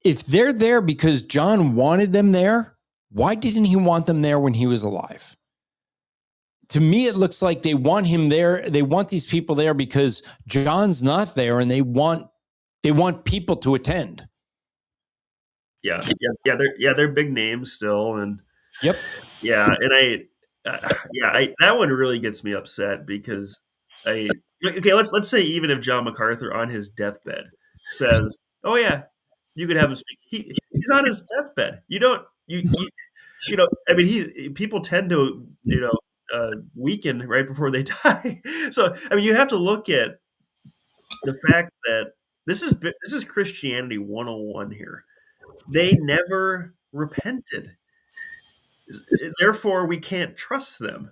if they're there because John wanted them there, why didn't he want them there when he was alive? To me, it looks like they want him there. They want these people there because John's not there, and they want people to attend. Yeah, they're big names still, and yep, yeah, and that one really gets me upset because let's say even if John MacArthur on his deathbed says, "Oh yeah, you could have him speak," he's on his deathbed. I mean, people tend to weaken right before they die. So I mean, you have to look at the fact that this is Christianity 101 here. They never repented. Therefore, we can't trust them.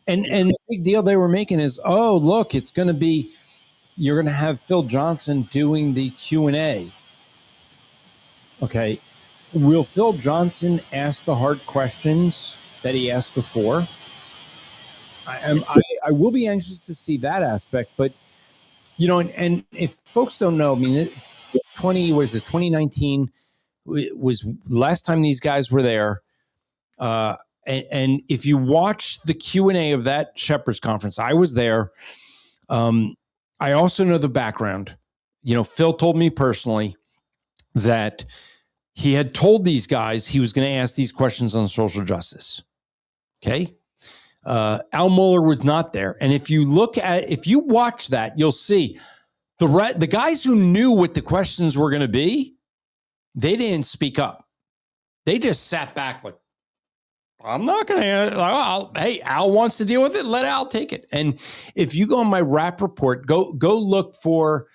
And the big deal they were making is, oh, look, you're going to have Phil Johnson doing the Q&A. Okay. Will Phil Johnson ask the hard questions that he asked before? I will be anxious to see that aspect, but, and if folks don't know, I mean, 2019 was last time these guys were there. And if you watch the Q&A of that Shepherd's Conference, I was there. I also know the background. Phil told me personally that he had told these guys he was going to ask these questions on social justice. Okay. Al Mohler was not there. And if you watch that, you'll see the guys who knew what the questions were going to be, they didn't speak up. They just sat back like, I'm not going to, hey, Al wants to deal with it. Let Al take it. And if you go on my rap report, go look for,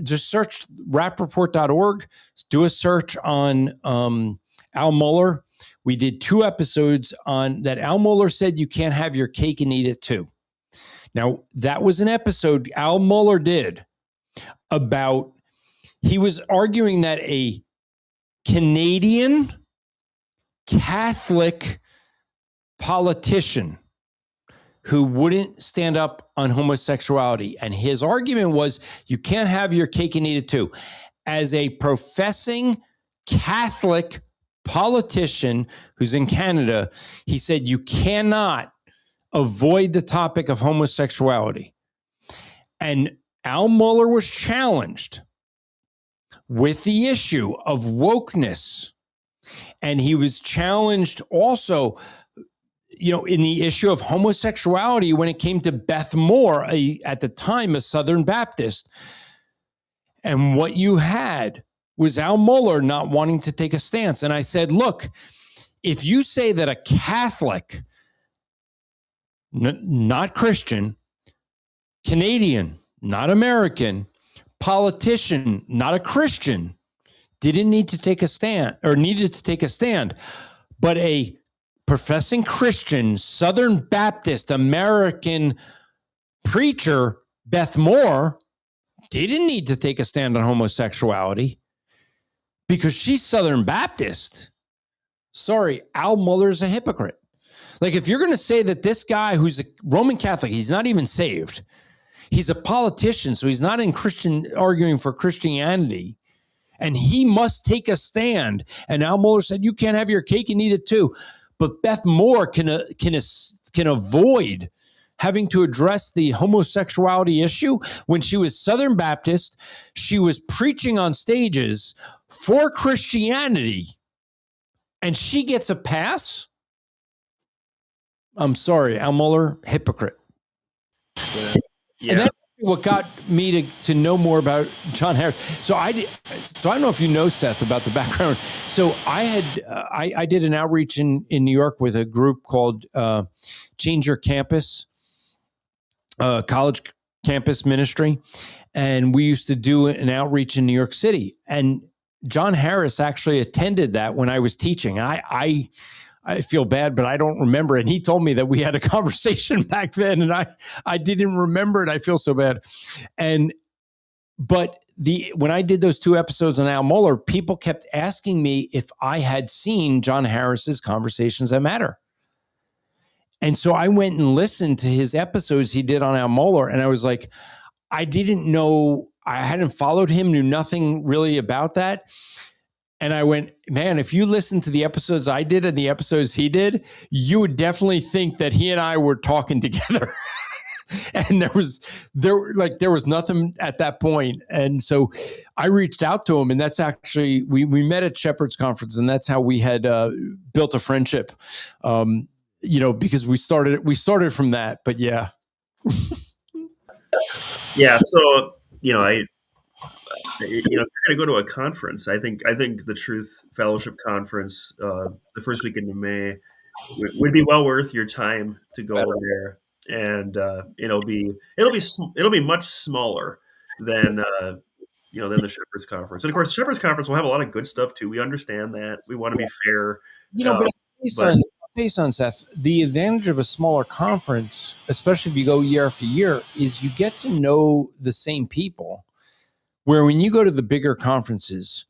just search rapreport.org, do a search on Al Mohler. We did 2 episodes on that. Al Mohler said you can't have your cake and eat it too. Now, that was an episode Al Mohler did about, he was arguing that a Canadian Catholic politician who wouldn't stand up on homosexuality. And his argument was, you can't have your cake and eat it too. As a professing Catholic politician who's in Canada, he said, you cannot avoid the topic of homosexuality. And Al Mohler was challenged with the issue of wokeness. And he was challenged also, in the issue of homosexuality when it came to Beth Moore, at the time a Southern Baptist. And what you had was Al Mohler not wanting to take a stance. And I said, look, if you say that a Catholic, not Christian, Canadian, not American, politician, not a Christian, didn't need to take a stand or needed to take a stand, but a professing Christian, Southern Baptist, American preacher, Beth Moore, didn't need to take a stand on homosexuality because she's Southern Baptist. Sorry, Al Mohler's a hypocrite. Like, if you're going to say that this guy who's a Roman Catholic, he's not even saved, he's a politician, so he's not arguing for Christianity, and he must take a stand. And Al Mohler said, you can't have your cake and eat it too. But Beth Moore can avoid having to address the homosexuality issue. When she was Southern Baptist, she was preaching on stages for Christianity, and she gets a pass? I'm sorry, Al Mohler, hypocrite. Yeah. And that's what got me to know more about John Harris. So I don't know if you know, Seth, about the background. So I had I did an outreach in New York with a group called Change Your Campus, college campus ministry, and we used to do an outreach in New York City. And John Harris actually attended that when I was teaching. I feel bad, but I don't remember it. And he told me that we had a conversation back then, and I didn't remember it. I feel so bad. But when I did those 2 episodes on Al Mohler, people kept asking me if I had seen John Harris's Conversations That Matter. And so I went and listened to his episodes he did on Al Mohler, and I was like, I didn't know, I hadn't followed him, knew nothing really about that. And I went, man, if you listen to the episodes I did and the episodes he did, you would definitely think that he and I were talking together. And there was nothing at that point. And so I reached out to him, and that's actually, we met at Shepherd's Conference, and that's how we had built a friendship, because we started from that. But yeah. Yeah. So, if you're going to go to a conference, I think the Truth Fellowship Conference, the first weekend of May, would be well worth your time to go there, and it'll be much smaller than the Shepherd's Conference. And of course, Shepherd's Conference will have a lot of good stuff too. We understand that. We want to be fair. Based on Seth, the advantage of a smaller conference, especially if you go year after year, is you get to know the same people. Where when you go to the bigger conferences,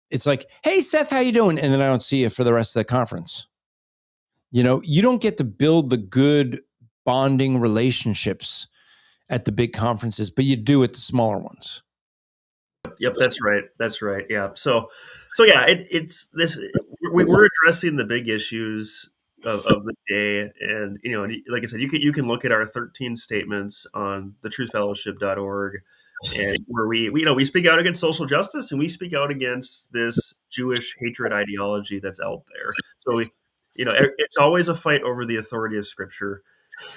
it's like, hey, Seth, how you doing? And then I don't see you for the rest of the conference. You don't get to build the good bonding relationships at the big conferences, but you do at the smaller ones. Yep, that's right. Yeah. So yeah, it's this. We're addressing the big issues of the day, and like I said, you can look at our 13 statements on thetruthfellowship.org. And where we speak out against social justice, and we speak out against this Jewish hatred ideology that's out there. So it's always a fight over the authority of Scripture,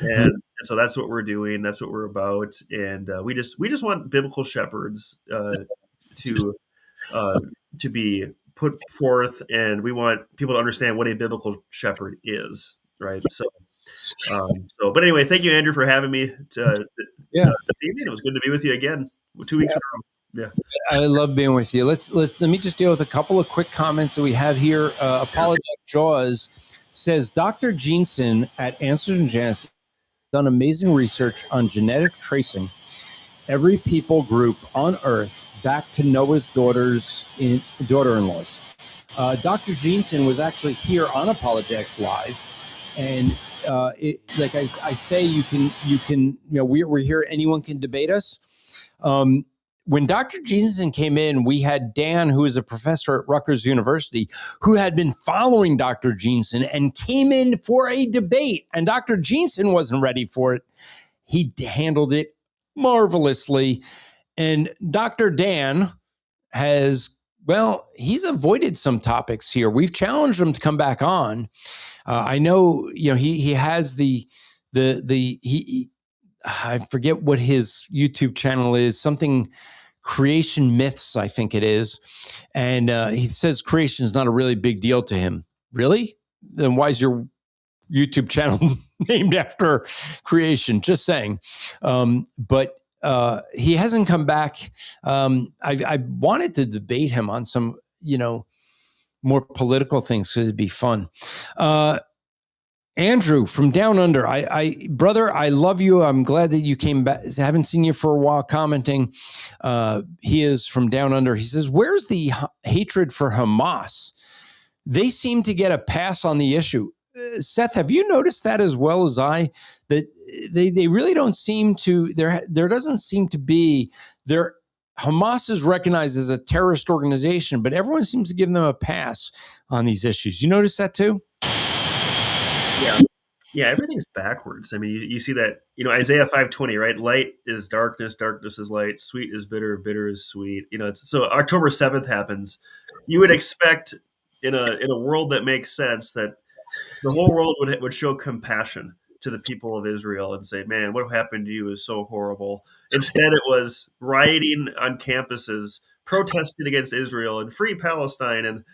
and so that's what we're doing. That's what we're about, and we just want biblical shepherds to be put forth, and we want people to understand what a biblical shepherd is, right? But anyway, thank you, Andrew, for having me this evening. It was good to be with you again. 2 weeks in a row. Yeah, I love being with you. Let me just deal with a couple of quick comments that we have here. Apologetic Jaws says Dr. Jeanson at Answers in Genesis done amazing research on genetic tracing every people group on Earth back to Noah's daughter-in-laws. Dr. Jeanson was actually here on Apologetics Live, and like I say, you can we're here. Anyone can debate us. When Dr. Jeanson came in, we had Dan, who is a professor at Rutgers University, who had been following Dr. Jeanson and came in for a debate. And Dr. Jeanson wasn't ready for it. He handled it marvelously. And Dr. Dan he's avoided some topics here. We've challenged him to come back on. I know, he has I forget what his YouTube channel is, something Creation Myths, I think it is. And he says creation is not a really big deal to him. Really? Then why is your YouTube channel named after creation? Just saying. But he hasn't come back. I wanted to debate him on some, more political things because it'd be fun. Andrew from Down Under, brother, I love you. I'm glad that you came back. I haven't seen you for a while commenting. He is from Down Under. He says, where's the hatred for Hamas? They seem to get a pass on the issue. Seth, have you noticed that as well as I? That they really don't seem to, there doesn't seem to be, Hamas is recognized as a terrorist organization, but everyone seems to give them a pass on these issues. You notice that too? Yeah, everything's backwards. I mean, you see that, Isaiah 5:20, right? Light is darkness, darkness is light, sweet is bitter, bitter is sweet. So October 7th happens. You would expect in a world that makes sense that the whole world would show compassion to the people of Israel and say, man, what happened to you is so horrible. Instead, it was rioting on campuses, protesting against Israel and free Palestine. And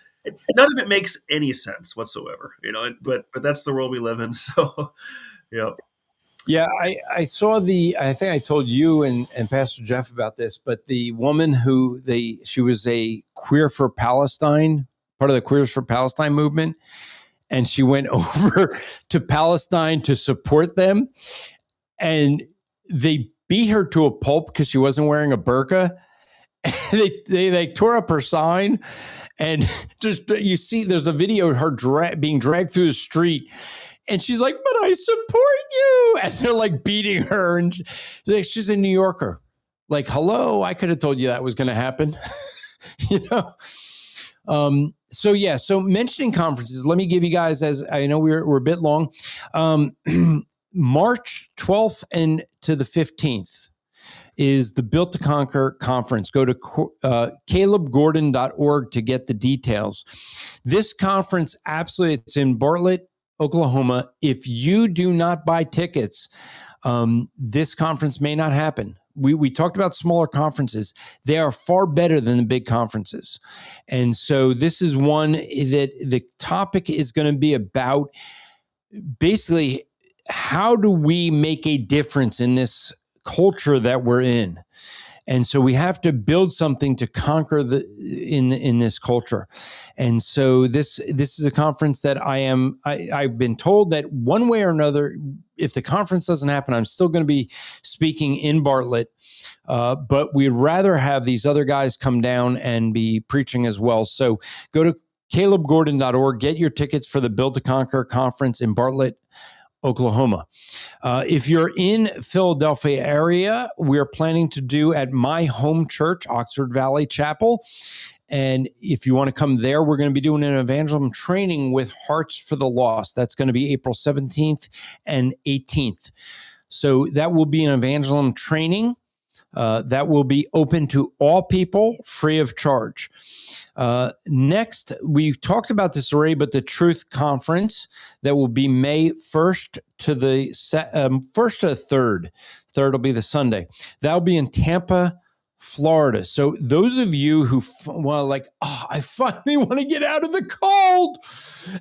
none of it makes any sense whatsoever, but that's the world we live in. So, yeah. Yeah, I saw I think I told you and Pastor Jeff about this, but the woman she was a Queer for Palestine, part of the Queers for Palestine movement, and she went over to Palestine to support them, and they beat her to a pulp because she wasn't wearing a burqa. They tore up her sign, and just you see there's a video of her being dragged through the street. And she's like, but I support you. And they're like beating her. And she's a New Yorker. Like, hello, I could have told you that was going to happen. So mentioning conferences, let me give you guys, as I know we're a bit long, March 12th and to the 15th is the Built to Conquer conference. Go to calebgordon.org to get the details. This conference, absolutely, it's in Bartlett, Oklahoma. If you do not buy tickets, this conference may not happen. We talked about smaller conferences. They are far better than the big conferences. And so this is one that the topic is going to be about basically how do we make a difference in this culture that we're in. And so we have to build something to conquer in this culture. And so this is a conference that I've been told that one way or another, if the conference doesn't happen, I'm still going to be speaking in Bartlett. But we'd rather have these other guys come down and be preaching as well. So go to calebgordon.org, get your tickets for the Build to Conquer conference in Bartlett, Oklahoma. If you're in Philadelphia area, we're planning to do at my home church, Oxford Valley Chapel. And if you want to come there, we're going to be doing an evangelism training with Hearts for the Lost. That's going to be April 17th and 18th. So that will be an evangelism training that will be open to all people, free of charge. Next, we talked about this already, but the Truth Conference that will be May 1st to the 1st to the 3rd. 3rd will be the Sunday. That'll be in Tampa, Florida. So those of you who I finally want to get out of the cold.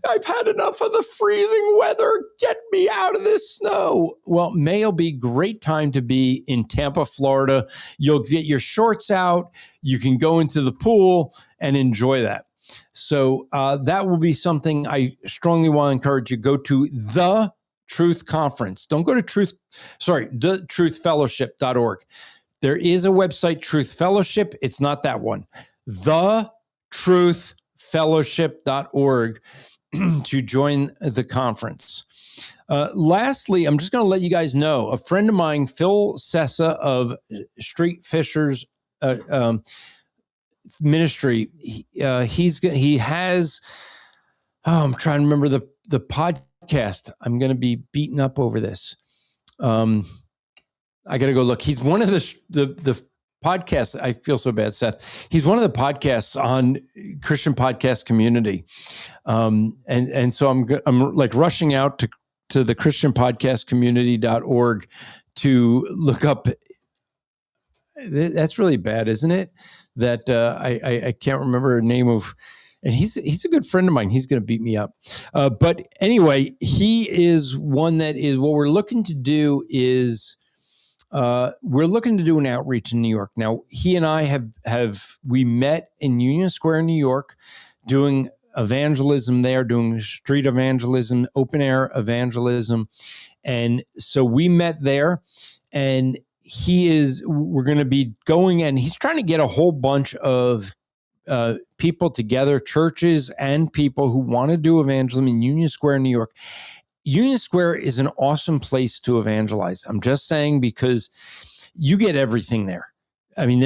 I've had enough of the freezing weather. Get me out of this snow. Well, May will be a great time to be in Tampa, Florida. You'll get your shorts out. You can go into the pool and enjoy that. So that will be something I strongly want to encourage you. Go to the Truth Conference. Don't go to truthfellowship.org. There is a website, Truth Fellowship. It's not that one. thetruthfellowship.org to join the conference. Lastly, I'm just going to let you guys know, a friend of mine, Phil Sessa of Street Fishers Ministry, he has, I'm trying to remember the podcast. I'm going to be beaten up over this. I got to go look. He's one of the podcasts. I feel so bad, Seth. He's one of the podcasts on Christian Podcast Community. And so I'm like rushing out to the Christian Podcast Community.org to look up. That's really bad, isn't it? That I can't remember the name of, and he's a good friend of mine. He's going to beat me up. But anyway, he is one that is, what we're looking to do is, we're looking to do an outreach in New York. Now, he and I we met in Union Square, New York, doing evangelism there, doing street evangelism, open air evangelism. And so we met there, and we're going to be going, and he's trying to get a whole bunch of people together, churches and people who want to do evangelism in Union Square, New York. Union Square is an awesome place to evangelize. I'm just saying, because you get everything there. I mean,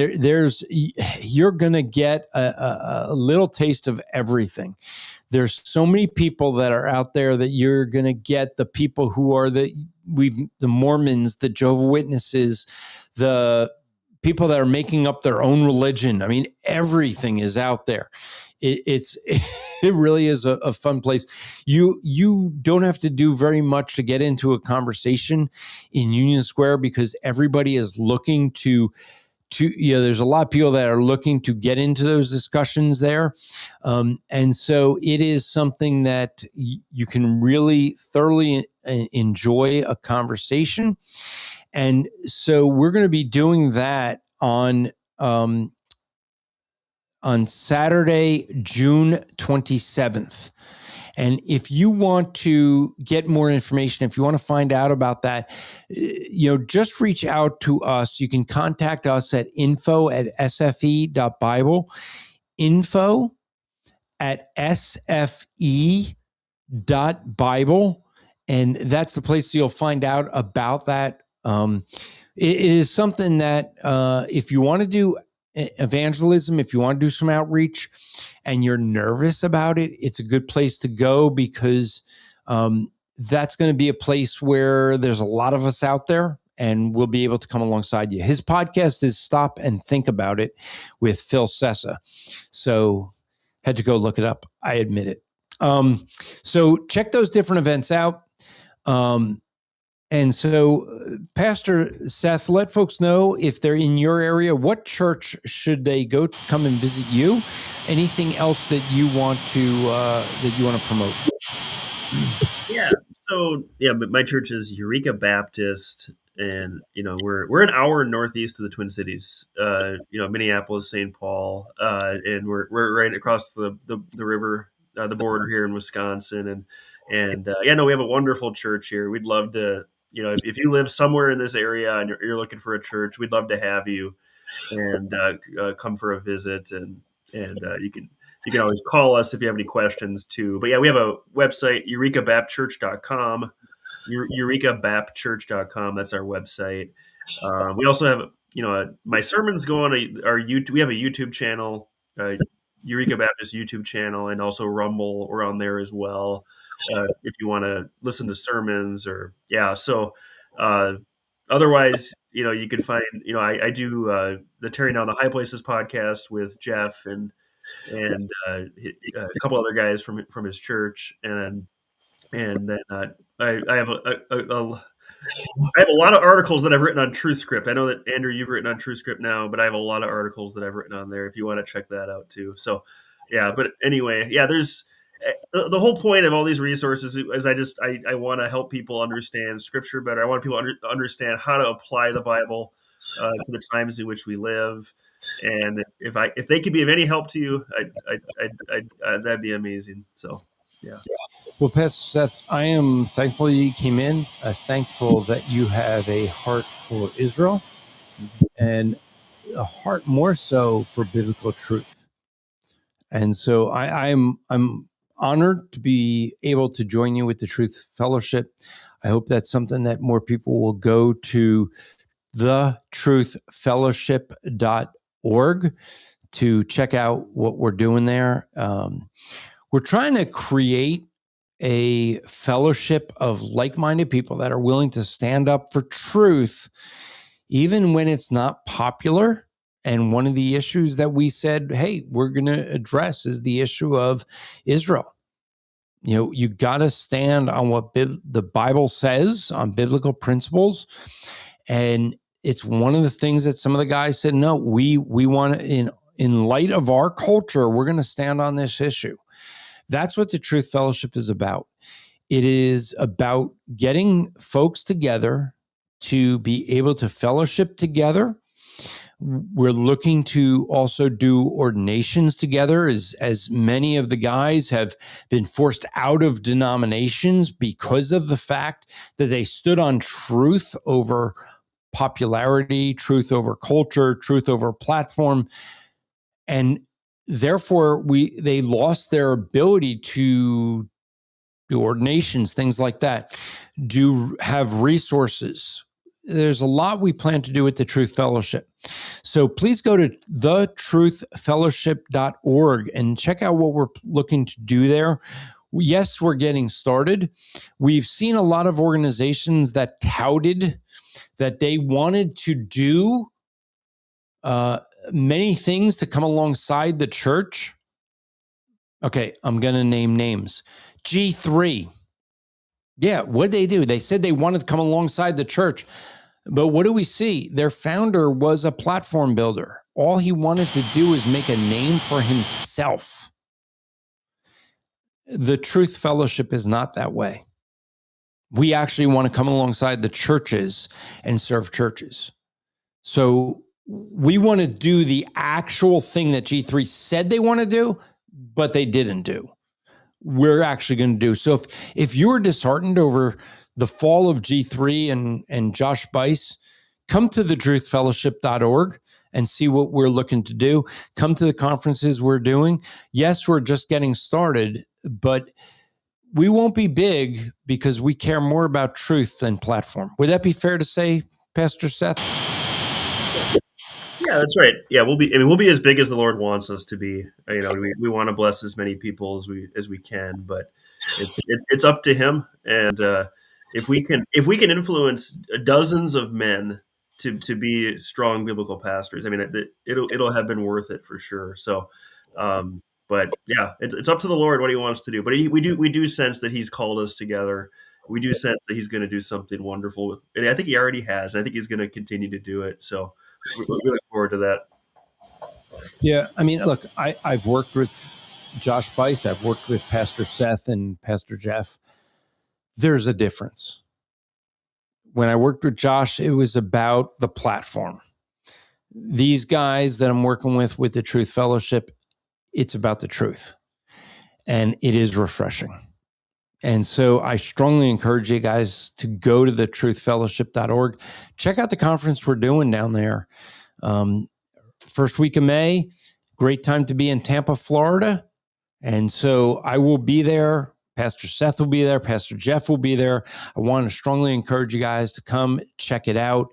you're going to get a little taste of everything. There's so many people that are out there that you're going to get the people who are the Mormons, the Jehovah's Witnesses, the people that are making up their own religion. I mean, everything is out there. It really is a fun place. You don't have to do very much to get into a conversation in Union Square, because everybody is looking to there's a lot of people that are looking to get into those discussions there. And so it is something that you can really thoroughly enjoy a conversation. And so we're going to be doing that on Saturday, June 27th. And if you want to get more information, if you want to find out about that, just reach out to us. You can contact us at info@sfe.bible, info@sfe.bible. And that's the place you'll find out about that. It is something that if you want to do evangelism, if you want to do some outreach and you're nervous about it, it's a good place to go, because that's going to be a place where there's a lot of us out there and we'll be able to come alongside you. His podcast is Stop and Think About It with Phil Sessa. So had to go look it up. I admit it. So check those different events out. And so, Pastor Seth, let folks know, if they're in your area, what church should they go to come and visit you? Anything else that you want to promote? Yeah. So but my church is Eureka Baptist, and we're an hour northeast of the Twin Cities. Minneapolis, St. Paul, and we're right across the river, the border here in Wisconsin, and we have a wonderful church here. We'd love to. If you live somewhere in this area and you're looking for a church, we'd love to have you and come for a visit. And you can always call us if you have any questions too. But we have a website, eurekabaptchurch.com, eurekabaptchurch.com. That's our website. We also have, my sermons go on our YouTube. We have a YouTube channel, Eureka Baptist YouTube channel, and also Rumble. We're on there as well. If you want to listen to sermons otherwise, you can find, I do the Tearing Down the High Places podcast with Jeff and a couple other guys from his church. And then I have I have a lot of articles that I've written on TrueScript. I know that, Andrew, you've written on TrueScript now, but I have a lot of articles that I've written on there if you want to check that out too. So, but anyway, there's the whole point of all these resources is I want to help people understand Scripture better. I want people to understand how to apply the Bible to the times in which we live. And if they could be of any help to you, that'd be amazing. So, yeah. Well, Pastor Seth, I am thankful you came in. Thankful that you have a heart for Israel and a heart more so for biblical truth. And so I'm honored to be able to join you with the Truth Fellowship. I hope that's something that more people will go to thetruthfellowship.org to check out what we're doing there. We're trying to create a fellowship of like-minded people that are willing to stand up for truth, even when it's not popular. And one of the issues that we said, hey, we're going to address is the issue of Israel. You got to stand on what the Bible says, on biblical principles. And it's one of the things that some of the guys said, no, we want to, in light of our culture, we're going to stand on this issue. That's what the Truth Fellowship is about. It is about getting folks together to be able to fellowship together. We're looking to also do ordinations together, as many of the guys have been forced out of denominations because of the fact that they stood on truth over popularity, truth over culture, truth over platform. And therefore, they lost their ability to do ordinations, things like that, do have resources. There's a lot we plan to do with the Truth Fellowship. So please go to thetruthfellowship.org and check out what we're looking to do there. Yes, we're getting started. We've seen a lot of organizations that touted that they wanted to do many things to come alongside the church. Okay, I'm going to name names. G3. Yeah, what'd they do? They said they wanted to come alongside the church. But what do we see? Their founder was a platform builder. All he wanted to do is make a name for himself. The Truth Fellowship is not that way. We actually want to come alongside the churches and serve churches. So we want to do the actual thing that G3 said they want to do, but they didn't do. We're actually going to do. So if you're disheartened over the fall of G3 and Josh Bice, come to thetruthfellowship.org and see what we're looking to do. Come to the conferences we're doing. Yes, we're just getting started, but we won't be big because we care more about truth than platform. Would that be fair to say, Pastor Seth? Yeah, that's right. Yeah, we'll be as big as the Lord wants us to be. We want to bless as many people as we can, but it's up to Him. And if we can influence dozens of men to be strong biblical pastors, I mean, it'll have been worth it for sure. So, but yeah, it's up to the Lord what He wants to do. But we do sense that He's called us together. We do sense that He's going to do something wonderful, and I think He already has. And I think He's going to continue to do it. So we look forward to that. Yeah, I mean, look, I've worked with Josh Bice. I've worked with Pastor Seth and Pastor Jeff. There's a difference. When I worked with Josh, it was about the platform. These guys that I'm working with the Truth Fellowship, it's about the truth. And it is refreshing. And so I strongly encourage you guys to go to thetruthfellowship.org. Check out the conference we're doing down there. First week of May, great time to be in Tampa, Florida. And so I will be there. Pastor Seth will be there. Pastor Jeff will be there. I want to strongly encourage you guys to come check it out.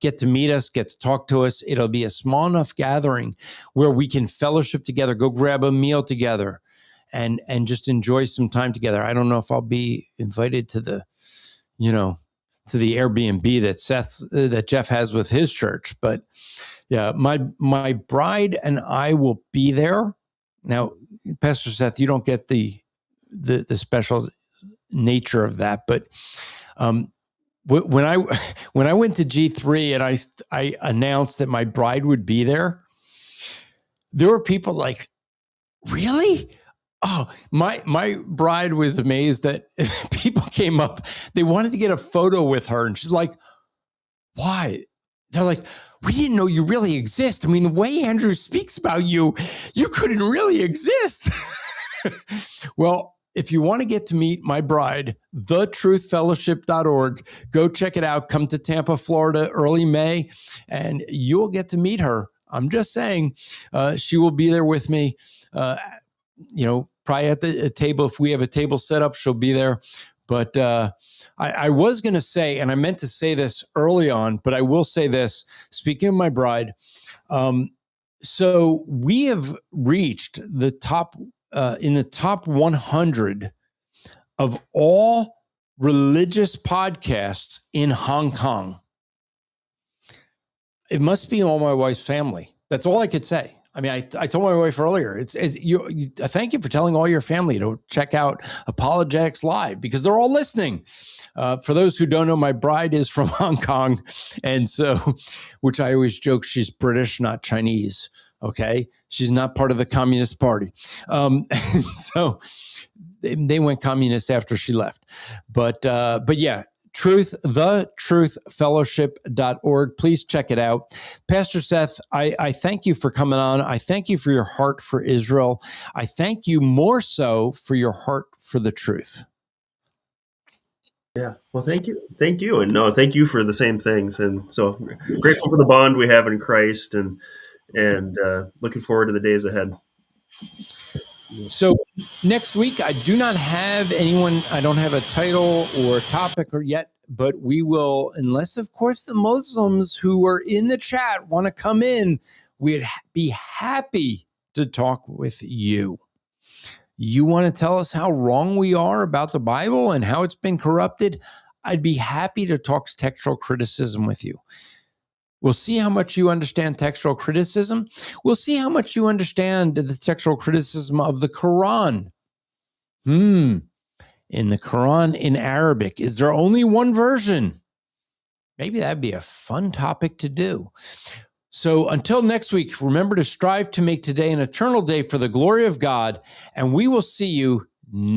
Get to meet us, get to talk to us. It'll be a small enough gathering where we can fellowship together, go grab a meal together, and just enjoy some time together. I don't know if I'll be invited to the Airbnb that Jeff has with his church, but yeah, my bride and I will be there. Now, Pastor Seth, you don't get the special nature of that, but when I went to G3 and I announced that my bride would be there, there were people like, really? Oh, my bride was amazed that people came up. They wanted to get a photo with her. And she's like, why? They're like, we didn't know you really exist. I mean, the way Andrew speaks about you, you couldn't really exist. Well, if you want to get to meet my bride, thetruthfellowship.org, go check it out. Come to Tampa, Florida, early May, and you'll get to meet her. I'm just saying, she will be there with me. Probably at the table. If we have a table set up, she'll be there. But I was going to say, and I meant to say this early on, but I will say this, speaking of my bride. So we have reached the top, in the top 100 of all religious podcasts in Hong Kong. It must be all my wife's family. That's all I could say. I mean, I told my wife earlier, thank you for telling all your family to check out Apologetics Live because they're all listening. For those who don't know, my bride is from Hong Kong. And so, which I always joke, she's British, not Chinese. Okay. She's not part of the Communist Party. So they went communist after she left. But yeah. thetruthfellowship.org. Please check it out. Pastor Seth, I thank you for coming on. I thank you for your heart for Israel. I thank you more so for your heart for the truth. Yeah. Well, thank you. Thank you. And no, thank you for the same things. And so grateful for the bond we have in Christ and looking forward to the days ahead. So next week, I do not have anyone, I don't have a title or topic or yet, but we will, unless of course the Muslims who are in the chat want to come in, we'd be happy to talk with you. You want to tell us how wrong we are about the Bible and how it's been corrupted? I'd be happy to talk textual criticism with you. We'll see how much you understand textual criticism. We'll see how much you understand the textual criticism of the Quran. In the Quran in Arabic, is there only one version? Maybe that'd be a fun topic to do. So until next week, remember to strive to make today an eternal day for the glory of God, and we will see you next